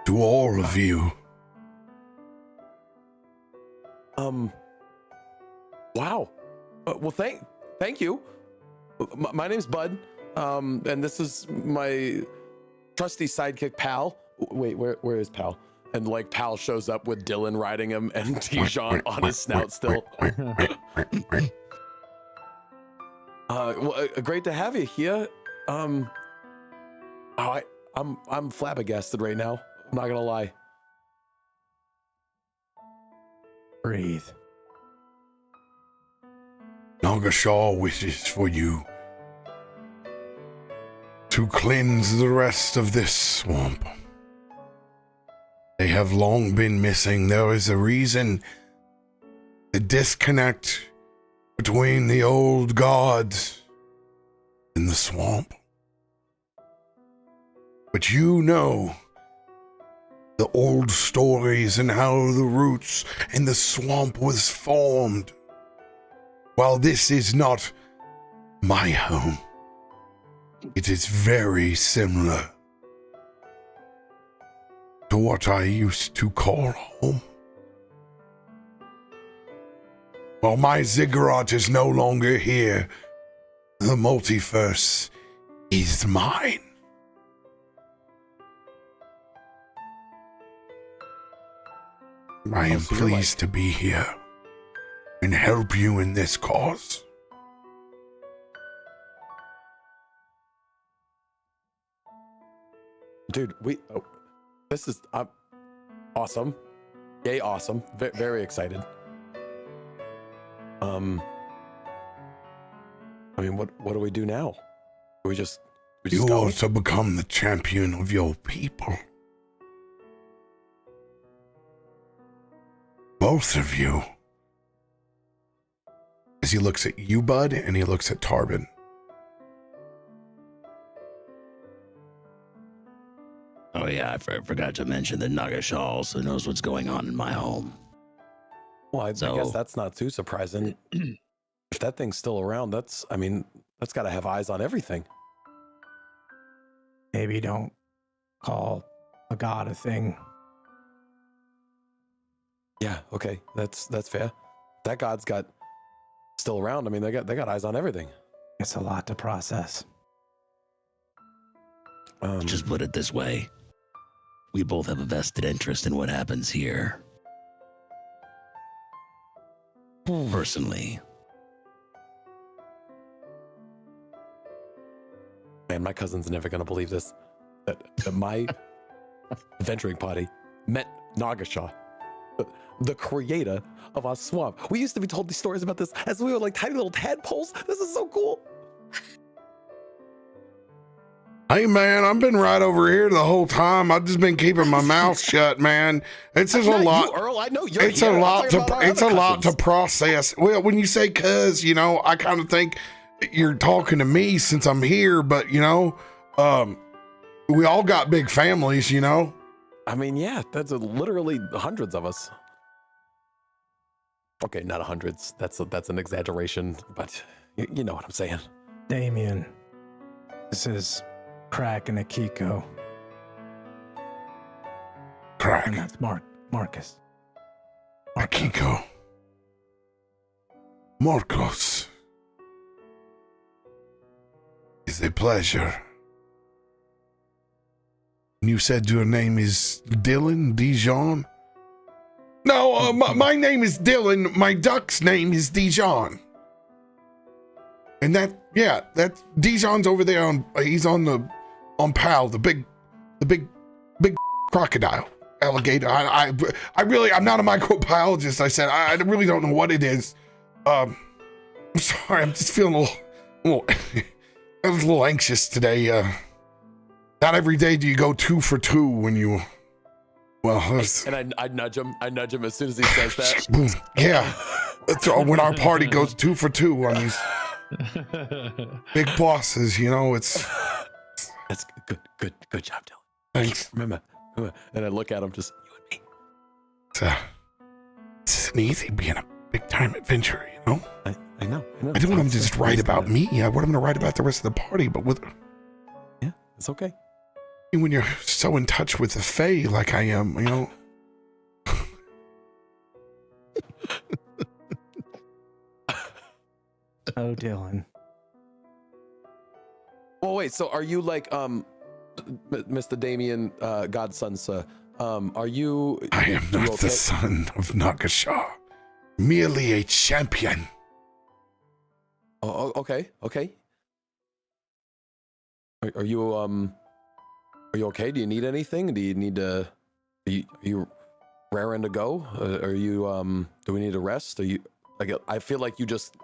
to all of you. Wow. Well, thank you. My name's Bud, and this is my trusty sidekick, Pal. Wait, where is Pal? And like Pal shows up with Dylan riding him and Dijon on his snout still. Well, great to have you here. I'm flabbergasted right now. I'm not gonna lie. Breathe. Nagashaw wishes for you to cleanse the rest of this swamp. They have long been missing. There is a reason. The disconnect between the old gods and the swamp. But you know the old stories and how the roots and the swamp was formed. While this is not my home, it is very similar to what I used to call home. While my ziggurat is no longer here, the multiverse is mine. I am pleased to be here and help you in this cause. Dude, this is awesome. Yay, awesome. Very excited. I mean, what do we do now? We just You go? are to become the champion of your people. Both of you. As he looks at you, Bud, and he looks at Tarben. Oh yeah, I forgot to mention that Nagashaw also knows what's going on in my home. Well, I guess that's not too surprising. If that thing's still around, that's got to have eyes on everything. Maybe don't call a god a thing. Yeah, okay, that's fair. That god's got still around. I mean, they got eyes on everything. It's a lot to process. Just put it this way. We both have a vested interest in what happens here. Personally. Man, my cousin's never gonna believe this. That my adventuring party met Nagashaw, the creator of our swamp. We used to be told these stories about this as we were like tiny little tadpoles. This is so cool. Hey, man, I've been right over here the whole time. I've just been keeping my mouth shut, man. It's just a lot. You, Earl, I know you're It's here. a lot to. It's a lot to cousins. process. Well, when you say "cuz," you know, I kind of think you're talking to me since I'm here. But you know, we all got big families, you know. I mean, yeah, that's literally hundreds of us. Okay, not hundreds. That's an exaggeration, but you know what I'm saying. Damien, this is Krak and Akiko. Krak, And that's Markos. Akiko, Markos. It's a pleasure. You said your name is Dylan Dijon? No, my name is Dylan. My duck's name is Dijon. And that Dijon's over there he's on Pal, the big crocodile, alligator. I'm not a microbiologist. I said, I really don't know what it is. I'm sorry. I'm just feeling a little I was a little anxious today. Not every day do you go 2 for 2 when you, well. And I nudge him. I nudge him as soon as he says that. Yeah. when our party goes 2 for 2 on these big bosses, it's. That's good job, Dylan. Thanks. Remember. And I look at him, just you and me. It's easy being a big time adventurer, I know. I don't want to just write about me. I want him to write about the rest of the party, but yeah, it's okay. When you're so in touch with the Fae like I am, Oh, Dylan. Well, wait. So, are you like Mr. Damien, godson, sir? Are you? I am not the son of Nakasha, merely a champion. Oh, okay. Are you okay? Do you need anything? Do you need to? Are you raring to go? Are you do we need to rest? Are you like? I feel like you just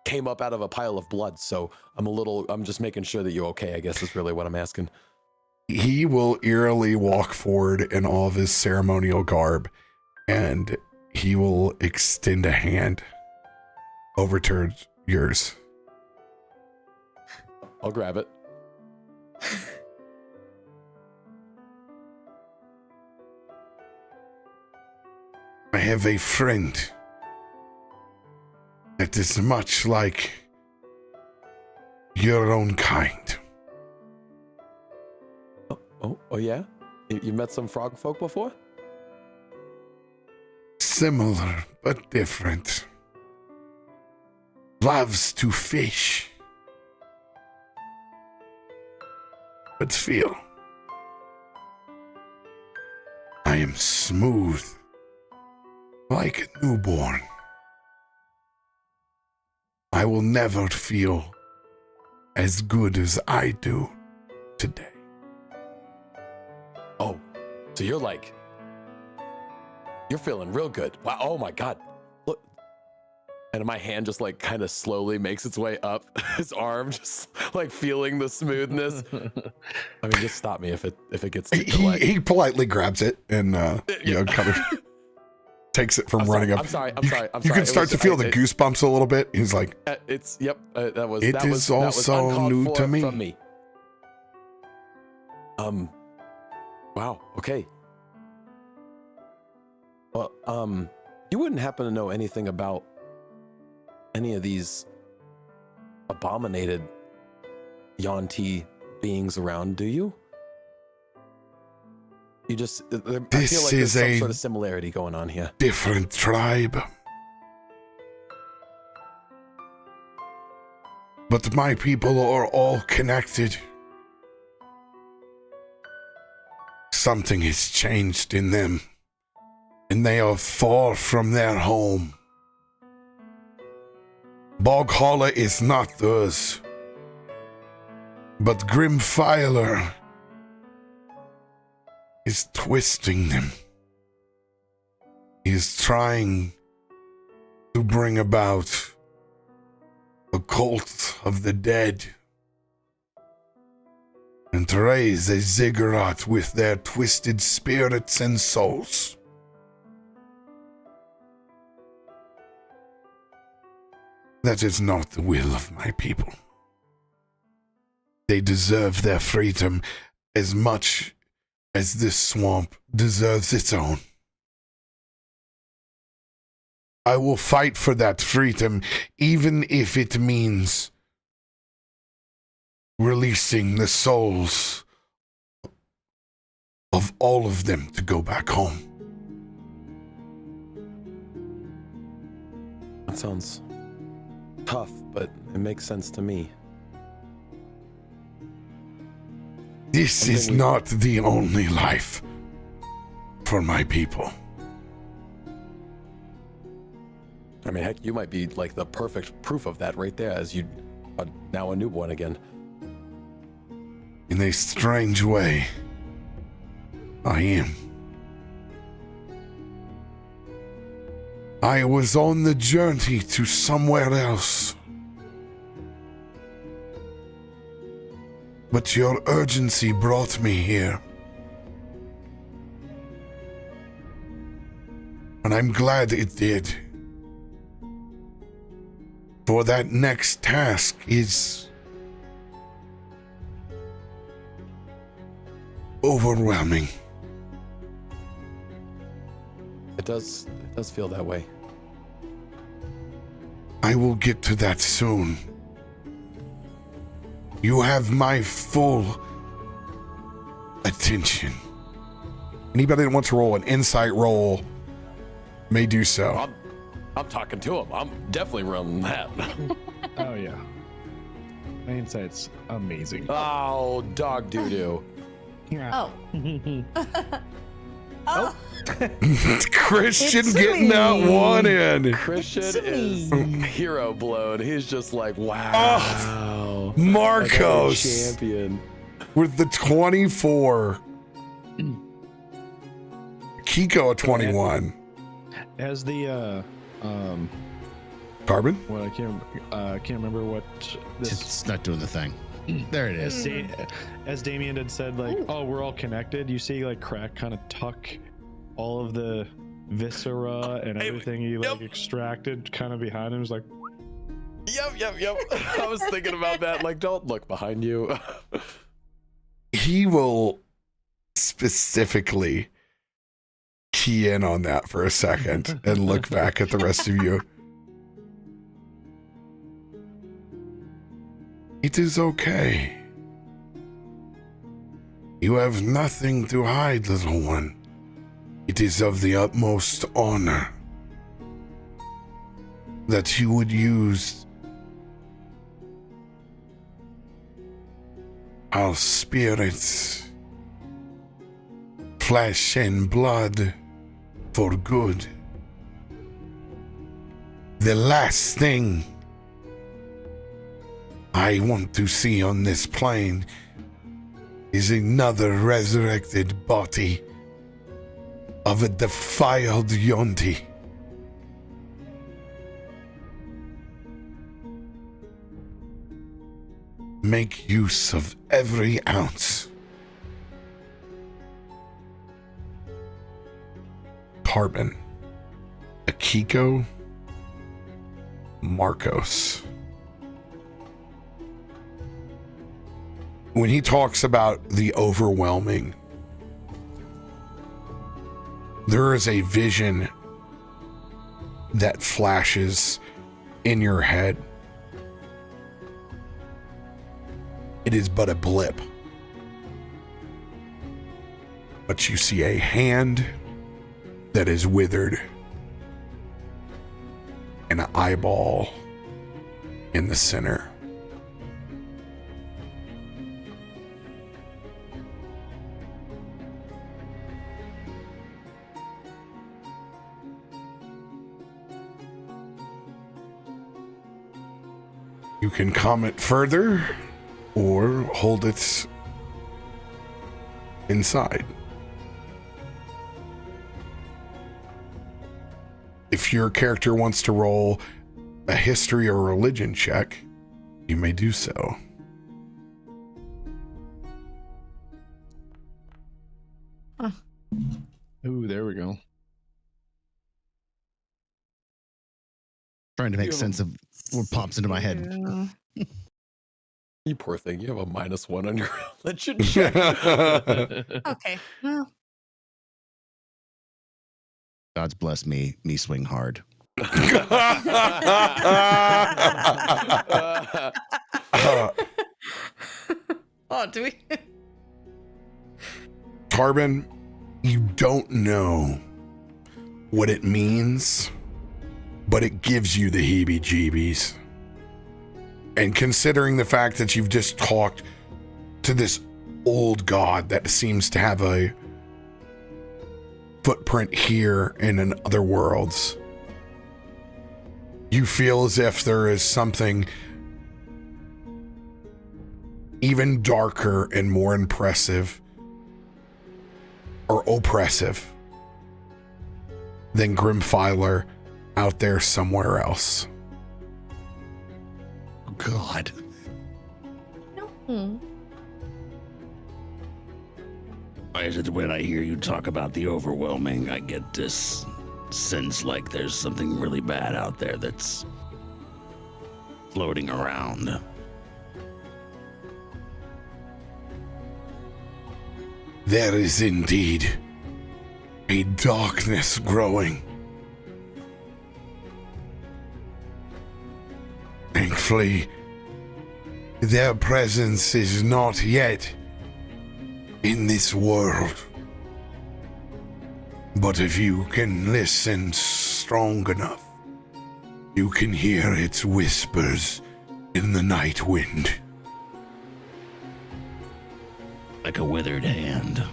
came up out of a pile of blood, so I'm just making sure that you're okay, I guess is really what I'm asking. He will eerily walk forward in all of his ceremonial garb, and he will extend a hand over towards yours. I'll grab it. I have a friend that is much like your own kind. Oh yeah? You met some frog folk before? Similar, but different. Loves to fish. But feel. I am smooth, like a newborn. I will never feel as good as I do today. Oh, so you're feeling real good. Wow, oh my God. Look. And my hand just like kind of slowly makes its way up his arm, just like feeling the smoothness. I mean, just stop me if it gets too delayed. He politely grabs it and kind of takes it from running up. I'm sorry. You can start to feel the goosebumps a little bit. He's like, that was also new to me. From me. Wow. Okay. Well, you wouldn't happen to know anything about any of these abominated Yuan-Ti beings around, do you? You just, I feel like there's some sort of similarity going on here. Different tribe. But my people are all connected. Something has changed in them, and they are far from their home. Boghala is not theirs, but Grimfiler is twisting them. He is trying to bring about a cult of the dead and to raise a ziggurat with their twisted spirits and souls. That is not the will of my people. They deserve their freedom as much as this swamp deserves its own. I will fight for that freedom, even if it means releasing the souls of all of them to go back home. That sounds tough, but it makes sense to me. This is not the only life for my people. I mean, heck, you might be like the perfect proof of that right there, as you are now a newborn again. In a strange way, I am. I was on the journey to somewhere else. But your urgency brought me here. And I'm glad it did. for that next task is overwhelming. It does feel that way. I will get to that soon. You have my full attention. Anybody that wants to roll an insight roll may do so. I'm talking to him. I'm definitely running that. Oh yeah. My insight's amazing. Oh, dog doo-doo. Oh. Oh. Christian It's getting that me. one in. Christian is hero blown. He's just like, wow. Oh, Markos champion. with the 24. Akiko a 21. As the Tarben? well, I can't remember what this It's not doing the thing. There it is. as Damien had said, like, oh, we're all connected. You see, like, Krak kind of tuck all of the viscera and everything he like extracted kind of behind him. Is like, Yep. I was thinking about that. Like, don't look behind you. He will specifically key in on that for a second and look back at the rest of you. It is okay. You have nothing to hide, little one. It is of the utmost honor that you would use our spirits, flesh and blood for good. The last thing I want to see on this plane is another resurrected body of a defiled Yonti. Make use of every ounce. Tarben, Akiko, Markos. When he talks about the overwhelming, there is a vision that flashes in your head. It is but a blip. But you see a hand that is withered, and an eyeball in the center. You can comment further or hold it inside. If your character wants to roll a history or religion check, you may do so. ooh, there we go. Trying to make sense of what pops into my head. You poor thing. You have a -1 on your religion check. Okay. Well, God's bless me. Me swing hard. oh, do we? Tarben, you don't know what it means, but it gives you the heebie-jeebies. And considering the fact that you've just talked to this old god that seems to have a footprint here and in other worlds, you feel as if there is something even darker and more impressive or oppressive than Grimfiler out there somewhere else. Oh, God. No. Why is it when I hear you talk about the overwhelming, I get this sense like there's something really bad out there that's floating around. There is indeed a darkness growing. Thankfully, their presence is not yet in this world. But if you can listen strong enough, you can hear its whispers in the night wind. Like a withered hand.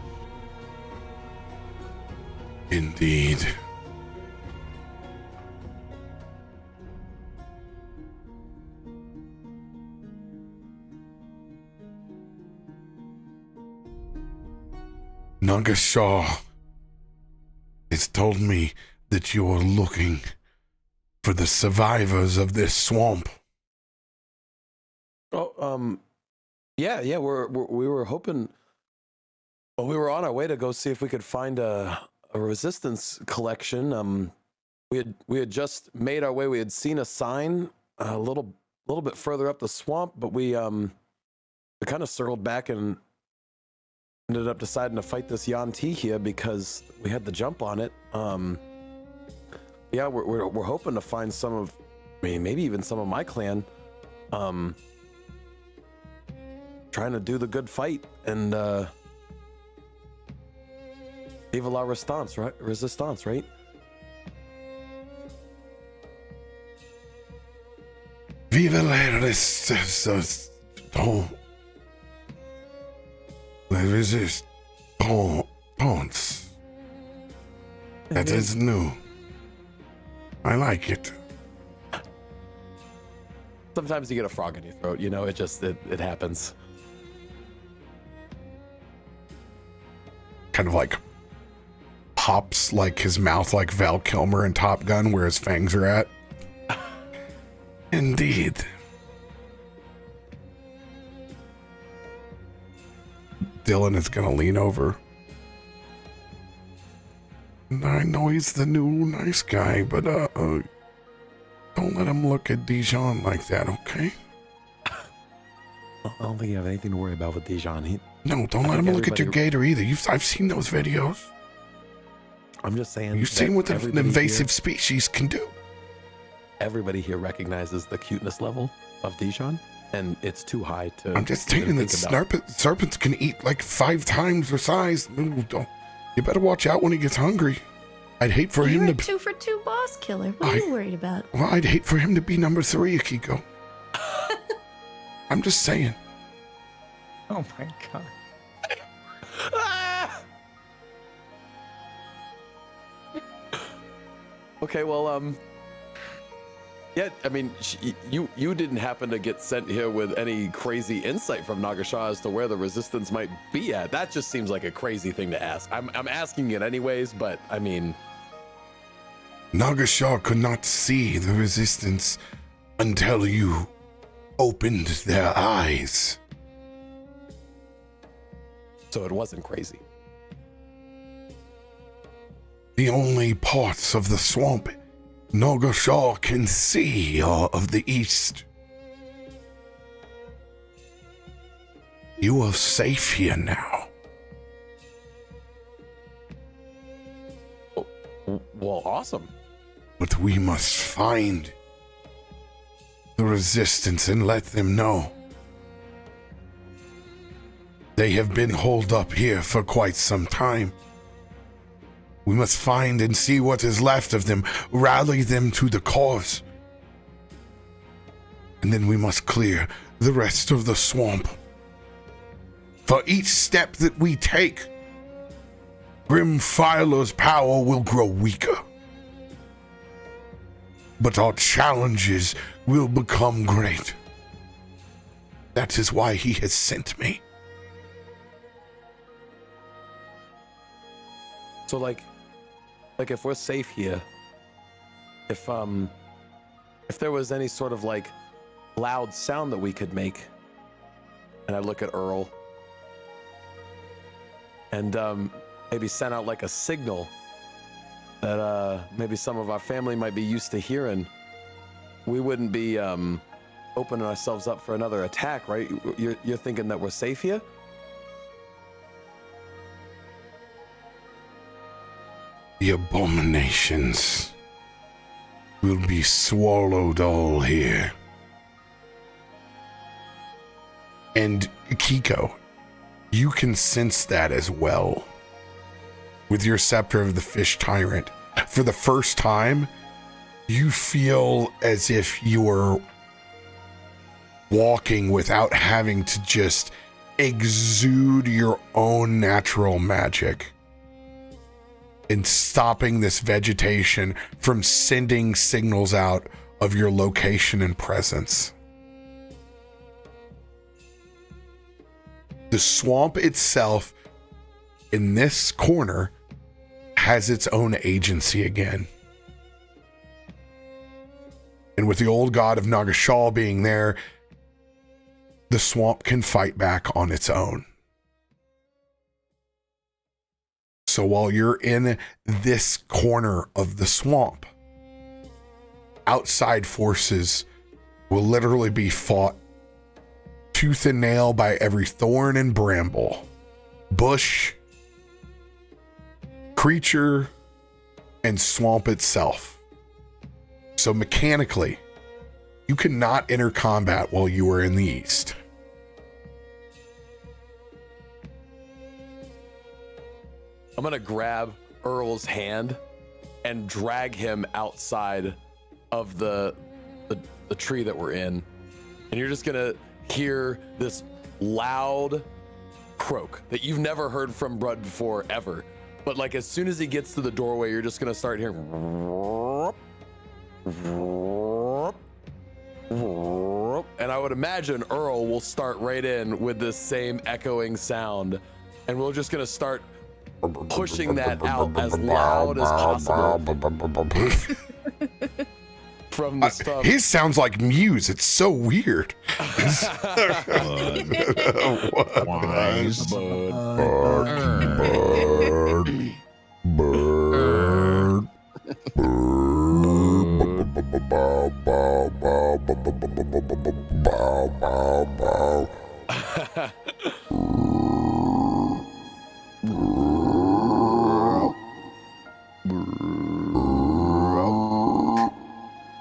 Indeed. Nagashaw has told me that you are looking for the survivors of this swamp. Oh, yeah. We were hoping. Well, we were on our way to go see if we could find a resistance collection. We had just made our way. We had seen a sign a little bit further up the swamp, but we kind of circled back and ended up deciding to fight this Yanti here because we had the jump on it. Yeah, we're hoping to find some of, maybe even some of my clan, trying to do the good fight and vive la resistance, right? Resistance, right? Vive la resistance. That is new. I like it. Sometimes you get a frog in your throat, you know, it happens. Kind of like pops like his mouth like Val Kilmer in Top Gun where his fangs are at. Indeed. Dylan is gonna lean over. I know he's the new nice guy, but don't let him look at Dijon like that, okay? I don't think you have anything to worry about with Dijon. No, don't let him look at your gator either. I've seen those videos. I'm just saying. You've seen what an invasive species can do. Everybody here recognizes the cuteness level of Dijon, and it's too high to. I'm just saying that serpents can eat like 5 times their size. You better watch out when he gets hungry. I'd hate for him to. You're a 2 for 2 boss killer. What are you worried about? Well, I'd hate for him to be number 3, Akiko. I'm just saying. Oh my god. Okay, well, yeah, I mean, you didn't happen to get sent here with any crazy insight from Nagashaw as to where the resistance might be at. That just seems like a crazy thing to ask. I'm asking it anyways, but I mean, Nagashaw could not see the resistance until you opened their eyes. So it wasn't crazy. The only parts of the swamp Nagashaw can see are of the east. You are safe here now. Oh, well, awesome. But we must find the resistance and let them know. They have been holed up here for quite some time. We must find and see what is left of them, rally them to the cause. And then we must clear the rest of the swamp. For each step that we take, Grimfiler's power will grow weaker. But our challenges will become great. That is why he has sent me. So like if we're safe here, if there was any sort of like loud sound that we could make, and I look at Earl and maybe send out like a signal that maybe some of our family might be used to hearing, we wouldn't be opening ourselves up for another attack, right? You're thinking that we're safe here? The abominations will be swallowed all here. And Akiko, you can sense that as well. With your Scepter of the Fish Tyrant, for the first time, you feel as if you're walking without having to just exude your own natural magic and stopping this vegetation from sending signals out of your location and presence. The swamp itself in this corner has its own agency again. And with the old god of Nagashal being there, the swamp can fight back on its own. So while you're in this corner of the swamp, outside forces will literally be fought tooth and nail by every thorn and bramble, bush, creature, and swamp itself. So mechanically, you cannot enter combat while you are in the east. I'm gonna grab Earl's hand and drag him outside of the tree that we're in. And you're just gonna hear this loud croak that you've never heard from Brud before, ever. But like as soon as he gets to the doorway, you're just gonna start hearing and I would imagine Earl will start right in with this same echoing sound, and we're just gonna start pushing that out as loud as possible from the stuff. His sounds like Muse. It's so weird.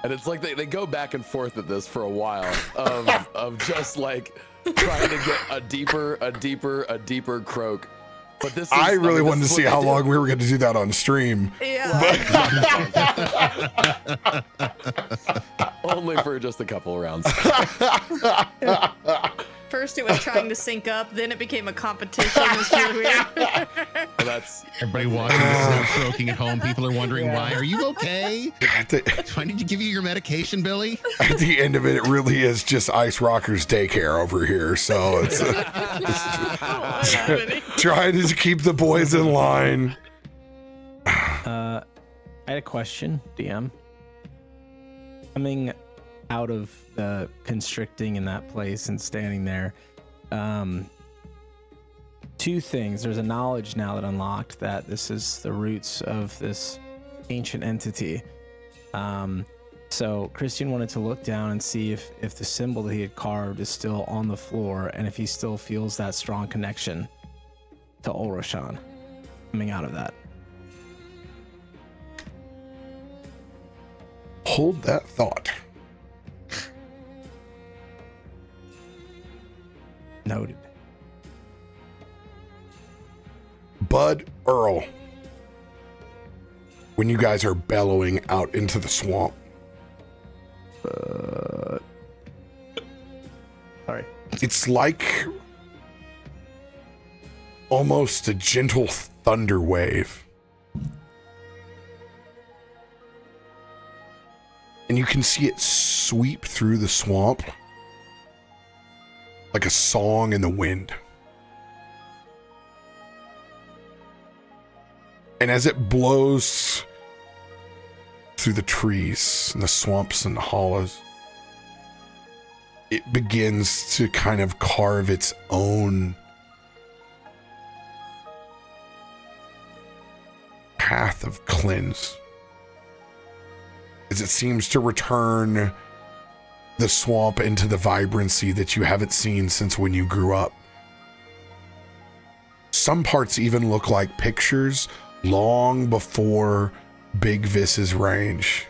And it's like they go back and forth at this for a while of just like trying to get a deeper croak. But this is, I really wanted to this is see what how they long do. we were going to do that on stream. Only for just a couple of rounds. First it was trying to sync up, then it became a competition. It was really weird. Well, that's Everybody watching this croaking at home. People are wondering why. Are you okay? Do I need to give you your medication, Billy? At the end of it, it really is just IceRocker's daycare over here. So it's trying to keep the boys in line. I had a question, DM. Coming out of the constricting in that place and standing there, two things. There's a knowledge now that unlocked that this is the roots of this ancient entity. So Christian wanted to look down and see if the symbol that he had carved is still on the floor and if he still feels that strong connection to Ulrashan coming out of that. Hold that thought. Noted. Bud, Earl, when you guys are bellowing out into the swamp, Sorry. it's like almost a gentle thunder wave. And you can see it sweep through the swamp like a song in the wind. And as it blows through the trees and the swamps and the hollows, it begins to kind of carve its own path of cleanse, as it seems to return the swamp into the vibrancy that you haven't seen since when you grew up. Some parts even look like pictures long before Big Vis's range.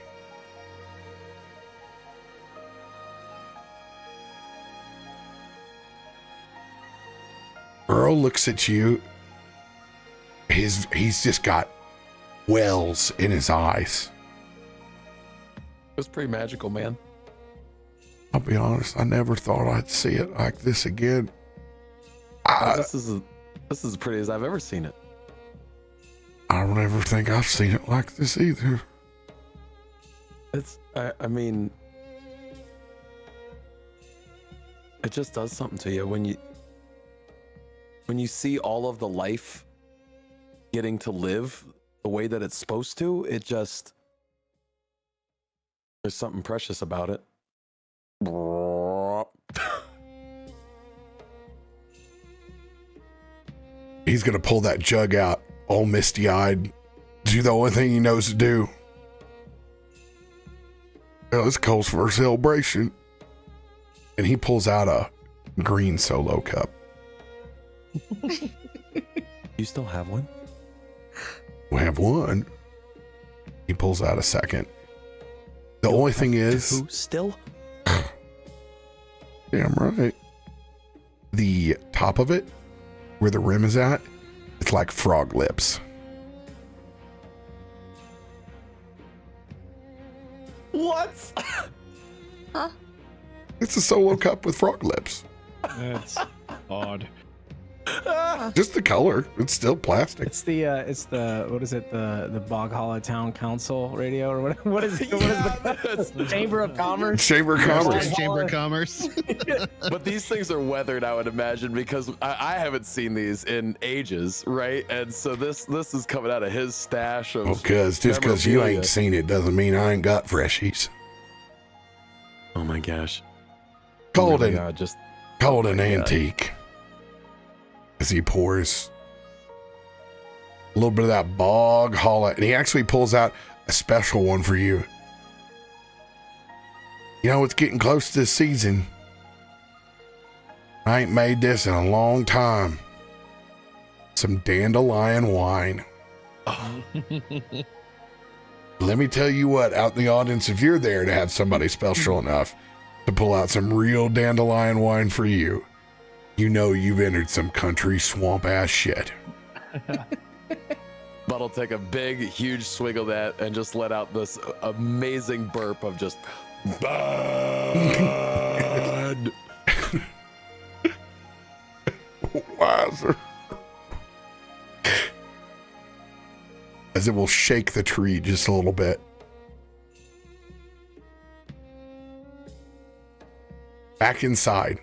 Earl looks at you. He's just got wells in his eyes. It was pretty magical, man. I'll be honest, I never thought I'd see it like this again. This is as pretty as I've ever seen it. I don't ever think I've seen it like this either. I mean, it just does something to you when you see all of the life getting to live the way that it's supposed to. There's something precious about it. He's gonna pull that jug out, all misty-eyed. Do the only thing he knows to do. Well, this calls for a celebration. And he pulls out a green solo cup. You still have one? We have one. He pulls out a second. The only thing is... Who still? Damn right. The top of it, where the rim is at, it's like frog lips. What? Huh? It's a solo cup with frog lips. That's odd. Just the color. It's still plastic. It's the what is it, the Bog Hollow Town Council radio or what? What is it? What is the Chamber of Commerce? Chamber of Commerce. Chamber of Commerce. But these things are weathered, I would imagine, because I haven't seen these in ages, right? And so this is coming out of his stash of. Well, just because you memorabilia. ain't seen it doesn't mean I ain't got freshies. Oh my gosh. Call Oh my it God, just an antique. As he pours a little bit of that Bog Hollow, and he actually pulls out a special one for you. You know, it's getting close to the season. I ain't made this in a long time. Some dandelion wine. Let me tell you what, out in the audience, if you're there to have somebody special enough to pull out some real dandelion wine for you, you know you've entered some country swamp ass shit. But I'll take a big, huge swig of that and just let out this amazing burp of just bad. Wiser. As it will shake the tree just a little bit. Back inside.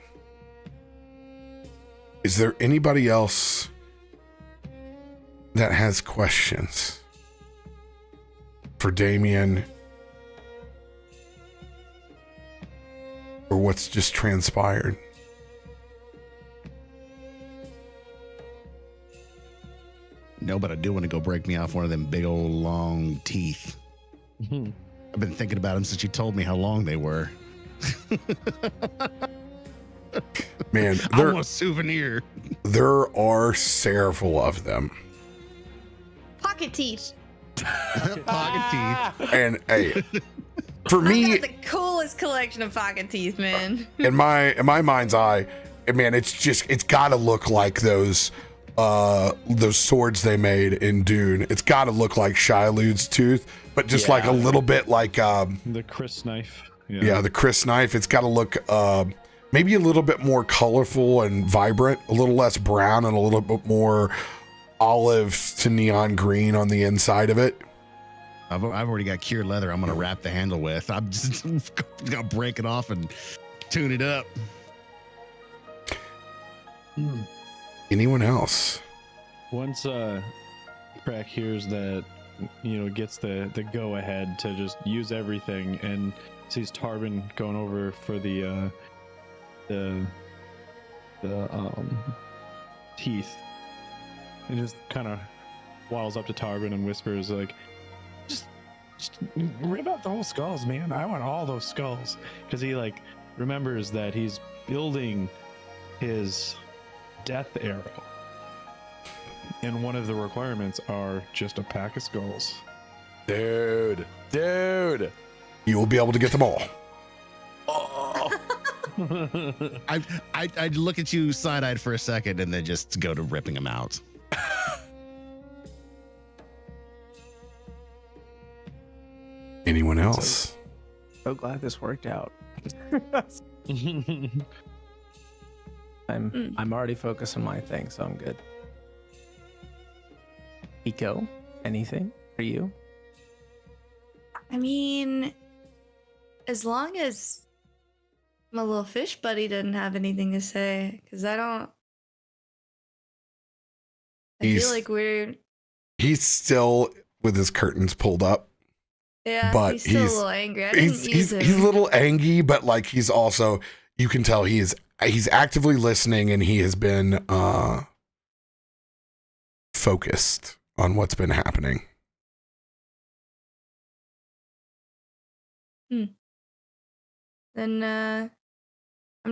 Is there anybody else that has questions for Damien or what's just transpired? No, but I do want to go break me off one of them big old long teeth. I've been thinking about them since you told me how long they were. Man, I want a souvenir. there are several of them. Pocket teeth. Pocket teeth. And hey, for I me, got the coolest collection of pocket teeth, man. in my mind's eye, man, it's got to look like those swords they made in Dune. It's got to look like Shilude's tooth, but just like a little bit like The Chris knife. yeah, the Chris knife. It's got to look maybe a little bit more colorful and vibrant, a little less brown and a little bit more olive to neon green on the inside of it. I've already got cured leather I'm going to wrap the handle with. I'm just going to break it off and tune it up. Anyone else? Once Krak hears that, gets the go ahead to just use everything and sees Tarben going over for the teeth, and just kind of waddles up to Tarben and whispers like, Just rip out the whole skulls, man. I want all those skulls. Because he like remembers that he's building his death arrow. And one of the requirements are just a pack of skulls. Dude. You will be able to get them all. Oh. I'd look at you side-eyed for a second and then just go to ripping them out. Anyone else? So glad this worked out. I'm already focused on my thing, so I'm good. Akiko, anything for you? I mean, as long as my little fish buddy doesn't have anything to say, because I feel like He's still with his curtains pulled up. Yeah, but he's still a little angry. I didn't he's a little angry, but like he's also, you can tell he's actively listening, and he has been focused on what's been happening. Then I'm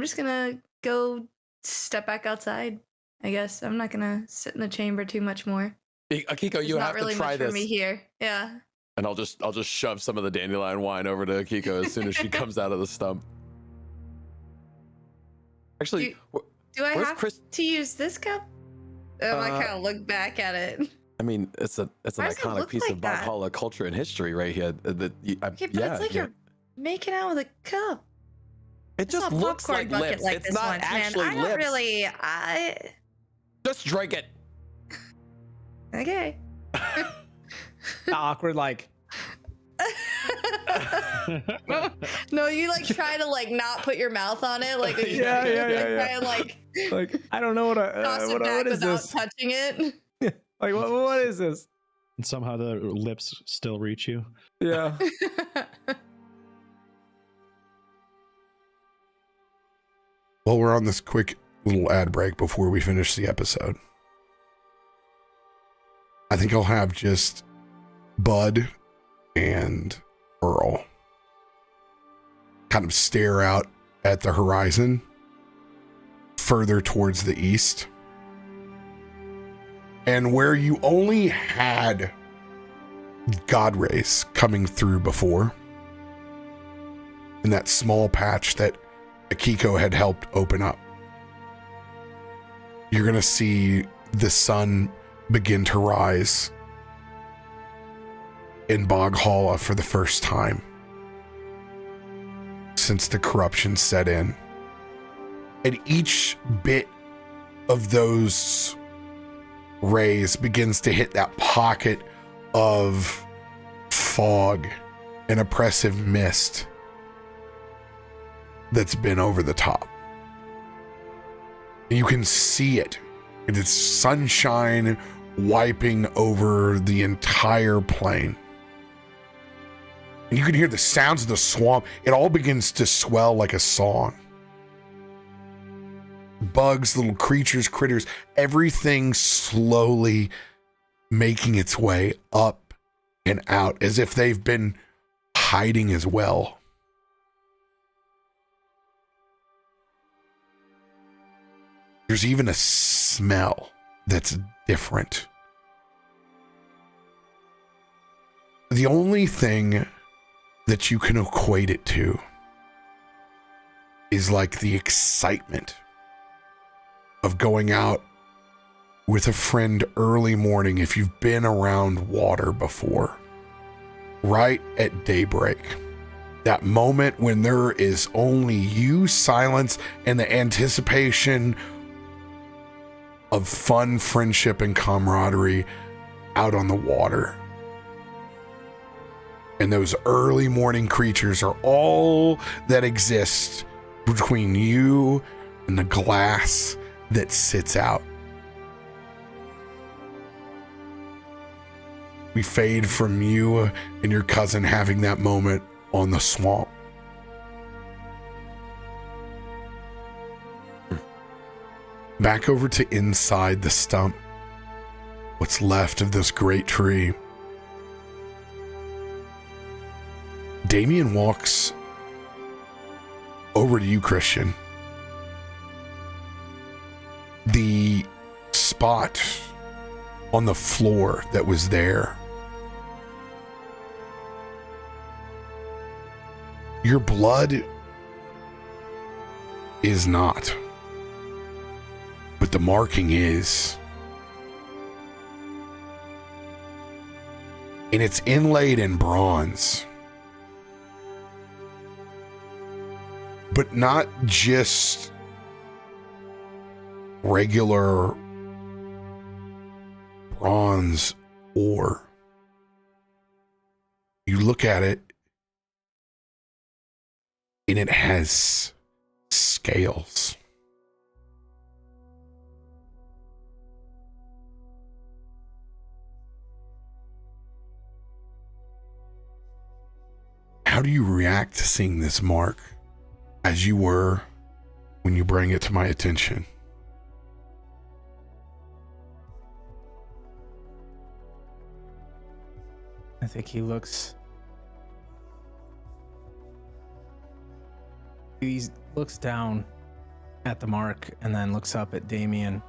just gonna go step back outside. I guess I'm not gonna sit in the chamber too much more. Akiko, you have really to try much this. For me here, yeah. And I'll just shove some of the dandelion wine over to Akiko as soon as she comes out of the stump. Actually, do I have Chris? to use this cup? I kind of look back at it. I mean, it's an iconic piece of Valhalla culture and history right here. Okay, but it's like you're making out with a cup. It just looks like lips. Like it's not actually man. I don't really. Just drink it. Okay. Awkward, like. No, you like try to like not put your mouth on it, like yeah. Try and, like I don't know what what is this? Touching it. Like what is this? And somehow the lips still reach you. Yeah. Well, we're on this quick little ad break before we finish the episode. I think I'll have just Bud and Earl kind of stare out at the horizon further towards the east. And where you only had God rays coming through before, in that small patch that Akiko had helped open up, you're going to see the sun begin to rise in Boghala for the first time since the corruption set in. And each bit of those rays begins to hit that pocket of fog and oppressive mist that's been over the top. You can see it. It is sunshine wiping over the entire plain. And you can hear the sounds of the swamp. It all begins to swell like a song. Bugs, little creatures, critters, everything slowly making its way up and out as if they've been hiding as well. There's even a smell that's different. The only thing that you can equate it to is like the excitement of going out with a friend early morning if you've been around water before, right at daybreak. That moment when there is only you, silence, and the anticipation of fun, friendship, and camaraderie out on the water. And those early morning creatures are all that exists between you and the glass that sits out. We fade from you and your cousin having that moment on the swamp. Back over to inside the stump, what's left of this great tree. Damien walks over to you, Christian. The spot on the floor that was there, your blood is not, but the marking is. And it's inlaid in bronze. But not just regular bronze ore. You look at it, and it has scales. How do you react to seeing this mark as you were when you bring it to my attention? I think he looks down at the mark and then looks up at Damien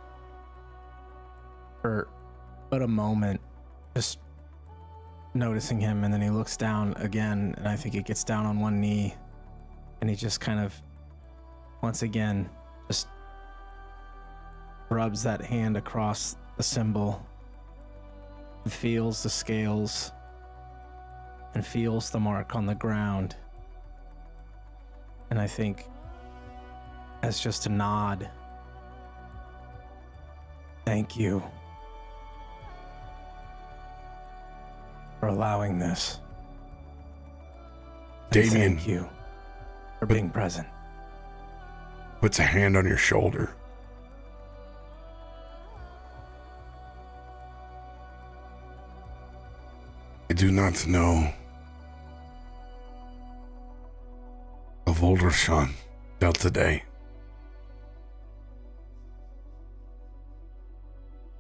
for but a moment, just noticing him, and then he looks down again, and I think he gets down on one knee, and he just kind of once again just rubs that hand across the symbol and feels the scales and feels the mark on the ground. And I think as just a nod, thank you for allowing this. And Damien, thank you for being present. Puts a hand on your shoulder. I do not know of Aldershawn till today,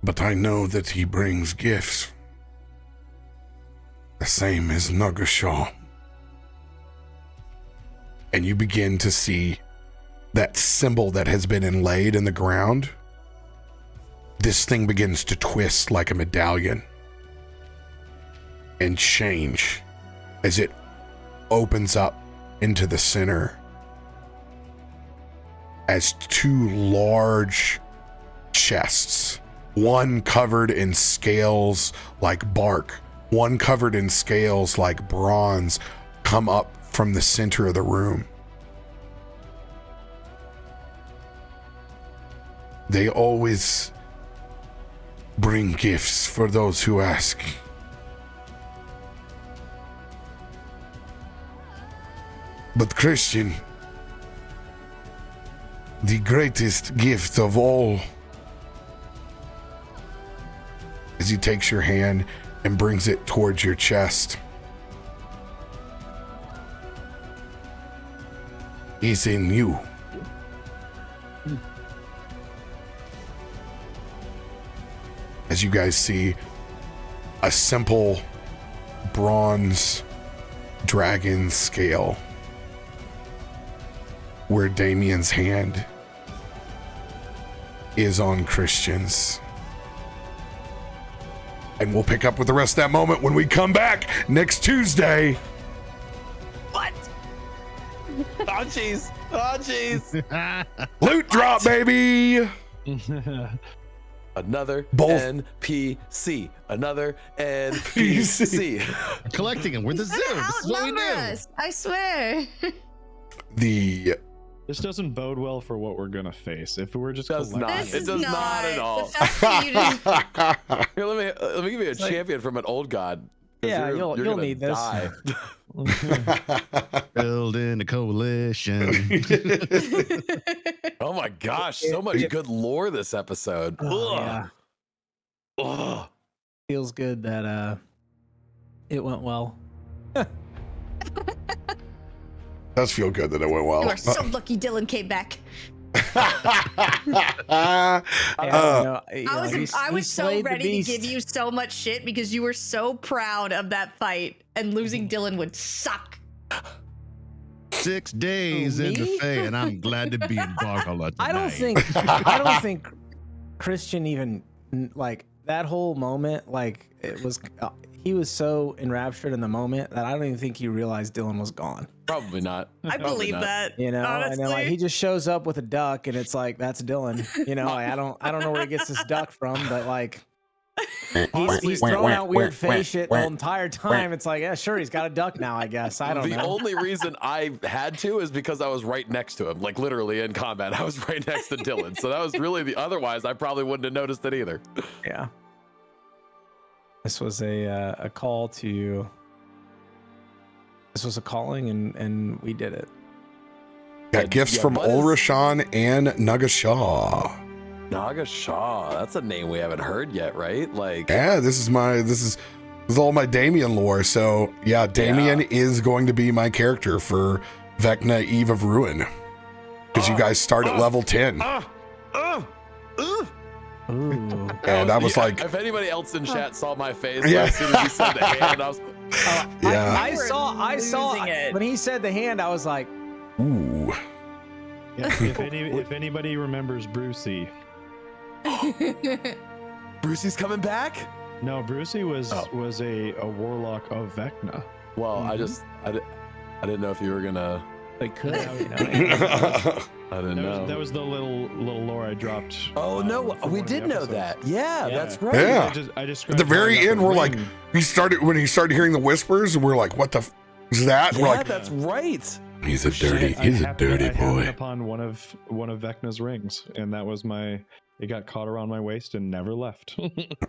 but I know that he brings gifts, the same as Nagashaw. And you begin to see that symbol that has been inlaid in the ground. This thing begins to twist like a medallion and change as it opens up into the center as two large chests, one covered in scales like bark, one covered in scales like bronze, come up from the center of the room. They always bring gifts for those who ask. But Christian, the greatest gift of all, as he takes your hand and brings it towards your chest, is in you. As you guys see, a simple bronze dragon scale where Damien's hand is on Christian's. And we'll pick up with the rest of that moment when we come back next Tuesday. What? Oh, jeez. Oh, jeez. Loot drop, baby. Another Both. NPC. Another NPC. Collecting them. We're the zoo. This is what we Outnumber do. us, I swear. This doesn't bode well for what we're gonna face. If we're just Does not. This It is does not at all. the fact that you didn't- Here, let me give you a champion from an old god. 'Cause Yeah, you're you'll gonna need this. die. Building a coalition. Oh my gosh, so much good lore this episode. Yeah. Ugh. Feels good that it went well. Does feel good that it went well. You are so lucky Dylan came back. I was so ready to give you so much shit because you were so proud of that fight, and losing Dylan would suck. 6 days in the me? Fae, and I'm glad to be in Valhalla tonight. I don't think Christian even like that whole moment. Like it was, he was so enraptured in the moment that I don't even think he realized Dylan was gone. Probably not. I Probably believe not. that. You know, honestly. and then like he just shows up with a duck, and it's like that's Dylan. You know, like, I don't know where he gets this duck from, but like he's throwing out weird face shit the whole entire time. It's like, yeah, sure, he's got a duck now, I guess. I don't know. The only reason I had to is because I was right next to him, like literally in combat. I was right next to Dylan. So that was really the, otherwise I probably wouldn't have noticed it either. Yeah. This was a call to, this was a calling and we did it. Got gifts from Ulrashan and Nagashaw. Nagashaw, that's a name we haven't heard yet, right? Like, Yeah, this is all my Damien lore. So yeah, Damien is going to be my character for Vecna Eve of Ruin. Because you guys start at level 10. Ooh. And I was like, if anybody else in chat saw my face as soon as he said the hand, I was yeah. I saw it. when he said the hand, I was like, Ooh. Yeah, if anybody remembers Brucey. Brucey's coming back? No, Brucey was a warlock of Vecna. Well, I didn't know if you were gonna. they could. I didn't know. That was the little lore I dropped. Oh no, for we one of did the know episodes. that. Yeah, that's right. Yeah. I At described the very going up end, the we're like, ring. when he started hearing the whispers, we're like, what the f is that? Yeah, We're like, that's right. he's a dirty I happened boy. upon one of Vecna's rings, and that was it got caught around my waist and never left.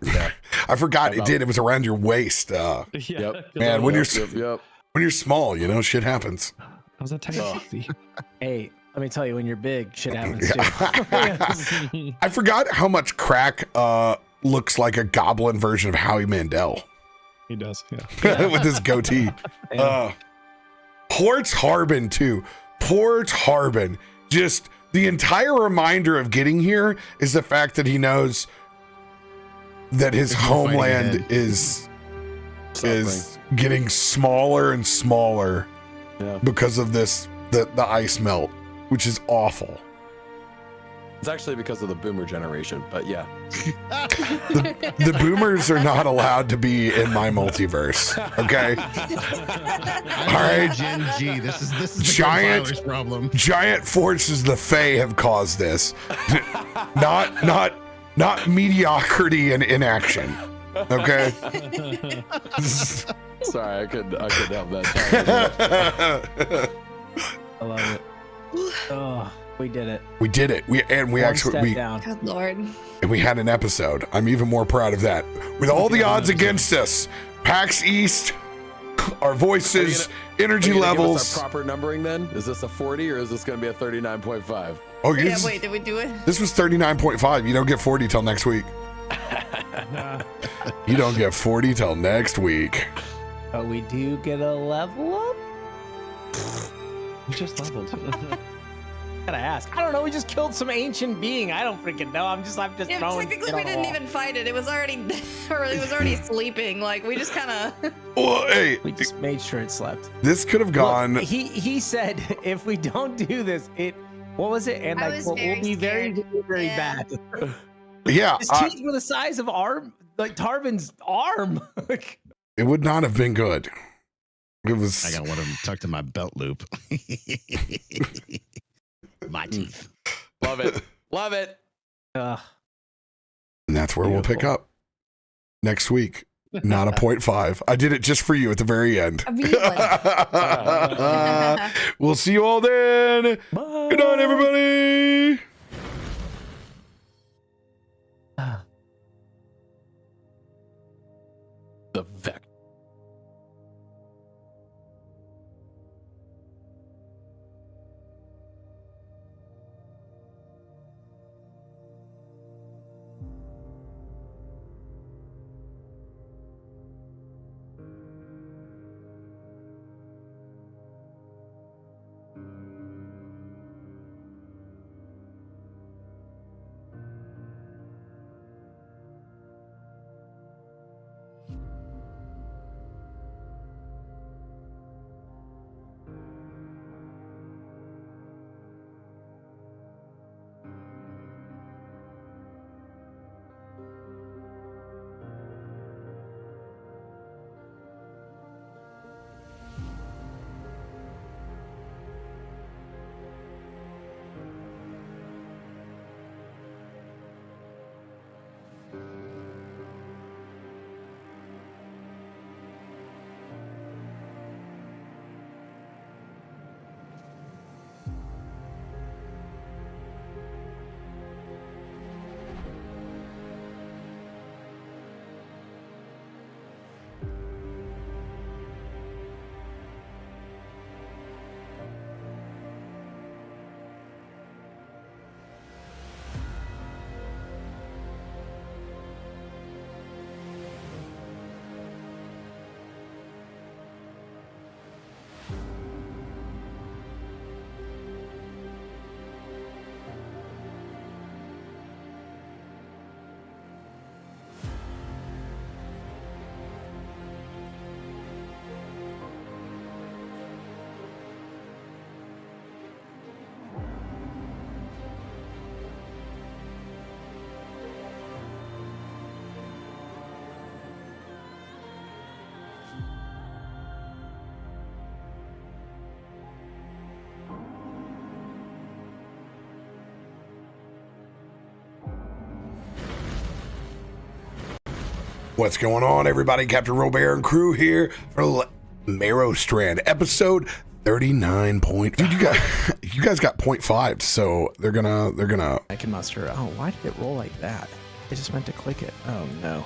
Yeah. I forgot it did. It was around your waist. Yeah, Yep. Man, when you're Yep. when you're small, shit happens. I was a tiny sissy. Hey, let me tell you, when you're big, shit happens too. I forgot how much Krak looks like a goblin version of Howie Mandel He does, yeah. with his goatee. Poor Tarben too. Poor Tarben. Just the entire reminder of getting here is the fact that he knows that his homeland is getting smaller and smaller because of the ice melt, which is awful. It's actually because of the boomer generation, but yeah. The boomers are not allowed to be in my multiverse. Okay. All right. Gen G. This is the Giant- compiler's problem. Giant forces the Fae have caused this. Not mediocrity and inaction. Okay. Sorry, I couldn't help that. I love it. Oh, we did it. We did it. We One actually step we down. Good lord. and we had an episode. I'm even more proud of that. With all the odds against us, PAX East, our voices, energy Are you gonna give levels. us our proper numbering then? Is this a 40 or is this going to be a 39.5? Oh, Yeah, yes. wait, did we do it? This was 39.5. You don't get 40 till next week. You don't get 40 till next week. But we do get a level up? We just leveled. Gotta ask. I don't know. We just killed some ancient being. I don't freaking know. I'm just Yeah, throwing. technically shit we on the didn't wall. even fight it. It was already, or it was already sleeping. Like we just kind of. Well, hey, We just made sure it slept. this could have gone. Look, he said if we don't do this, what was it? And I like was we'll very be very, scared. very Yeah. bad. Yeah, His teeth were the size of Tarben's arm. it would not have been good. It was. I got one of them tucked in my belt loop. My teeth. Love it. Love it. Ugh. And that's where we'll pick up next week. Not a 0.5. I did it just for you at the very end. We'll see you all then. Bye. Good night, everybody. The Vec. What's going on, everybody? CaptainRoBear and crew here for Merrowstrand, episode 39.5. Dude, you guys got 0.5, so they're gonna. I can muster. Oh, why did it roll like that? I just meant to click it. Oh no.